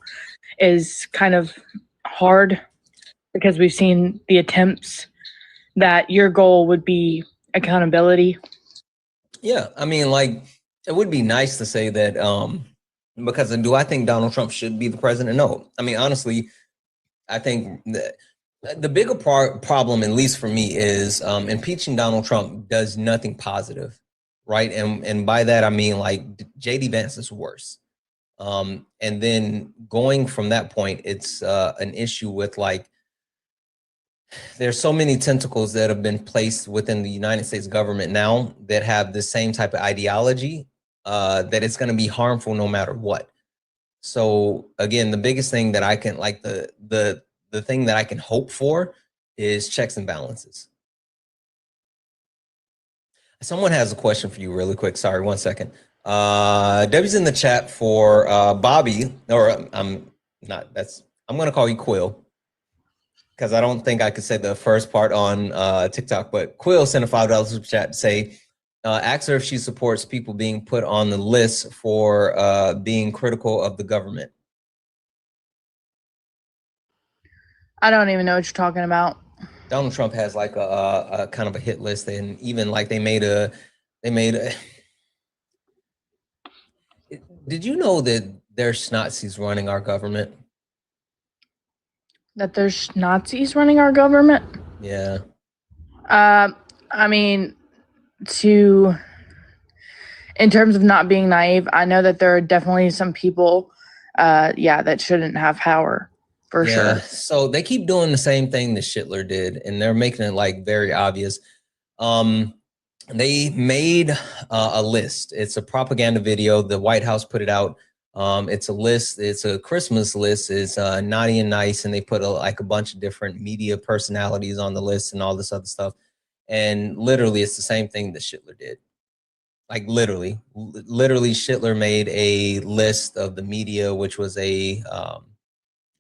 is kind of hard because we've seen the attempts, that your goal would be accountability. Yeah, I mean, like, it would be nice to say that, because do I think Donald Trump should be the president? No. I mean, honestly, I think that the bigger problem, at least for me, is impeaching Donald Trump does nothing positive, right? And by that, I mean, like, J.D. Vance is worse. And then going from that point, it's an issue with, like, there's so many tentacles that have been placed within the United States government now that have the same type of ideology that it's going to be harmful no matter what. So again, the biggest thing that I can like the thing that I can hope for is checks and balances. Someone has a question for you really quick. Sorry, 1 second. Debbie's in the chat for Bobby, or I'm going to call you Quill, because I don't think I could say the first part on TikTok, but Quill sent a $5 super chat to say, ask her if she supports people being put on the list for being critical of the government. I don't even know what you're talking about. Donald Trump has like a kind of a hit list, and even like they made a. Did you know that there's Nazis running our government? That there's Nazis running our government? Yeah. I mean, in terms of not being naive, I know that there are definitely some people, that shouldn't have power, for sure. So they keep doing the same thing that Schittler did, and they're making it like very obvious. They made a list. It's a propaganda video. The White House put it out. It's a list. It's a Christmas list. It's naughty and nice, and they put a bunch of different media personalities on the list and all this other stuff. And literally, it's the same thing that Schittler did. Like literally, Schittler made a list of the media, which was a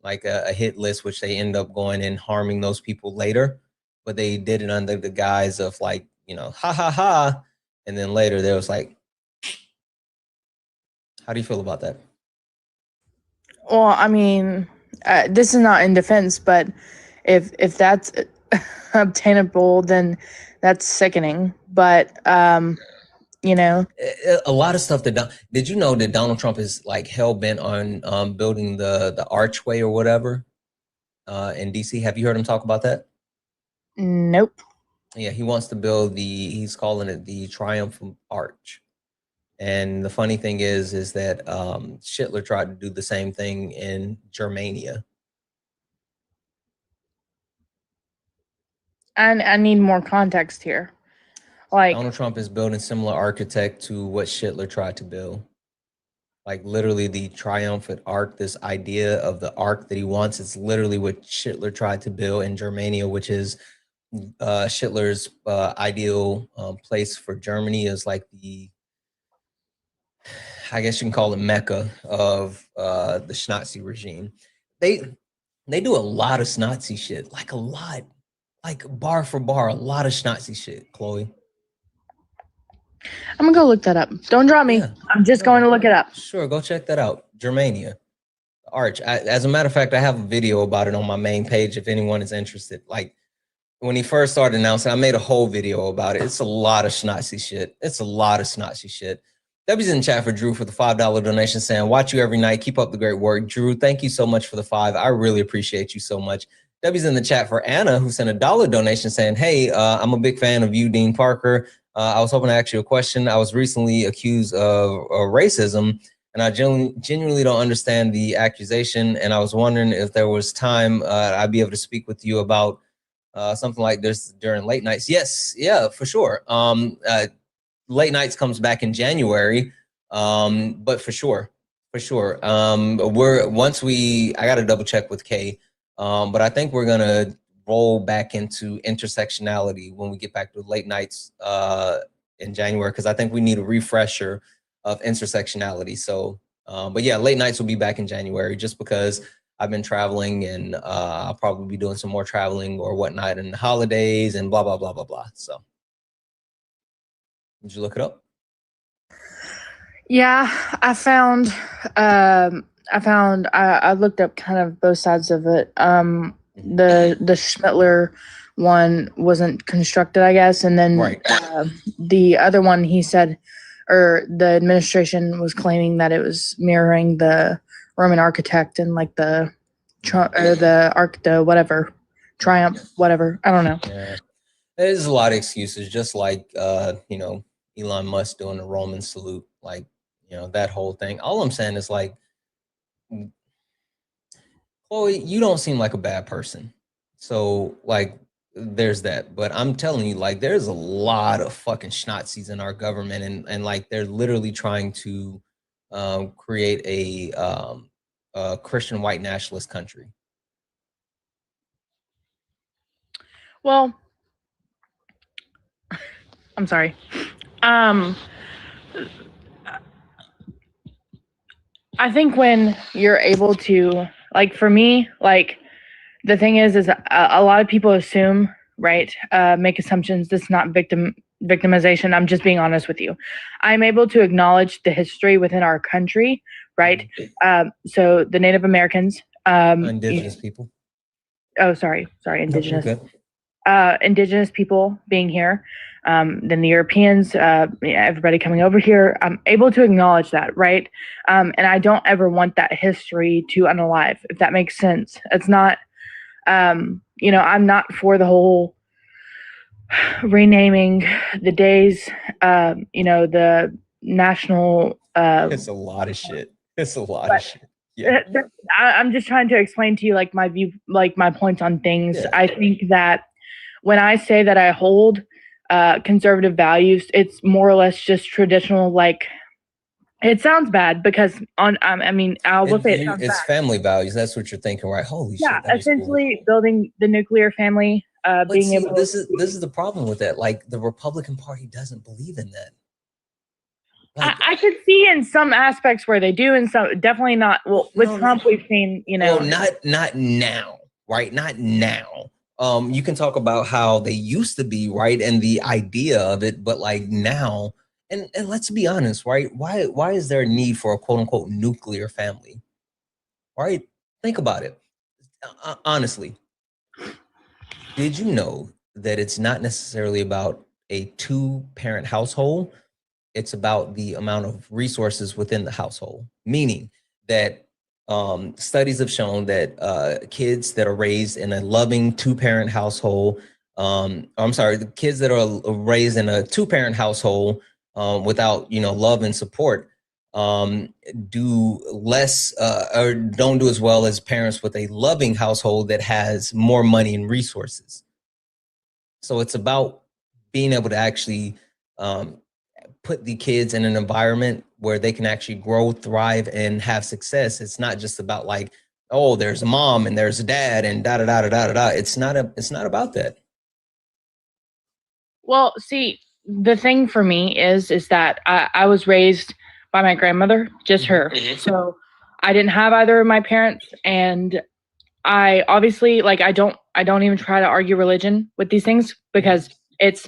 hit list, which they end up going and harming those people later. But they did it under the guise of like, ha ha ha, and then later there was like, how do you feel about that? Well, I mean, this is not in defense, but if that's obtainable, then that's sickening. But a lot of stuff did you know that Donald Trump is like hell bent on building the archway or whatever in DC? Have you heard him talk about that? Nope. Yeah, he wants to build he's calling it the Triumphant Arch. And the funny thing is that Schittler tried to do the same thing in Germania. And I need more context here. Like, Donald Trump is building similar architect to what Schittler tried to build. Like literally the triumphant arc, this idea of the arc that he wants, it's literally what Schittler tried to build in Germania, which is Schittler's ideal place for Germany is like I guess you can call it Mecca of the Schnazi regime. They do a lot of Schnazi shit, like a lot, like bar for bar, a lot of Schnazi shit, Chloe. I'm gonna go look that up. Don't draw me. Yeah. I'm just going to look it up. Sure, go check that out. Germania, the Arch. As a matter of fact, I have a video about it on my main page if anyone is interested. Like when he first started announcing, I made a whole video about it. It's a lot of Schnazi shit. Debbie's in chat for Drew for the $5 donation saying, watch you every night. Keep up the great work. Drew, thank you so much for the $5. I really appreciate you so much. Debbie's in the chat for Anna, who sent a $1 donation saying, hey, I'm a big fan of you, Dean Parker. I was hoping to ask you a question. I was recently accused of racism, and I genuinely don't understand the accusation. And I was wondering if there was time I'd be able to speak with you about something like this during late nights. Yes, yeah, for sure. Late nights comes back in January. But for sure. I got to double check with Kay. But I think we're going to roll back into intersectionality when we get back to late nights in January, because I think we need a refresher of intersectionality. So, but yeah, late nights will be back in January, just because I've been traveling, and I'll probably be doing some more traveling or whatnot in the holidays and blah, blah, blah, blah, blah. So did you look it up? Yeah, I looked up kind of both sides of it. The Schmittler one wasn't constructed, I guess, and then the other one, he said, or the administration was claiming that it was mirroring the Roman architect and like the triumph, whatever. I don't know. Yeah. There's a lot of excuses, just like Elon Musk doing the Roman salute, like, that whole thing. All I'm saying is, like, Chloe, you don't seem like a bad person. So, like, there's that. But I'm telling you, like, there's a lot of fucking Schnazis in our government, and like, they're literally trying to create a Christian white nationalist country. Well, I'm sorry. I think when you're able to, like, for me, like, the thing is a lot of people assume, right? Make assumptions. This is not victimization. I'm just being honest with you. I'm able to acknowledge the history within our country, right? So the Native Americans, indigenous people. Oh, sorry, indigenous. No, indigenous people being here, then the Europeans, everybody coming over here. I'm able to acknowledge that, right? And I don't ever want that history to unalive, if that makes sense. It's not, I'm not for the whole renaming the days, the national. It's a lot of shit. Yeah. I'm just trying to explain to you, like, my view, like, my points on things. Yeah. I think that when I say that I hold conservative values, it's more or less just traditional. Like, it sounds bad because I'll look at it. It's family values. That's what you're thinking, right? Holy shit! Yeah, essentially building the nuclear family. This is the problem with that. Like, the Republican Party doesn't believe in that. Like, I could see in some aspects where they do, and some definitely not. Well, with Trump, we've seen, Well, not now, right? Not now. You can talk about how they used to be, right, and the idea of it, but like now, and let's be honest, right? Why is there a need for a quote unquote nuclear family? Right? Think about it. Honestly, did you know that it's not necessarily about a 2-parent household? It's about the amount of resources within the household, meaning that studies have shown that kids that are raised in a loving 2-parent household, the kids that are raised in a 2-parent household without, love and support, do less or don't do as well as parents with a loving household that has more money and resources. So it's about being able to actually put the kids in an environment where they can actually grow, thrive, and have success. It's not just about like, oh, there's a mom and there's a dad and da da da da da da. It's not about that. Well, see, the thing for me is that I was raised by my grandmother, just her. Mm-hmm. So I didn't have either of my parents, and I obviously, like, I don't even try to argue religion with these things because it's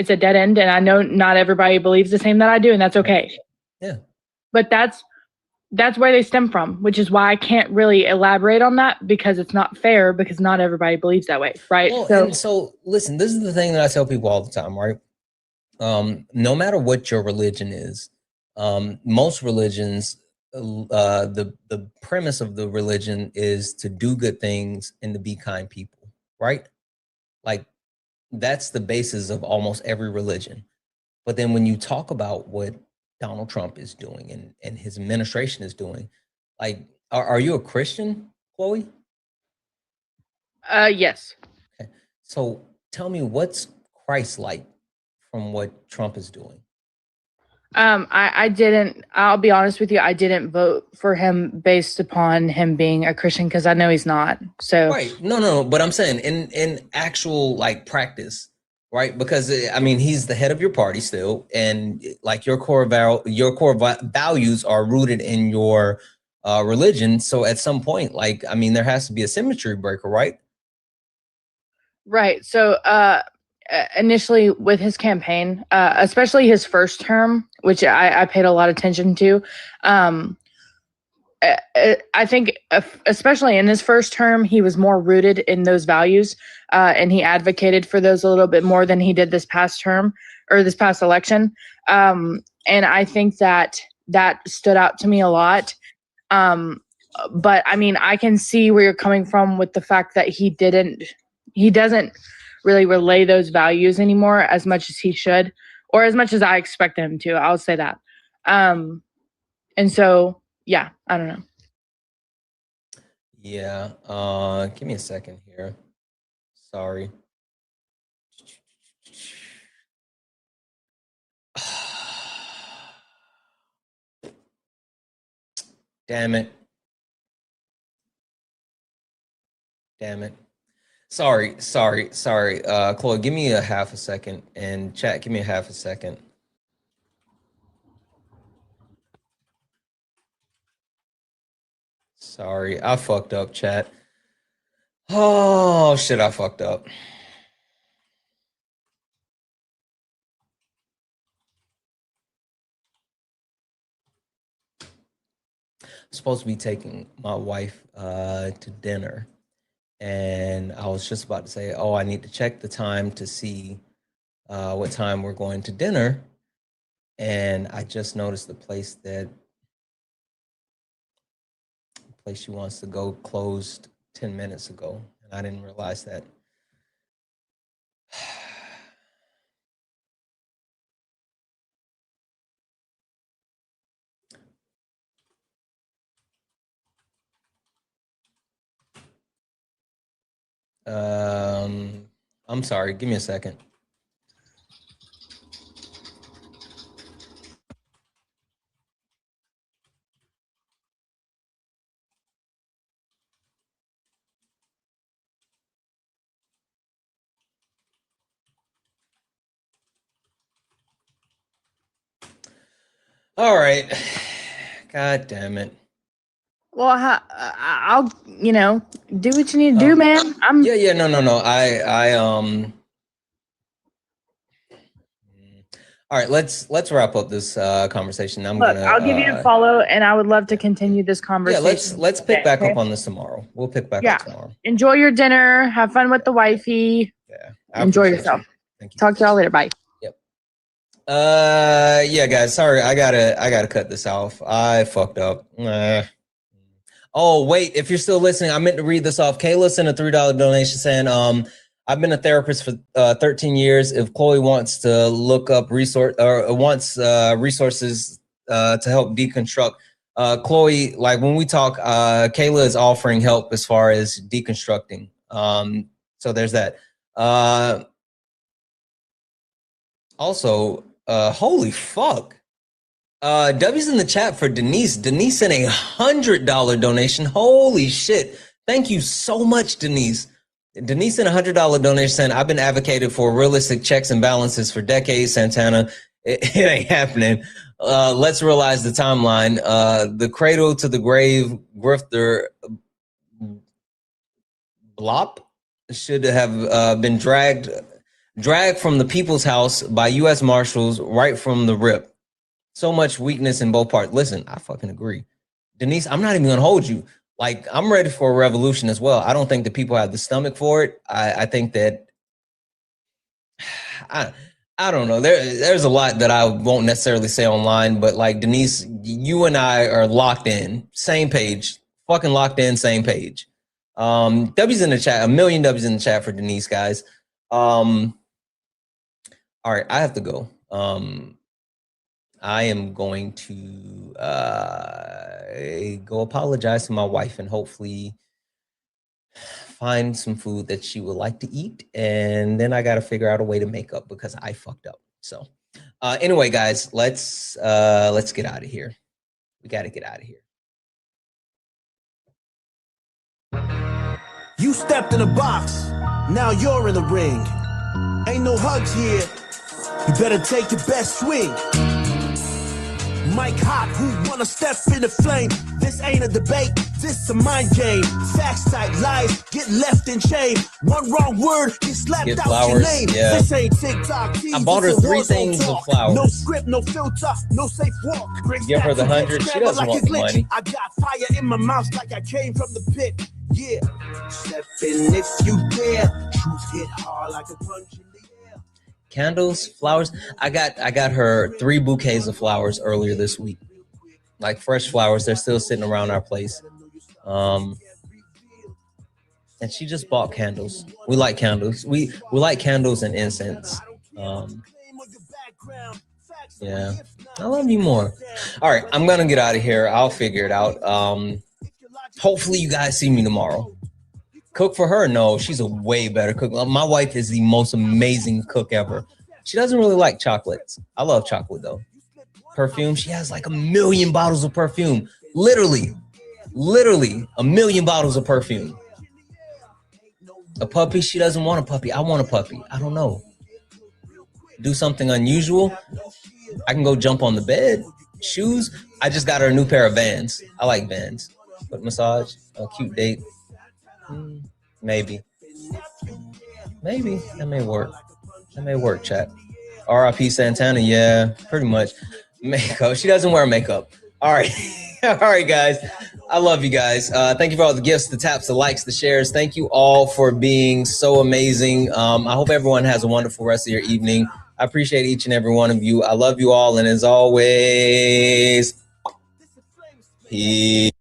a dead end, and I know not everybody believes the same that I do, and that's okay. Yeah. But that's where they stem from, which is why I can't really elaborate on that, because it's not fair, because not everybody believes that way, right? Well, so listen, this is the thing that I tell people all the time, right? No matter what your religion is, most religions, the premise of the religion is to do good things and to be kind people, right? Like, that's the basis of almost every religion. But then when you talk about what Donald Trump is doing and his administration is doing, like, are you a Christian, Chloe? Yes. Okay. So tell me, what's Christ like from what Trump is doing? I didn't. I'll be honest with you. I didn't vote for him based upon him being a Christian because I know he's not. So right, no. But I'm saying in actual like practice, right? Because I mean, he's the head of your party still, and like your core values are rooted in your religion. So at some point, like I mean, there has to be a symmetry breaker, right? Right. So initially with his campaign, especially his first term, which I paid a lot of attention to, I think especially in his first term, he was more rooted in those values, and he advocated for those a little bit more than he did this past term or this past election. And I think that stood out to me a lot. But I mean, I can see where you're coming from with the fact that he doesn't really relay those values anymore as much as he should, or as much as I expect him to. I'll say that. And so, yeah, I don't know. Yeah. Give me a second here. Sorry. Damn it. Sorry. Chloe, give me a half a second, and chat, give me a half a second. Sorry, I fucked up, chat. Oh shit, I fucked up. I'm supposed to be taking my wife to dinner, and I was just about to say, oh, I need to check the time to see what time we're going to dinner, and I just noticed the place she wants to go closed 10 minutes ago, and I didn't realize that. I'm sorry, give me a second. All right. God damn it. Well, I'll do what you need to do, man. Yeah. No. I All right. Let's wrap up this conversation. I'll give you a follow, and I would love to continue this conversation. Yeah, let's pick back up on this tomorrow. We'll pick back up tomorrow. Enjoy your dinner. Have fun with the wifey. Yeah. Enjoy yourself. Thank you. Talk to y'all later. Bye. Yep. Yeah, guys. Sorry, I gotta cut this off. I fucked up. Oh, wait, if you're still listening, I meant to read this off. Kayla sent a $3 donation saying, I've been a therapist for 13 years. If Chloe wants to look up resources to help deconstruct, Chloe, like when we talk, Kayla is offering help as far as deconstructing. So there's that. Also, holy fuck. W's in the chat for Denise. Denise sent a $100 donation. Holy shit. Thank you so much, Denise. Denise sent a $100 donation saying, I've been advocating for realistic checks and balances for decades, Santana. It ain't happening. Let's realize the timeline. The cradle to the grave grifter Blop should have been dragged from the people's house by U.S. Marshals right from the rip. So much weakness in both parts. Listen, I fucking agree. Denise, I'm not even gonna hold you. Like, I'm ready for a revolution as well. I don't think that people have the stomach for it. I think that I don't know. There's a lot that I won't necessarily say online, but like Denise, you and I are locked in, same page, fucking locked in, same page. W's in the chat, a million W's in the chat for Denise, guys. All right, I have to go. I am going to go apologize to my wife and hopefully find some food that she would like to eat. And then I got to figure out a way to make up because I fucked up. So Anyway, guys, let's get out of here. We got to get out of here. You stepped in a box, now you're in the ring. Ain't no hugs here, you better take your best swing. Mike Hot, who wanna step in the flame? This ain't a debate, this a mind game. Facts type lies, get left in shame. One wrong word, get slapped Get out flowers, your name. yeah. This ain't TikTok. I bought her 3 things of flowers. No script, no filter, no safe walk. Give her the 100. She doesn't want the money. I got fire in my mouth like I came from the pit. Yeah, step in if you dare. Truth hit hard like a punch in the air. Candles, flowers. I got her 3 bouquets of flowers earlier this week. Like fresh flowers. They're still sitting around our place. And she just bought candles. We like candles. We like candles and incense. Yeah. I love you more. All right, I'm gonna get out of here. I'll figure it out. Hopefully you guys see me tomorrow. Cook for her? No, she's a way better cook. My wife is the most amazing cook ever. She doesn't really like chocolates. I love chocolate though. Perfume, she has like 1 million bottles of perfume. Literally 1 million bottles of perfume. A puppy, she doesn't want a puppy. I want a puppy. I don't know. Do something unusual. I can go jump on the bed. Shoes, I just got her a new pair of Vans. I like Vans. But massage, a cute date. Maybe. That may work. That may work, chat. R.I.P. Santana, yeah, pretty much. Makeup. She doesn't wear makeup. All right. All right, guys. I love you guys. Thank you for all the gifts, the taps, the likes, the shares. Thank you all for being so amazing. I hope everyone has a wonderful rest of your evening. I appreciate each and every one of you. I love you all. And as always, peace.